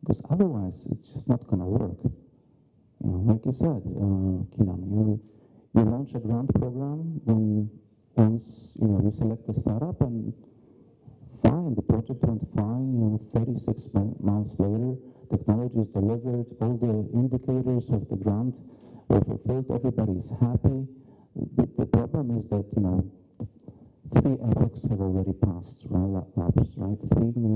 Because otherwise, it's just not going to work. You know, like you said, Keenan, you launch a grant program, then once you select a startup, and fine, the project went fine. 36 months later, technology is delivered, all the indicators of the grant were fulfilled, everybody is happy. The problem is that 3 epochs have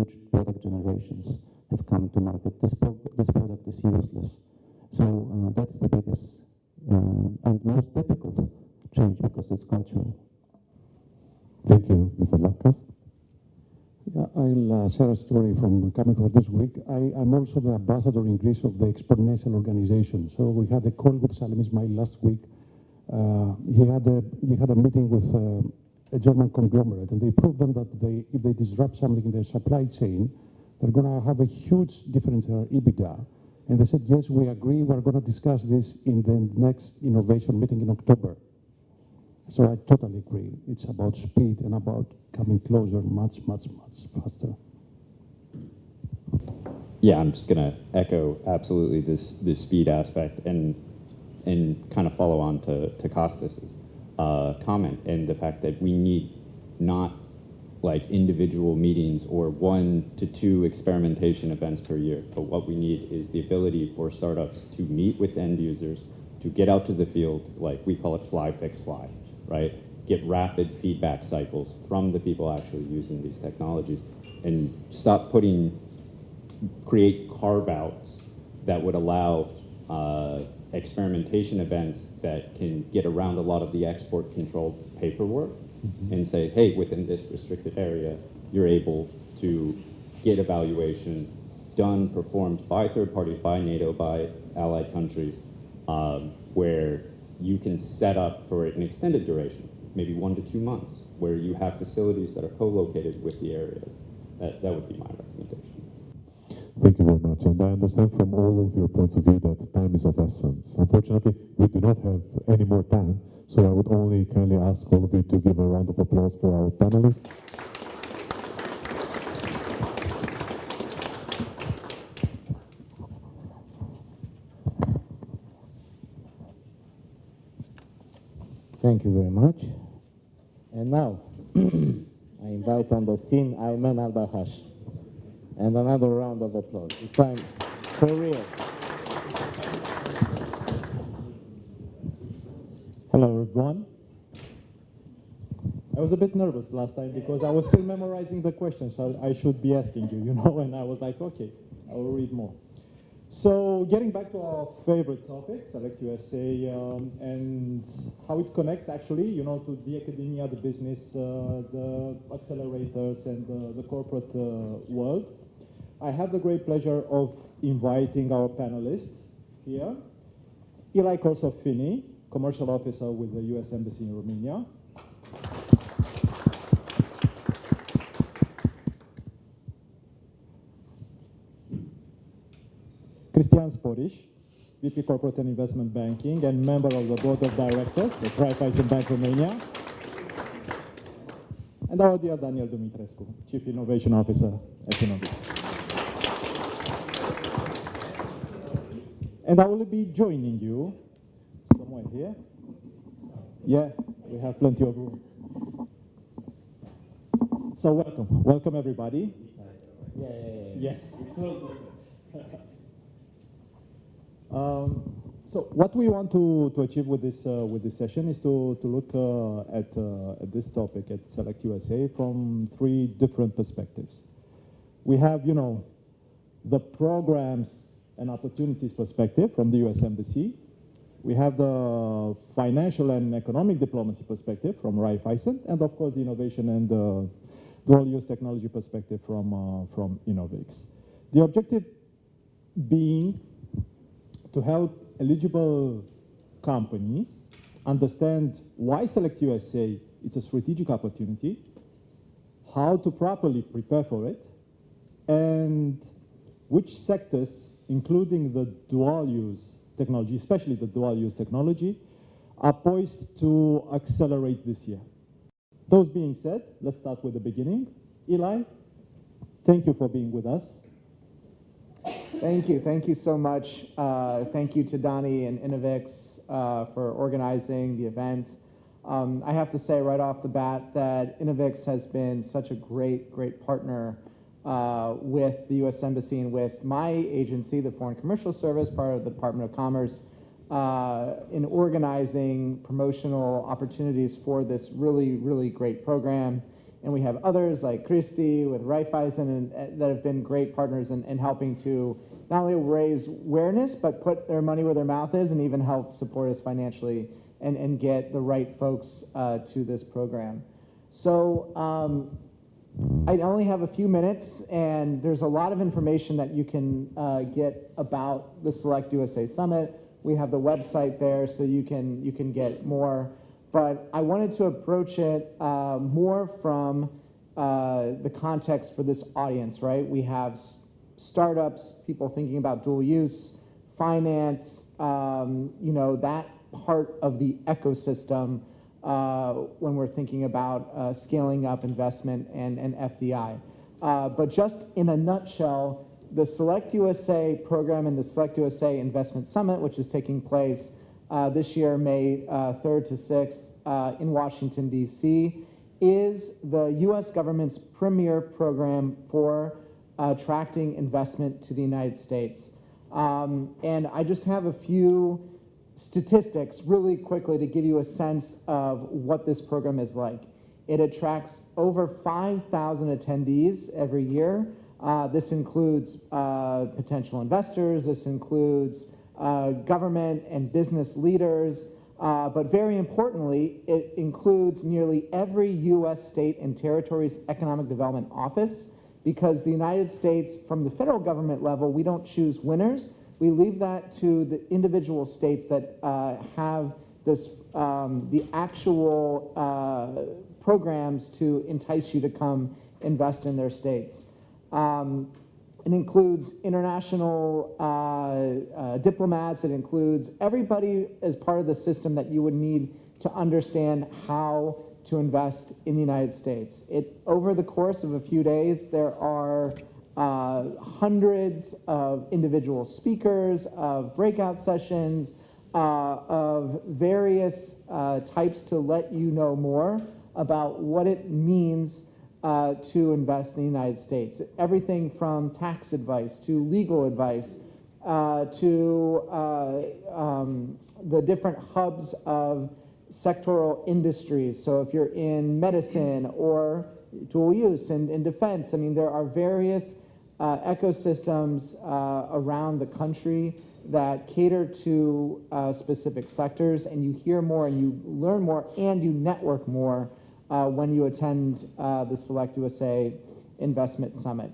huge product generations have come to market. This product is useless. So that's the biggest and most difficult change because it's cultural. Thank you, Mr. Lakas. Yeah, I'll share a story from coming for this week. I'm also the ambassador in Greece of the Exponential organization. So we had a call with Salim Ismail last week. He had a meeting with a German conglomerate, and they proved them that if they disrupt something in their supply chain, they're going to have a huge difference in their EBITDA. And they said, yes, we agree. We're going to discuss this in the next innovation meeting in October. So I totally agree. It's about speed and about coming closer much, much, much faster. Yeah, I'm just going to echo absolutely this speed aspect and kind of follow on to Kostas's comment and the fact that we need not like individual meetings or 1 to 2 experimentation events per year, but what we need is the ability for startups to meet with end users, to get out to the field, like we call it fly, fix, fly, right? Get rapid feedback cycles from the people actually using these technologies and stop create carve-outs that would allow experimentation events that can get around a lot of the export control paperwork and say, hey, within this restricted area, you're able to get evaluation done, performed by third parties, by NATO, by allied countries, where you can set up for an extended duration, maybe 1 to 2 months, where you have facilities that are co-located with the areas. That would be my recommendation. Thank you very much. And I understand from all of your points of view that time is of essence. Unfortunately, we do not have any more time, so I would only kindly ask all of you to give a round of applause for our panelists. Thank you very much. And now, I invite on the scene Ayman Al-Bahash. And another round of applause. This time, for real. Hello, everyone. I was a bit nervous last time because I was still memorizing the questions I should be asking you, and I was like, okay, I will read more. So getting back to our favorite topic, Select USA, and how it connects actually, to the academia, the business, the accelerators, and the corporate world. I have the great pleasure of inviting our panelists here. Eli Corsofini, commercial officer with the U.S. Embassy in Romania. Cristian Sporish, VP Corporate and Investment Banking and member of the Board of Directors at Raiffeisen Bank Romania. And our dear Daniel Dumitrescu, Chief Innovation Officer at InnovX. And I will be joining you somewhere here. Yeah, we have plenty of room. So welcome everybody. Yes. So what we want to achieve with this session is to look at this topic at Select USA from 3 different perspectives. We have, the programs and opportunities perspective from the U.S. Embassy. We have the financial and economic diplomacy perspective from Raiffeisen, and of course the innovation and dual-use technology perspective from InnovX. The objective being to help eligible companies understand why Select USA is a strategic opportunity, how to properly prepare for it, and which sectors, including the dual-use technology, especially the dual-use technology, are poised to accelerate this year. Those being said, let's start with the beginning. Eli, thank you for being with us. Thank you so much. Thank you to Donnie and InnovX for organizing the event. I have to say right off the bat that InnovX has been such a great partner with the U.S. Embassy and with my agency, the Foreign Commercial Service, part of the Department of Commerce, in organizing promotional opportunities for this really great program And we have others like Christy with Raiffeisen and that have been great partners in helping to not only raise awareness, but put their money where their mouth is and even help support us financially and get the right folks to this program. So I only have a few minutes, and there's a lot of information that you can get about the Select USA Summit. We have the website there, so you can get more. But I wanted to approach it more from the context for this audience, right? We have startups, people thinking about dual use, finance, that part of the ecosystem when we're thinking about scaling up investment and FDI. But just in a nutshell, the Select USA program and the Select USA Investment Summit, which is taking place this year, May 3rd to 6th in Washington, D.C., is the U.S. government's premier program for attracting investment to the United States. And I just have a few statistics really quickly to give you a sense of what this program is like. It attracts over 5,000 attendees every year. This includes potential investors, this includes government and business leaders, but very importantly, it includes nearly every U.S. state and territory's economic development office, because the United States, from the federal government level, we don't choose winners. We leave that to the individual states that have this, the actual programs to entice you to come invest in their states. It includes international diplomats. It includes everybody as part of the system that you would need to understand how to invest in the United States. Over the course of a few days, there are hundreds of individual speakers, of breakout sessions, of various types to let you know more about what it means to invest in the United States. Everything from tax advice to legal advice to the different hubs of sectoral industries. So if you're in medicine or dual use and in defense, I mean, there are various ecosystems around the country that cater to specific sectors, and you hear more and you learn more and you network more when you attend the Select USA Investment Summit.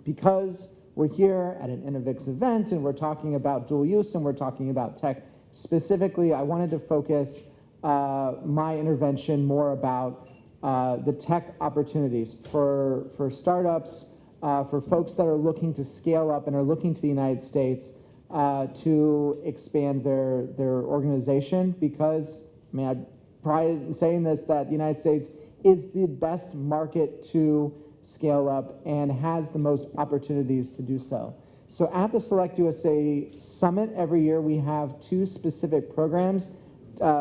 Because we're here at an InnovX event and we're talking about dual use and we're talking about tech specifically, I wanted to focus my intervention more about the tech opportunities for startups, for folks that are looking to scale up and are looking to the United States to expand their organization, because, I mean, I pride in saying this, that the United States is the best market to scale up and has the most opportunities to do so. So at the Select USA Summit every year, we have two specific programs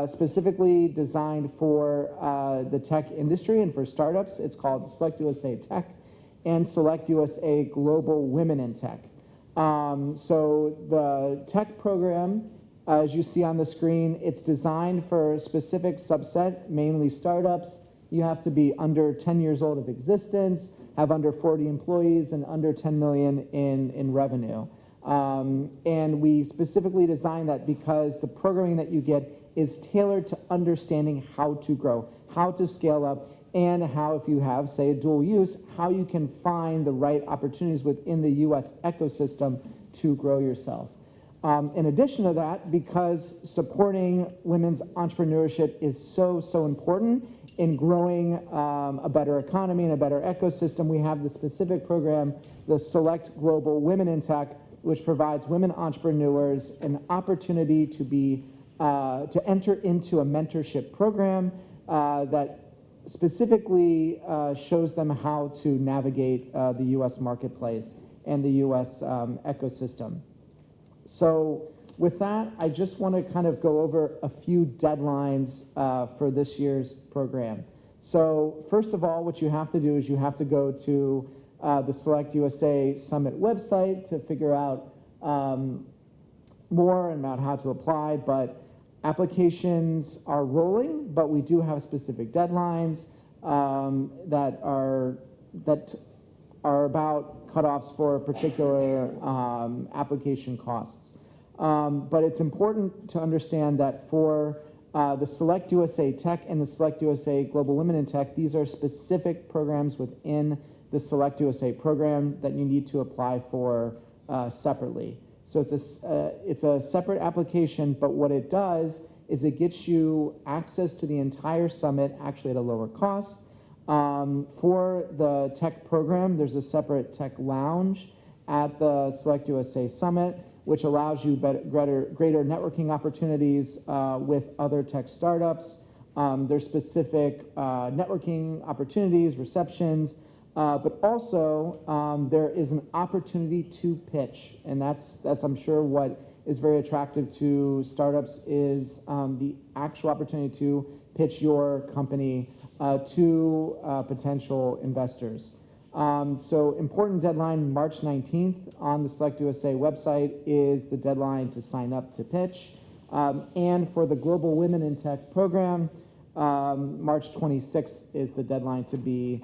specifically designed for the tech industry and for startups. It's called Select USA Tech and Select USA Global Women in Tech. So the tech program, as you see on the screen, it's designed for a specific subset, mainly startups. You have to be under 10 years old of existence, have under 40 employees, and under 10 million in revenue. And we specifically designed that because the programming that you get is tailored to understanding how to grow, how to scale up, and how, if you have, say, a dual use, how you can find the right opportunities within the U.S. ecosystem to grow yourself. In addition to that, because supporting women's entrepreneurship is so important in growing a better economy and a better ecosystem, we have the specific program, the Select Global Women in Tech, which provides women entrepreneurs an opportunity to enter into a mentorship program that specifically shows them how to navigate the U.S. marketplace and the U.S. ecosystem. So with that, I just want to kind of go over a few deadlines for this year's program. So first of all, what you have to do is you have to go to the Select USA Summit website to figure out more about how to apply, but applications are rolling, but we do have specific deadlines. that are about cutoffs for particular application costs. But it's important to understand that for the Select USA Tech and the Select USA Global Women in Tech, these are specific programs within the Select USA program that you need to apply for separately. So it's a separate application, but what it does is it gets you access to the entire summit actually at a lower cost. For the tech program, there's a separate tech lounge at the Select USA Summit, which allows you greater networking opportunities with other tech startups. There's specific networking opportunities, receptions, but also there is an opportunity to pitch, and that's I'm sure what is very attractive to startups is the actual opportunity to pitch your company to potential investors. So important deadline, March 19th on the Select USA website is the deadline to sign up to pitch. And for the Global Women in Tech program, March 26th is the deadline to be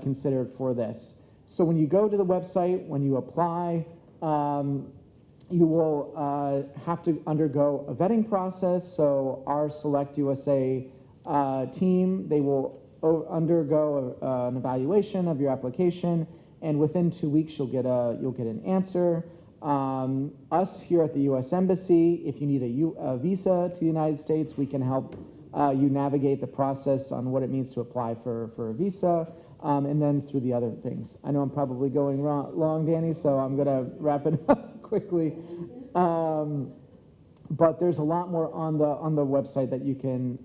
considered for this. So when you go to the website, when you apply, you will have to undergo a vetting process. So our Select USA team, they will undergo an evaluation of your application, and within 2 weeks you'll get an answer. Us here at the U.S. Embassy, if you need a visa to the United States, we can help you navigate the process on what it means to apply for a visa, and then through the other things. I know I'm probably going long, Danny, so I'm going to wrap it up quickly. But there's a lot more on the website that you can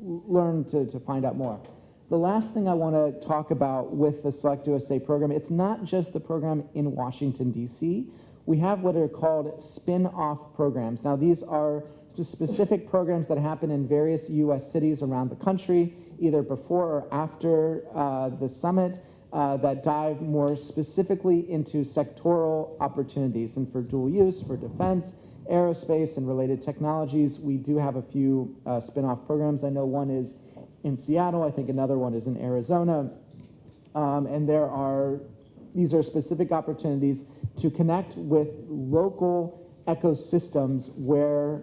learn to find out more. The last thing I want to talk about with the Select USA program, it's not just the program in Washington, D.C. We have what are called spin-off programs. Now, these are specific programs that happen in various U.S. cities around the country, either before or after the summit, that dive more specifically into sectoral opportunities. And for dual use, for defense, aerospace, and related technologies, we do have a few spin-off programs. I know one is in Seattle. I think another one is in Arizona. And these are specific opportunities to connect with local ecosystems where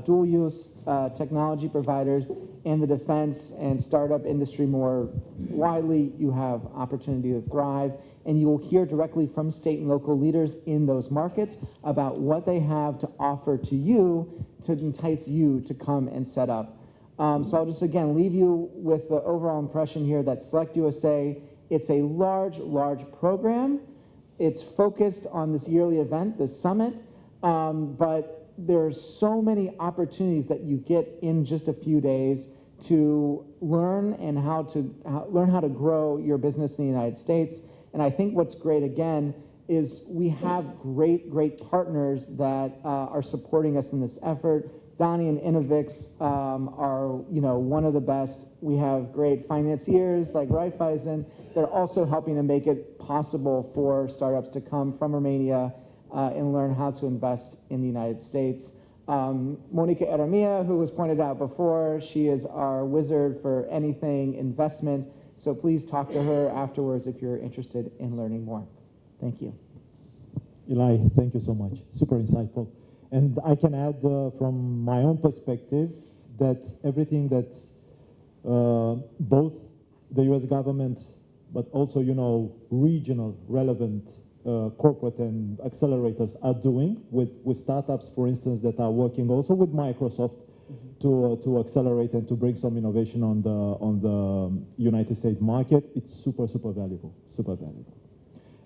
dual-use technology providers and the defense and startup industry more widely, you have opportunity to thrive, and you will hear directly from state and local leaders in those markets about what they have to offer to you to entice you to come and set up. So I'll just again leave you with the overall impression here that Select USA, it's a large program. It's focused on this yearly event, the summit, but there's so many opportunities that you get in just a few days to learn and learn how to grow your business in the United States. And I think what's great again is we have great partners that are supporting us in this effort. Donnie and InnovX are one of the best. We have great financiers like Raiffeisen. They're also helping to make it possible for startups to come from Romania and learn how to invest in the United States. Monica Eramia, who was pointed out before, she is our wizard for anything investment. So please talk to her afterwards if you're interested in learning more. Thank you. Eli, thank you so much. Super insightful. And I can add from my own perspective that everything that both the U.S. government, but also, regional relevant corporate and accelerators are doing with startups, for instance, that are working also with Microsoft to accelerate and to bring some innovation on the United States market. It's super valuable, super valuable.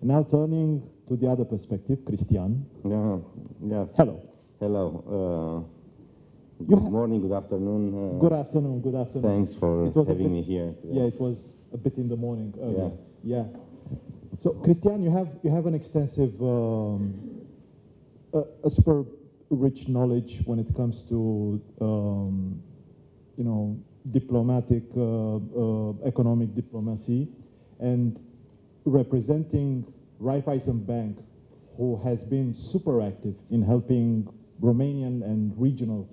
Now turning to the other perspective, Cristian. Yeah. Hello. Good morning, good afternoon. Good afternoon. Thanks for having me here today. Yeah, it was a bit in the morning earlier. Yeah. So, Cristian, you have an extensive, a super rich knowledge when it comes to, diplomatic, economic diplomacy, and representing Raiffeisen Bank, who has been super active in helping Romanian and regional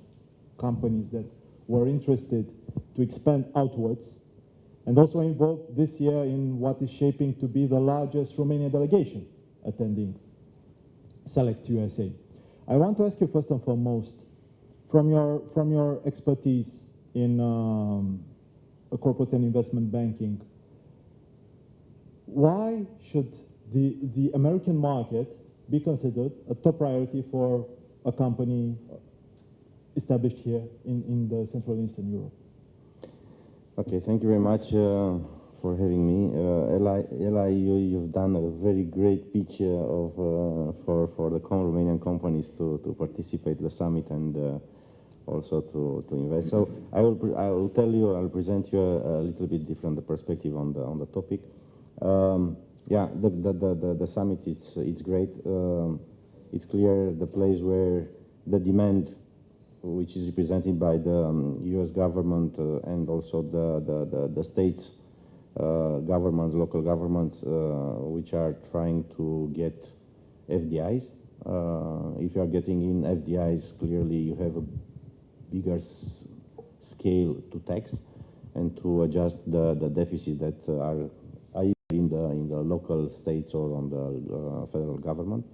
companies that were interested to expand outwards and also involved this year in what is shaping to be the largest Romanian delegation attending Select USA. I want to ask you first and foremost, from your expertise in corporate and investment banking, why should the American market be considered a top priority for a company established here in the Central and Eastern Europe? Okay, thank you very much for having me. Eli, you've done a very great pitch for the Romanian companies to participate in the summit and also to invest. So I will present you a little bit different perspective on the topic. Yeah, the summit it's great. It's clear the place where the demand, which is represented by the U.S. government and also the states, governments, local governments, which are trying to get FDIs. If you are getting in FDIs, clearly you have a bigger scale to tax and to adjust the deficit that are either in the local states or on the federal government.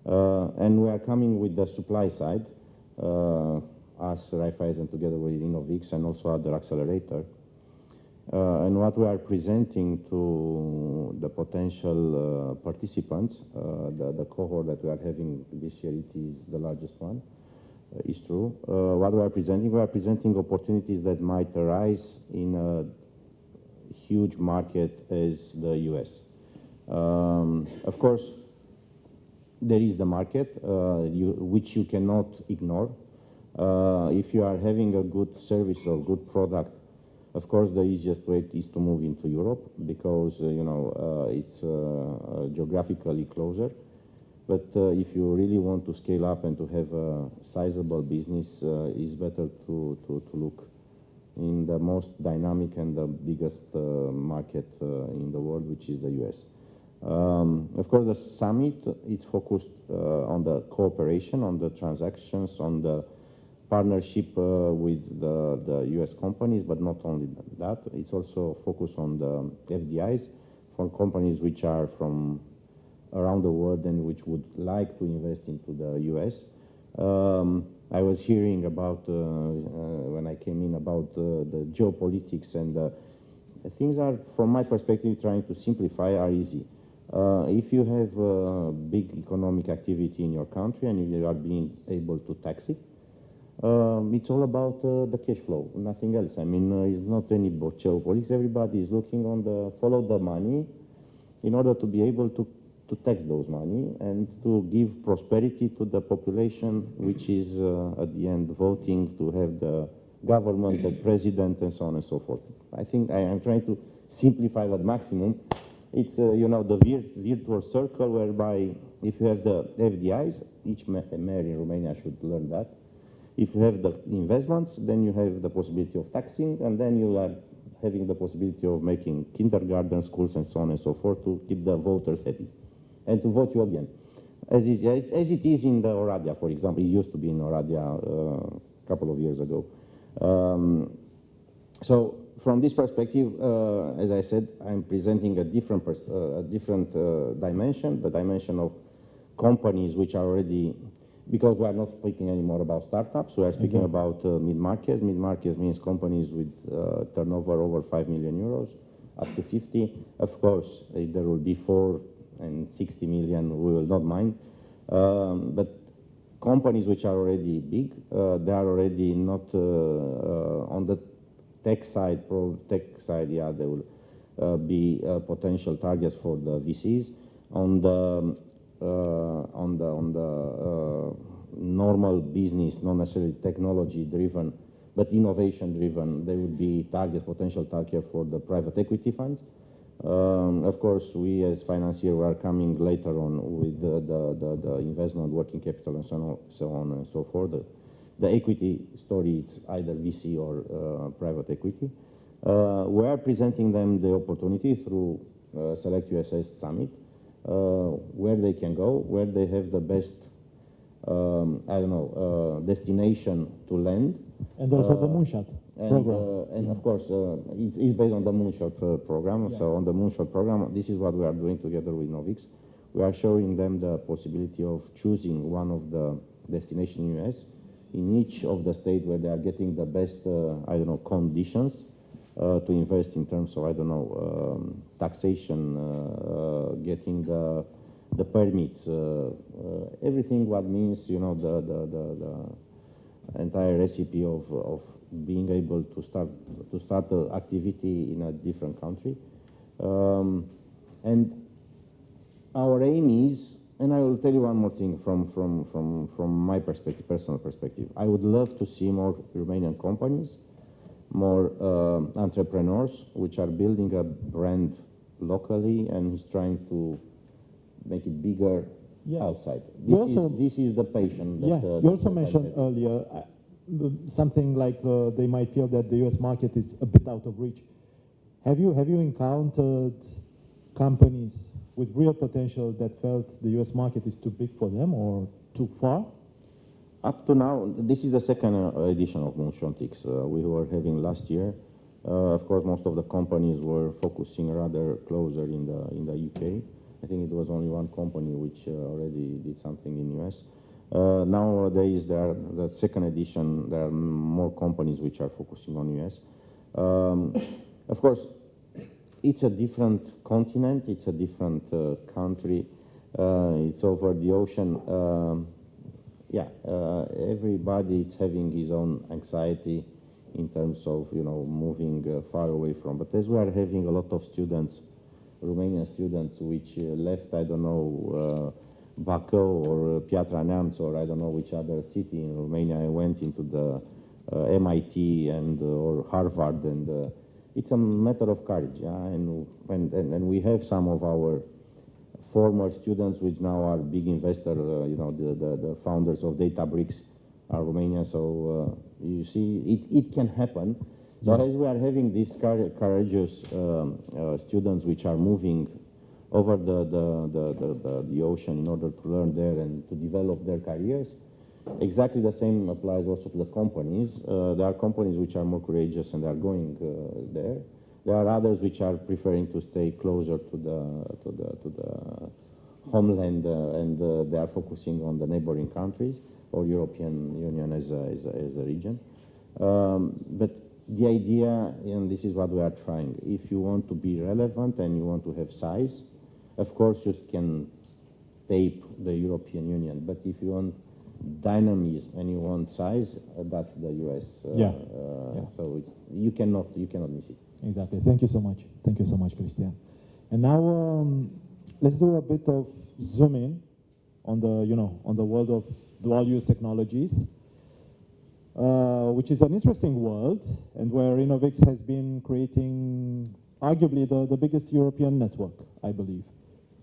And we are coming with the supply side, us, Raiffeisen, together with InnovX and also other Accelerator. And what we are presenting to the potential participants, the cohort that we are having this year, it is the largest one, is true. What we are presenting opportunities that might arise in a huge market as the US. Of course, there is the market, which you cannot ignore. If you are having a good service or good product, of course, the easiest way is to move into Europe because it's geographically closer. But if you really want to scale up and to have a sizable business, it's better to look in the most dynamic and the biggest market in the world, which is the US. Of course, the summit, it's focused on the cooperation, on the transactions, on the partnership with the US companies, but not only that, it's also focused on the FDIs for companies which are from around the world and which would like to invest into the US. I was hearing about, when I came in, about the geopolitics, and things are, from my perspective, trying to simplify, are easy. If you have big economic activity in your country and you are being able to tax it, it's all about the cash flow, nothing else. I mean, it's not any geopolitics. Everybody is looking on the follow the money in order to be able to tax those money and to give prosperity to the population, which is at the end voting to have the government, the president, and so on and so forth. I think I am trying to simplify that maximum. It's the virtuous circle whereby if you have the FDIs, each mayor in Romania should learn that. If you have the investments, then you have the possibility of taxing, and then you are having the possibility of making kindergarten schools and so on and so forth to keep the voters happy and to vote you again. As it is in the Oradea, for example. It used to be in Oradea a couple of years ago. So from this perspective, as I said, I'm presenting a different dimension, the dimension of companies which are already, because we are not speaking anymore about startups, we are speaking about mid-markets. Mid-markets means companies with turnover over 5 million euros, up to 50. Of course, if there will be 4 and 60 million, we will not mind. But companies which are already big, they are already not on the tech side, yeah, they will be potential targets for the VCs. On the normal business, not necessarily technology-driven, but innovation-driven, they would be potential target for the private equity funds. Of course, we as financiers are coming later on with the investment, working capital, and so on and so forth. The equity story, it's either VC or private equity. We are presenting them the opportunity through Select USA Summit, where they can go, where they have the best I don't know, destination to land. And also the Moonshot program. And of course, it's based on the Moonshot program. Yeah. So on the Moonshot program, this is what we are doing together with InnovX. We are showing them the possibility of choosing one of the destinations in the US in each of the states where they are getting the best, I don't know, conditions to invest in terms of, I don't know, taxation, getting the permits, everything what means, you know, the entire recipe of being able to start an activity in a different country. And our aim is, and I will tell you one more thing from my perspective, personal perspective. I would love to see more Romanian companies, more entrepreneurs, which are building a brand locally and is trying to make it bigger outside. This is the passion. That, you also mentioned earlier something like they might feel that the US market is a bit out of reach. Have you encountered companies with real potential that felt the US market is too big for them or too far? Up to now, this is the second edition of Moonshot-X we were having last year. Of course, most of the companies were focusing rather closer in the UK. I think it was only one company which already did something in US. Nowadays, the second edition, there are more companies which are focusing on US. Of course, it's a different continent, it's a different country, it's over the ocean. Everybody is having his own anxiety in terms of, you know, moving far away from. But as we are having a lot of students, Romanian students, which left, I don't know, Bacău or Piatra Neamț or I don't know which other city in Romania, and went into the MIT and or Harvard, and it's a matter of courage, and we have some of our former students which now are big investors, you know, the founders of Databricks are Romanian, so you see, it can happen. So as we are having these courageous students which are moving over the ocean in order to learn there and to develop their careers, exactly the same applies also to the companies. There are companies which are more courageous and are going there. There are others which are preferring to stay closer to the homeland, and they are focusing on the neighboring countries or European Union as a region. But the idea, and this is what we are trying, if you want to be relevant and you want to have size, of course you can tape the European Union, but if you want dynamism and you want size, that's the US. So you cannot miss it. Exactly. Thank you so much. Thank you so much, Cristian. And now let's do a bit of zoom in on the world of dual-use technologies, which is an interesting world, and where InnovX has been creating arguably the biggest European network, I believe,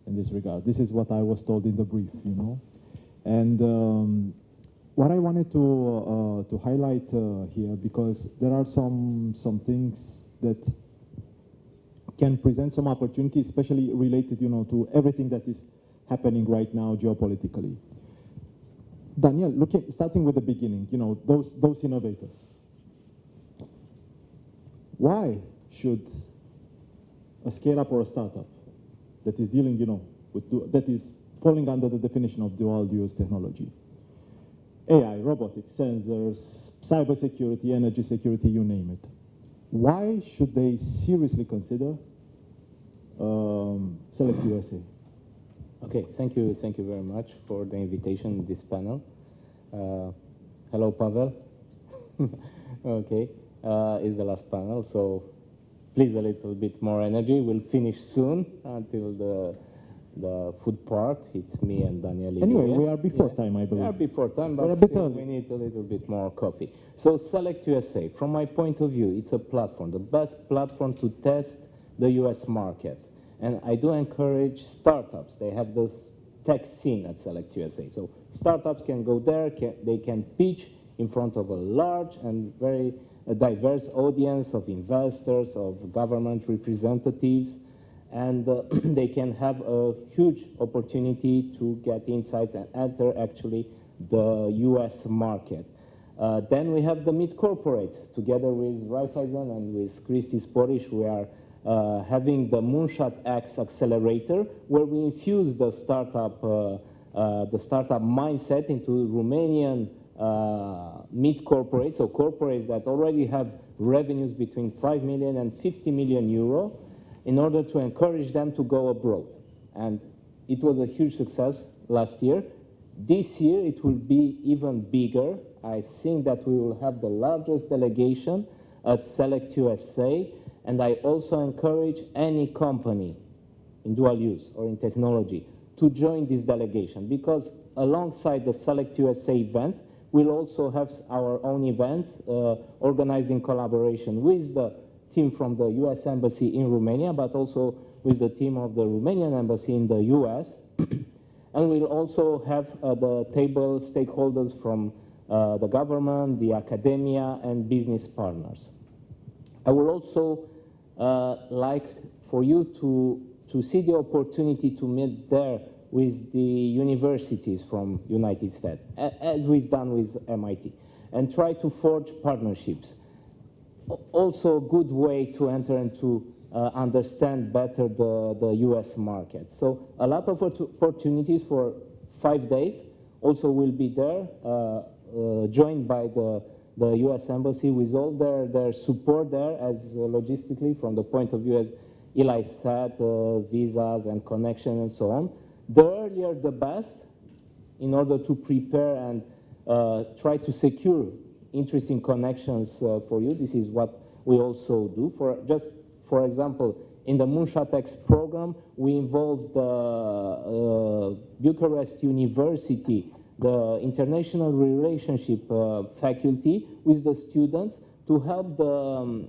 in this regard. This is what I was told in the brief, you know. And what I wanted to highlight here, because there are some things that can present some opportunities, especially related, you know, to everything that is happening right now geopolitically. Daniel, starting with the beginning, you know, those innovators. Why should a scale-up or a startup that is dealing, you know, that is falling under the definition of dual-use technology, AI, robotics, sensors, cybersecurity, energy security, you name it, why should they seriously consider Select USA? Okay, thank you very much for the invitation to this panel. Hello, Pavel. Okay, it's the last panel, so please a little bit more energy. We'll finish soon until the food part. It's me and Daniel. Anyway, we are before time, I believe. We are before time, but still we need a little bit more coffee. So Select USA, from my point of view, it's a platform, the best platform to test the US market. And I do encourage startups. They have this tech scene at Select USA. So startups can go there, they can pitch in front of a large and very diverse audience of investors, of government representatives, and they can have a huge opportunity to get insights and enter actually the US market. Then we have the mid-corporate. Together with Raiffeisen and with Cristi Sporish, we are having the Moonshot-X Accelerator, where we infuse the startup mindset into Romanian mid-corporates, so corporates that already have revenues between 5 million and 50 million euro, in order to encourage them to go abroad. And it was a huge success last year. This year it will be even bigger. I think that we will have the largest delegation at Select USA, and I also encourage any company in dual use or in technology to join this delegation, because alongside the Select USA events, we'll also have our own events organized in collaboration with the team from the US Embassy in Romania, but also with the team of the Romanian Embassy in the US. And we'll also have the table stakeholders from the government, the academia, and business partners. I would also like for you to see the opportunity to meet there with the universities from United States, as we've done with MIT, and try to forge partnerships. Also a good way to enter and to understand better the US market. So a lot of opportunities for 5 days also will be there, joined by the US Embassy with all their support there, as logistically from the point of view, as Eli said, visas and connection and so on. The earlier the best, in order to prepare and try to secure interesting connections for you. This is what we also do. For example, in the Moonshot-X program, we involved the Bucharest University, the international relationship faculty, with the students to help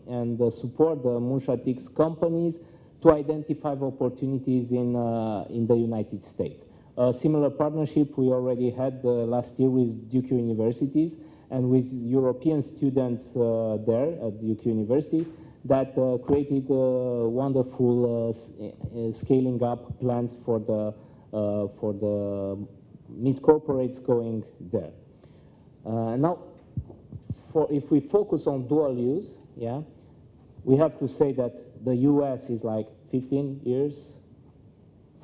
and support the Moonshot-X companies to identify opportunities in the United States. A similar partnership we already had last year with Duke Universities and with European students there at Duke University that created wonderful scaling up plans for the mid-corporates going there. Now, if we focus on dual use, yeah, we have to say that the US is like 15 years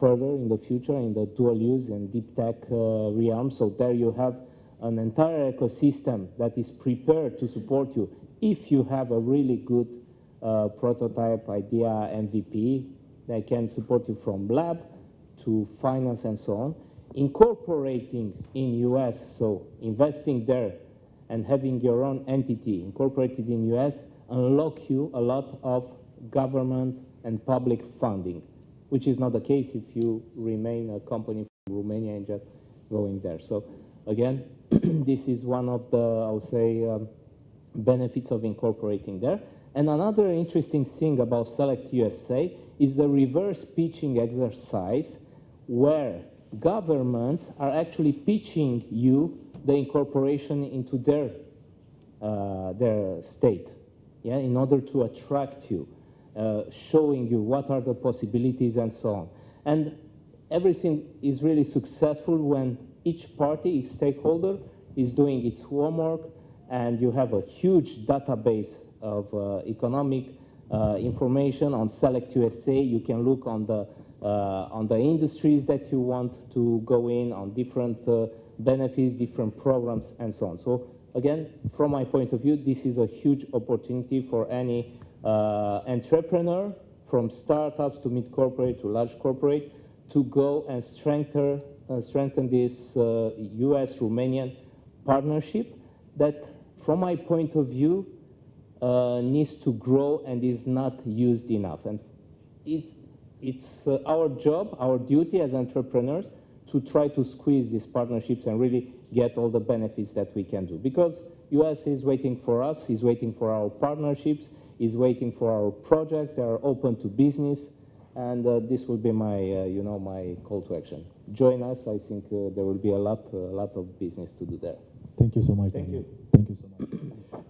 further in the future in the dual use and deep tech realm. So there you have an entire ecosystem that is prepared to support you if you have a really good prototype idea, MVP, that can support you from lab to finance and so on. Incorporating in US, so investing there and having your own entity incorporated in US unlock you a lot of government and public funding, which is not the case if you remain a company from Romania and just going there. So again, this is one of the, I would say, benefits of incorporating there. And another interesting thing about Select USA is the reverse pitching exercise, where governments are actually pitching you the incorporation into their state, yeah, in order to attract you, showing you what are the possibilities and so on. And everything is really successful when each party, each stakeholder is doing its homework, and you have a huge database of economic information on Select USA. You can look on the industries that you want to go in, on different benefits, different programs, and so on. So again, from my point of view, this is a huge opportunity for any entrepreneur, from startups to mid-corporate to large corporate, to go and strengthen this US-Romanian partnership that, from my point of view, needs to grow and is not used enough. And it's our job, our duty as entrepreneurs, to try to squeeze these partnerships and really get all the benefits that we can do. Because US is waiting for us, is waiting for our partnerships, is waiting for our projects that are open to business, and this will be my, my call to action. Join us. I think there will be a lot of business to do there. Thank you so much. Thank you. Thank you so much.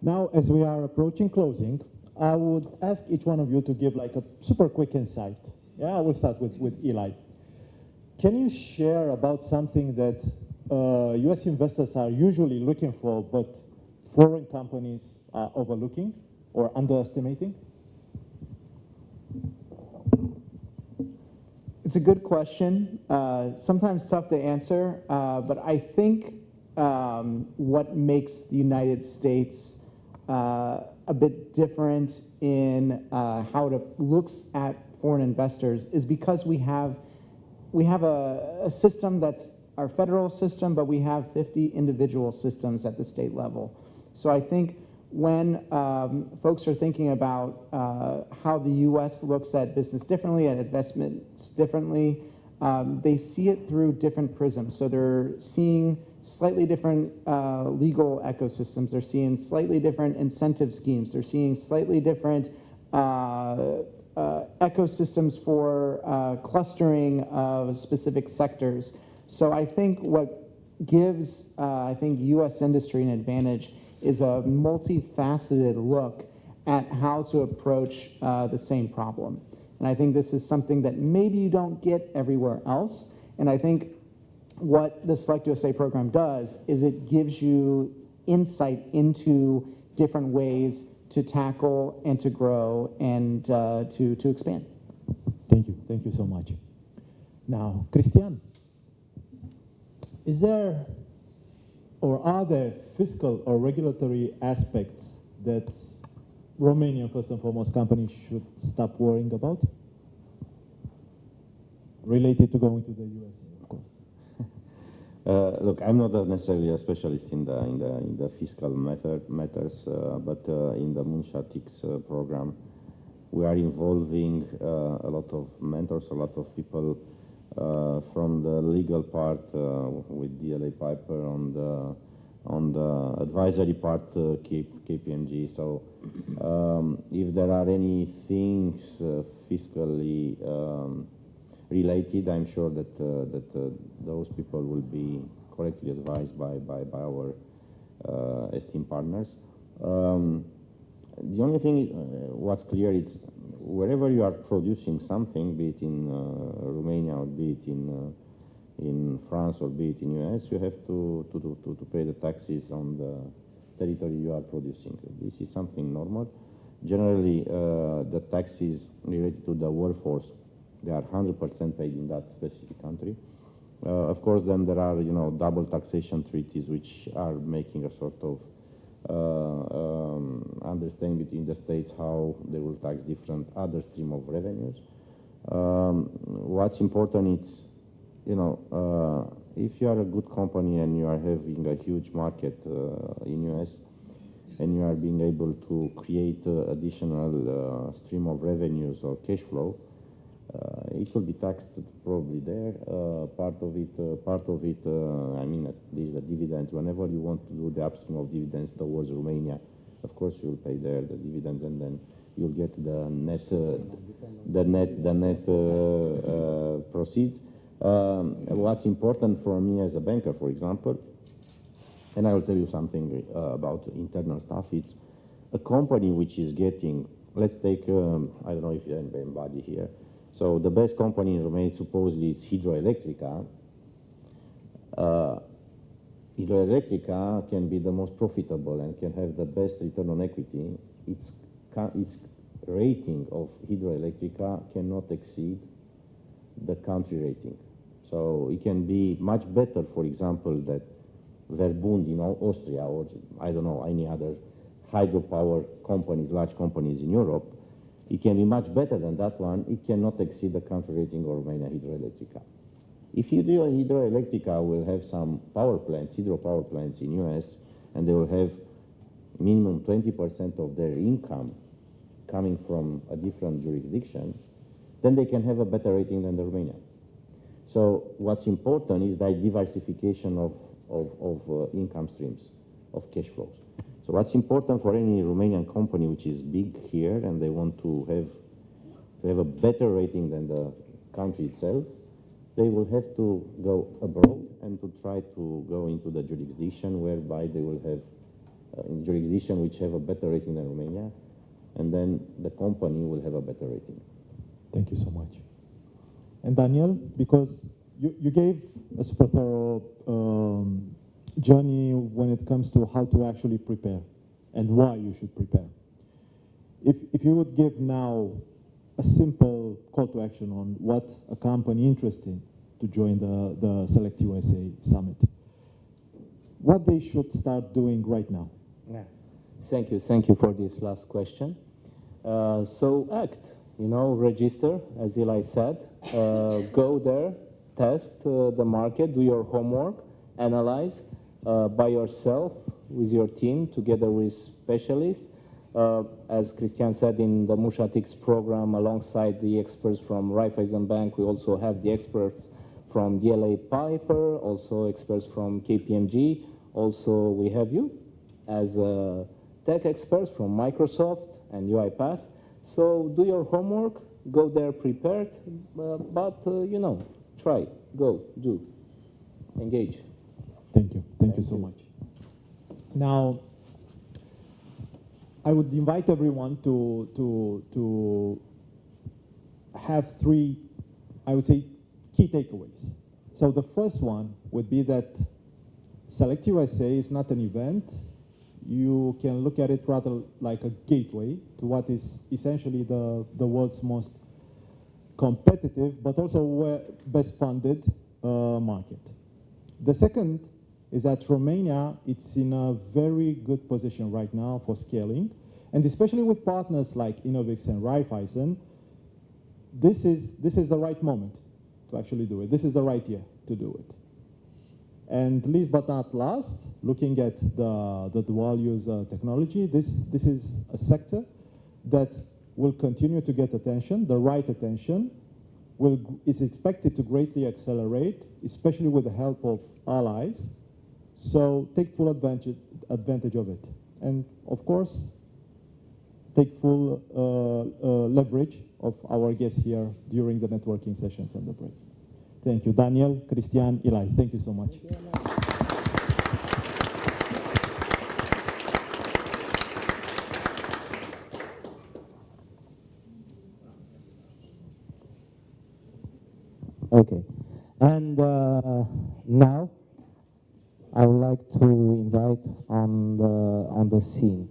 Now, as we are approaching closing, I would ask each one of you to give like a super quick insight. Yeah, I will start with Eli. Can you share about something that US investors are usually looking for, but foreign companies are overlooking or underestimating? It's a good question. Sometimes tough to answer, but I think what makes the United States a bit different in how it looks at foreign investors is because we have a system that's our federal system, but we have 50 individual systems at the state level. So I think when folks are thinking about how the U.S. looks at business differently, at investments differently, they see it through different prisms. So they're seeing slightly different legal ecosystems. They're seeing slightly different incentive schemes. They're seeing slightly different ecosystems for clustering of specific sectors. So I think what gives, U.S. industry an advantage is a multifaceted look at how to approach the same problem. And I think this is something that maybe you don't get everywhere else. And I think what the Select USA program does is it gives you insight into different ways to tackle and to grow and to expand. Thank you so much. Now, Cristian, is there or are there fiscal or regulatory aspects that Romanian, first and foremost, companies should stop worrying about? Related to going to the US, of course. Look, I'm not necessarily a specialist in the fiscal matters, but in the Moonshot program, we are involving a lot of mentors, a lot of people from the legal part with DLA Piper on the advisory part, KPMG. So if there are any things fiscally related, I'm sure that those people will be correctly advised by our esteemed partners. The only thing, what's clear is wherever you are producing something, be it in Romania or be it in France or be it in US, you have to pay the taxes on the territory you are producing. This is something normal. Generally, the taxes related to the workforce, they are 100% paid in that specific country. Of course, then there are double taxation treaties which are making a sort of understanding between the states how they will tax different other stream of revenues. What's important is, if you are a good company and you are having a huge market in US and you are being able to create additional stream of revenues or cash flow, it will be taxed probably there. Part of it, I mean, at least the dividends. Whenever you want to do the upstream of dividends towards Romania, of course you will pay there the dividends, and then you'll get the net proceeds. What's important for me as a banker, for example, and I will tell you something about internal stuff. It's a company which is getting. Let's take. I don't know if you have anybody here. So the best company in Romania, supposedly, it's Hidroelectrica. Hidroelectrica can be the most profitable and can have the best return on equity. Its rating of Hidroelectrica cannot exceed the country rating. So it can be much better, for example, that Verbund in Austria, or I don't know, any other hydropower companies, large companies in Europe. It can be much better than that one. It cannot exceed the country rating of Romania Hidroelectrica. If you do a Hidroelectrica will have some power plants, hydropower plants in US, and they will have minimum 20% of their income coming from a different jurisdiction, then they can have a better rating than the Romania. So what's important is that diversification of income streams, of cash flows. So what's important for any Romanian company which is big here and they want to have a better rating than the country itself, they will have to go abroad and to try to go into the jurisdiction whereby they will have jurisdiction which have a better rating than Romania, and then the company will have a better rating. Thank you so much. And Daniel, because you gave a super thorough journey when it comes to how to actually prepare and why you should prepare. If you would give now a simple call to action on what a company interested to join the Select USA Summit, what they should start doing right now? Yeah. Thank you for this last question. So act, register, as Eli said, go there, test the market, do your homework, analyze by yourself, with your team, together with specialists. As Cristian said, in the Mushatix program, alongside the experts from Raiffeisen Bank, we also have the experts from DLA Piper, also experts from KPMG. Also, we have you as tech experts from Microsoft and UiPath. So do your homework, go there prepared, but try, go, do, engage. Thank you so much. Now, I would invite everyone to have three, I would say, key takeaways. So the first one would be that Select USA is not an event. You can look at it rather like a gateway to what is essentially the world's most competitive, but also best funded market. The second is that Romania, it's in a very good position right now for scaling, and especially with partners like InnovX and Raiffeisen, this is the right moment to actually do it. This is the right year to do it. And least but not last, looking at the dual-use technology, this is a sector that will continue to get attention, the right attention, is expected to greatly accelerate, especially with the help of allies. So take full advantage of it. And of course, take full leverage of our guests here during the networking sessions and the breaks. Thank you. Daniel, Cristian, Eli, thank you so much. Okay, and now I would like to invite on the scene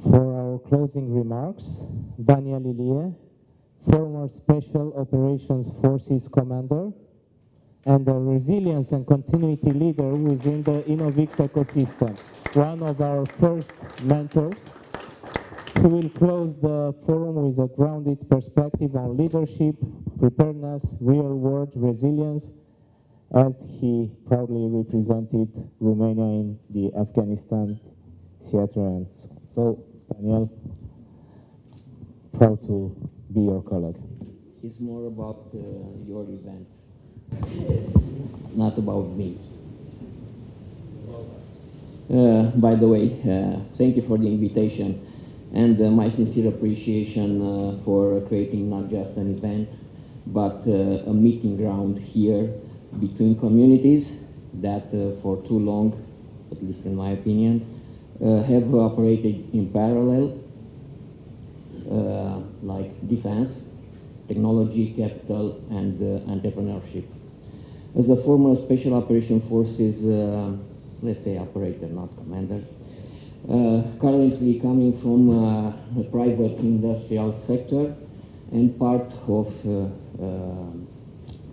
for our closing remarks Daniel Ilie, former Special Operations Forces Commander and a resilience and continuity leader within the InnovX ecosystem, one of our first mentors. He will close the forum with a grounded perspective on leadership, preparedness, real-world resilience, as he proudly represented Romania in the Afghanistan theater and so on. So, Daniel, proud to be your colleague. It's more about your event, not about me. By the way, thank you for the invitation and my sincere appreciation for creating not just an event, but a meeting ground here between communities that for too long, at least in my opinion, have operated in parallel, like defense, technology, capital, and entrepreneurship. As a former Special Operation Forces, let's say operator, not commander, currently coming from the private industrial sector and part of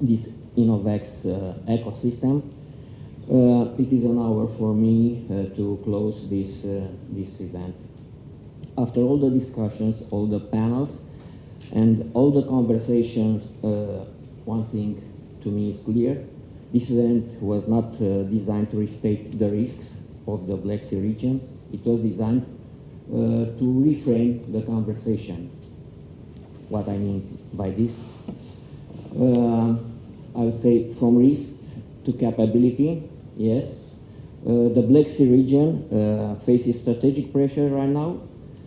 this InnovX ecosystem, it is an honor for me to close this event. After all the discussions, all the panels, and all the conversations, one thing to me is clear. This event was not designed to restate the risks of the Black Sea region. It was designed to reframe the conversation. What I mean by this? I would say from risks to capability, yes. The Black Sea region faces strategic pressure right now,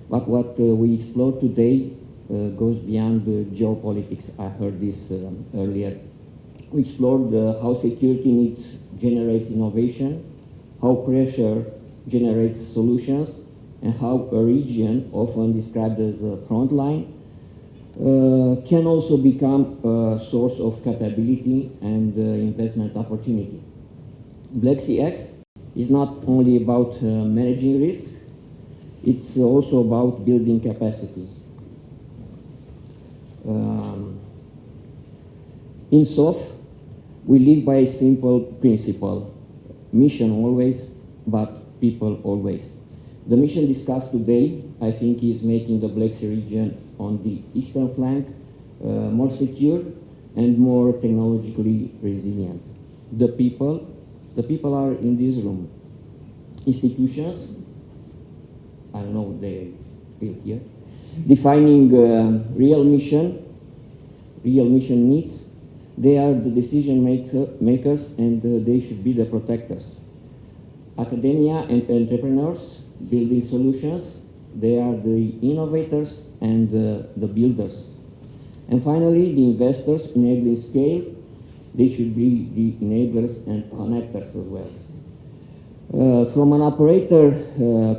but what we explored today goes beyond the geopolitics. I heard this earlier. We explored how security needs generate innovation, how pressure generates solutions, and how a region often described as a front line can also become a source of capability and investment opportunity. BlackSeaX is not only about managing risks, it's also about building capacity. In SOF, we live by a simple principle: mission always, but people always. The mission discussed today, I think, is making the Black Sea region on the eastern flank more secure and more technologically resilient. The people are in this room. Institutions, I don't know, they're still here, defining real mission needs. They are the decision makers, and they should be the protectors. Academia and entrepreneurs building solutions, they are the innovators and the builders. And finally, the investors enabling scale, they should be the enablers and connectors as well. From an operator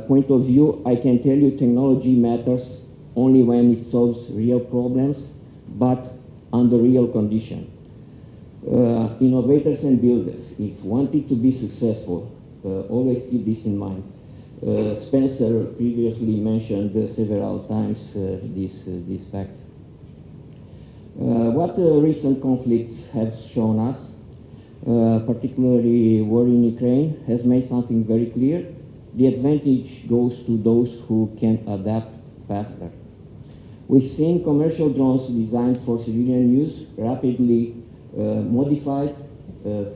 point of view, I can tell you technology matters only when it solves real problems, but under real condition. Innovators and builders, if wanted to be successful, always keep this in mind. Spencer previously mentioned several times this fact. What recent conflicts have shown us, particularly war in Ukraine, has made something very clear. The advantage goes to those who can adapt faster. We've seen commercial drones designed for civilian use rapidly modified,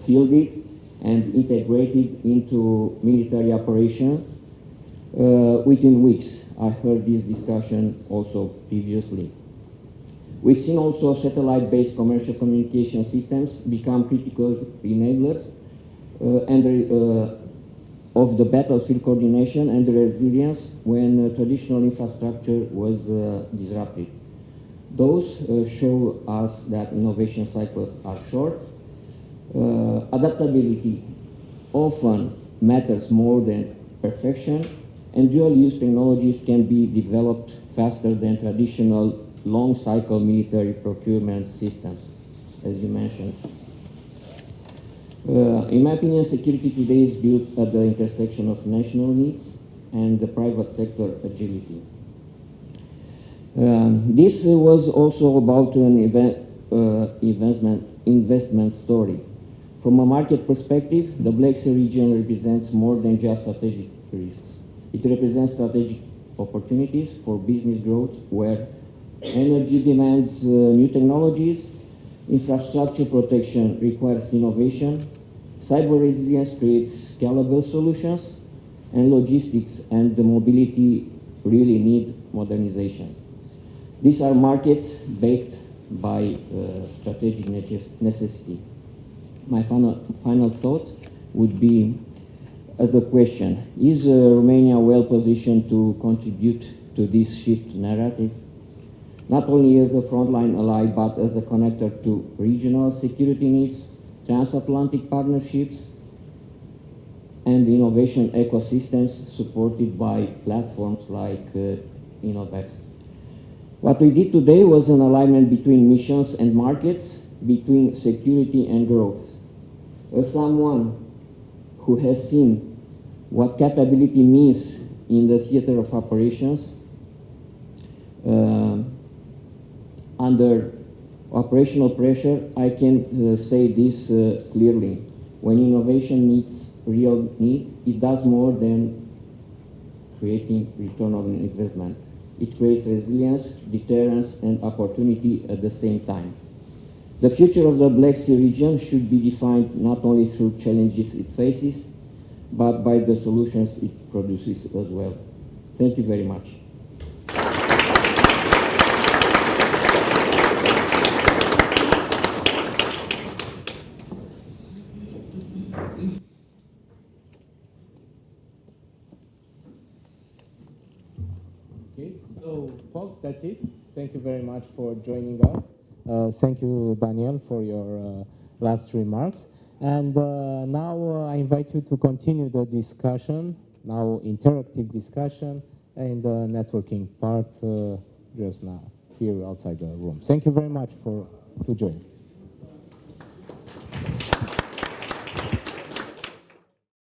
fielded, and integrated into military operations within weeks. I heard this discussion also previously. We've seen also satellite-based commercial communication systems become critical enablers of the battlefield coordination and the resilience when traditional infrastructure was disrupted. Those show us that innovation cycles are short. Adaptability often matters more than perfection, and dual-use technologies can be developed faster than traditional long-cycle military procurement systems, as you mentioned. In my opinion, security today is built at the intersection of national needs and the private sector agility. This was also about an investment story. From a market perspective, the Black Sea region represents more than just strategic risks. It represents strategic opportunities for business growth where energy demands new technologies, infrastructure protection requires innovation, cyber resilience creates scalable solutions, and logistics and the mobility really need modernization. These are markets backed by strategic necessity. My final thought would be as a question: is Romania well positioned to contribute to this shift narrative? Not only as a frontline ally, but as a connector to regional security needs, transatlantic partnerships, and innovation ecosystems supported by platforms like InnovX. What we did today was an alignment between missions and markets, between security and growth. As someone who has seen what capability means in the theater of operations, under operational pressure, I can say this clearly. When innovation meets real need, it does more than creating return on investment. It creates resilience, deterrence, and opportunity at the same time. The future of the Black Sea region should be defined not only through challenges it faces, but by the solutions it produces as well. Thank you very much. Okay, so folks, that's it. Thank you very much for joining us. Thank you, Daniel, for your last remarks. And now I invite you to continue the discussion, now interactive discussion, and the networking part just now. here outside the room. Thank you very much for joining.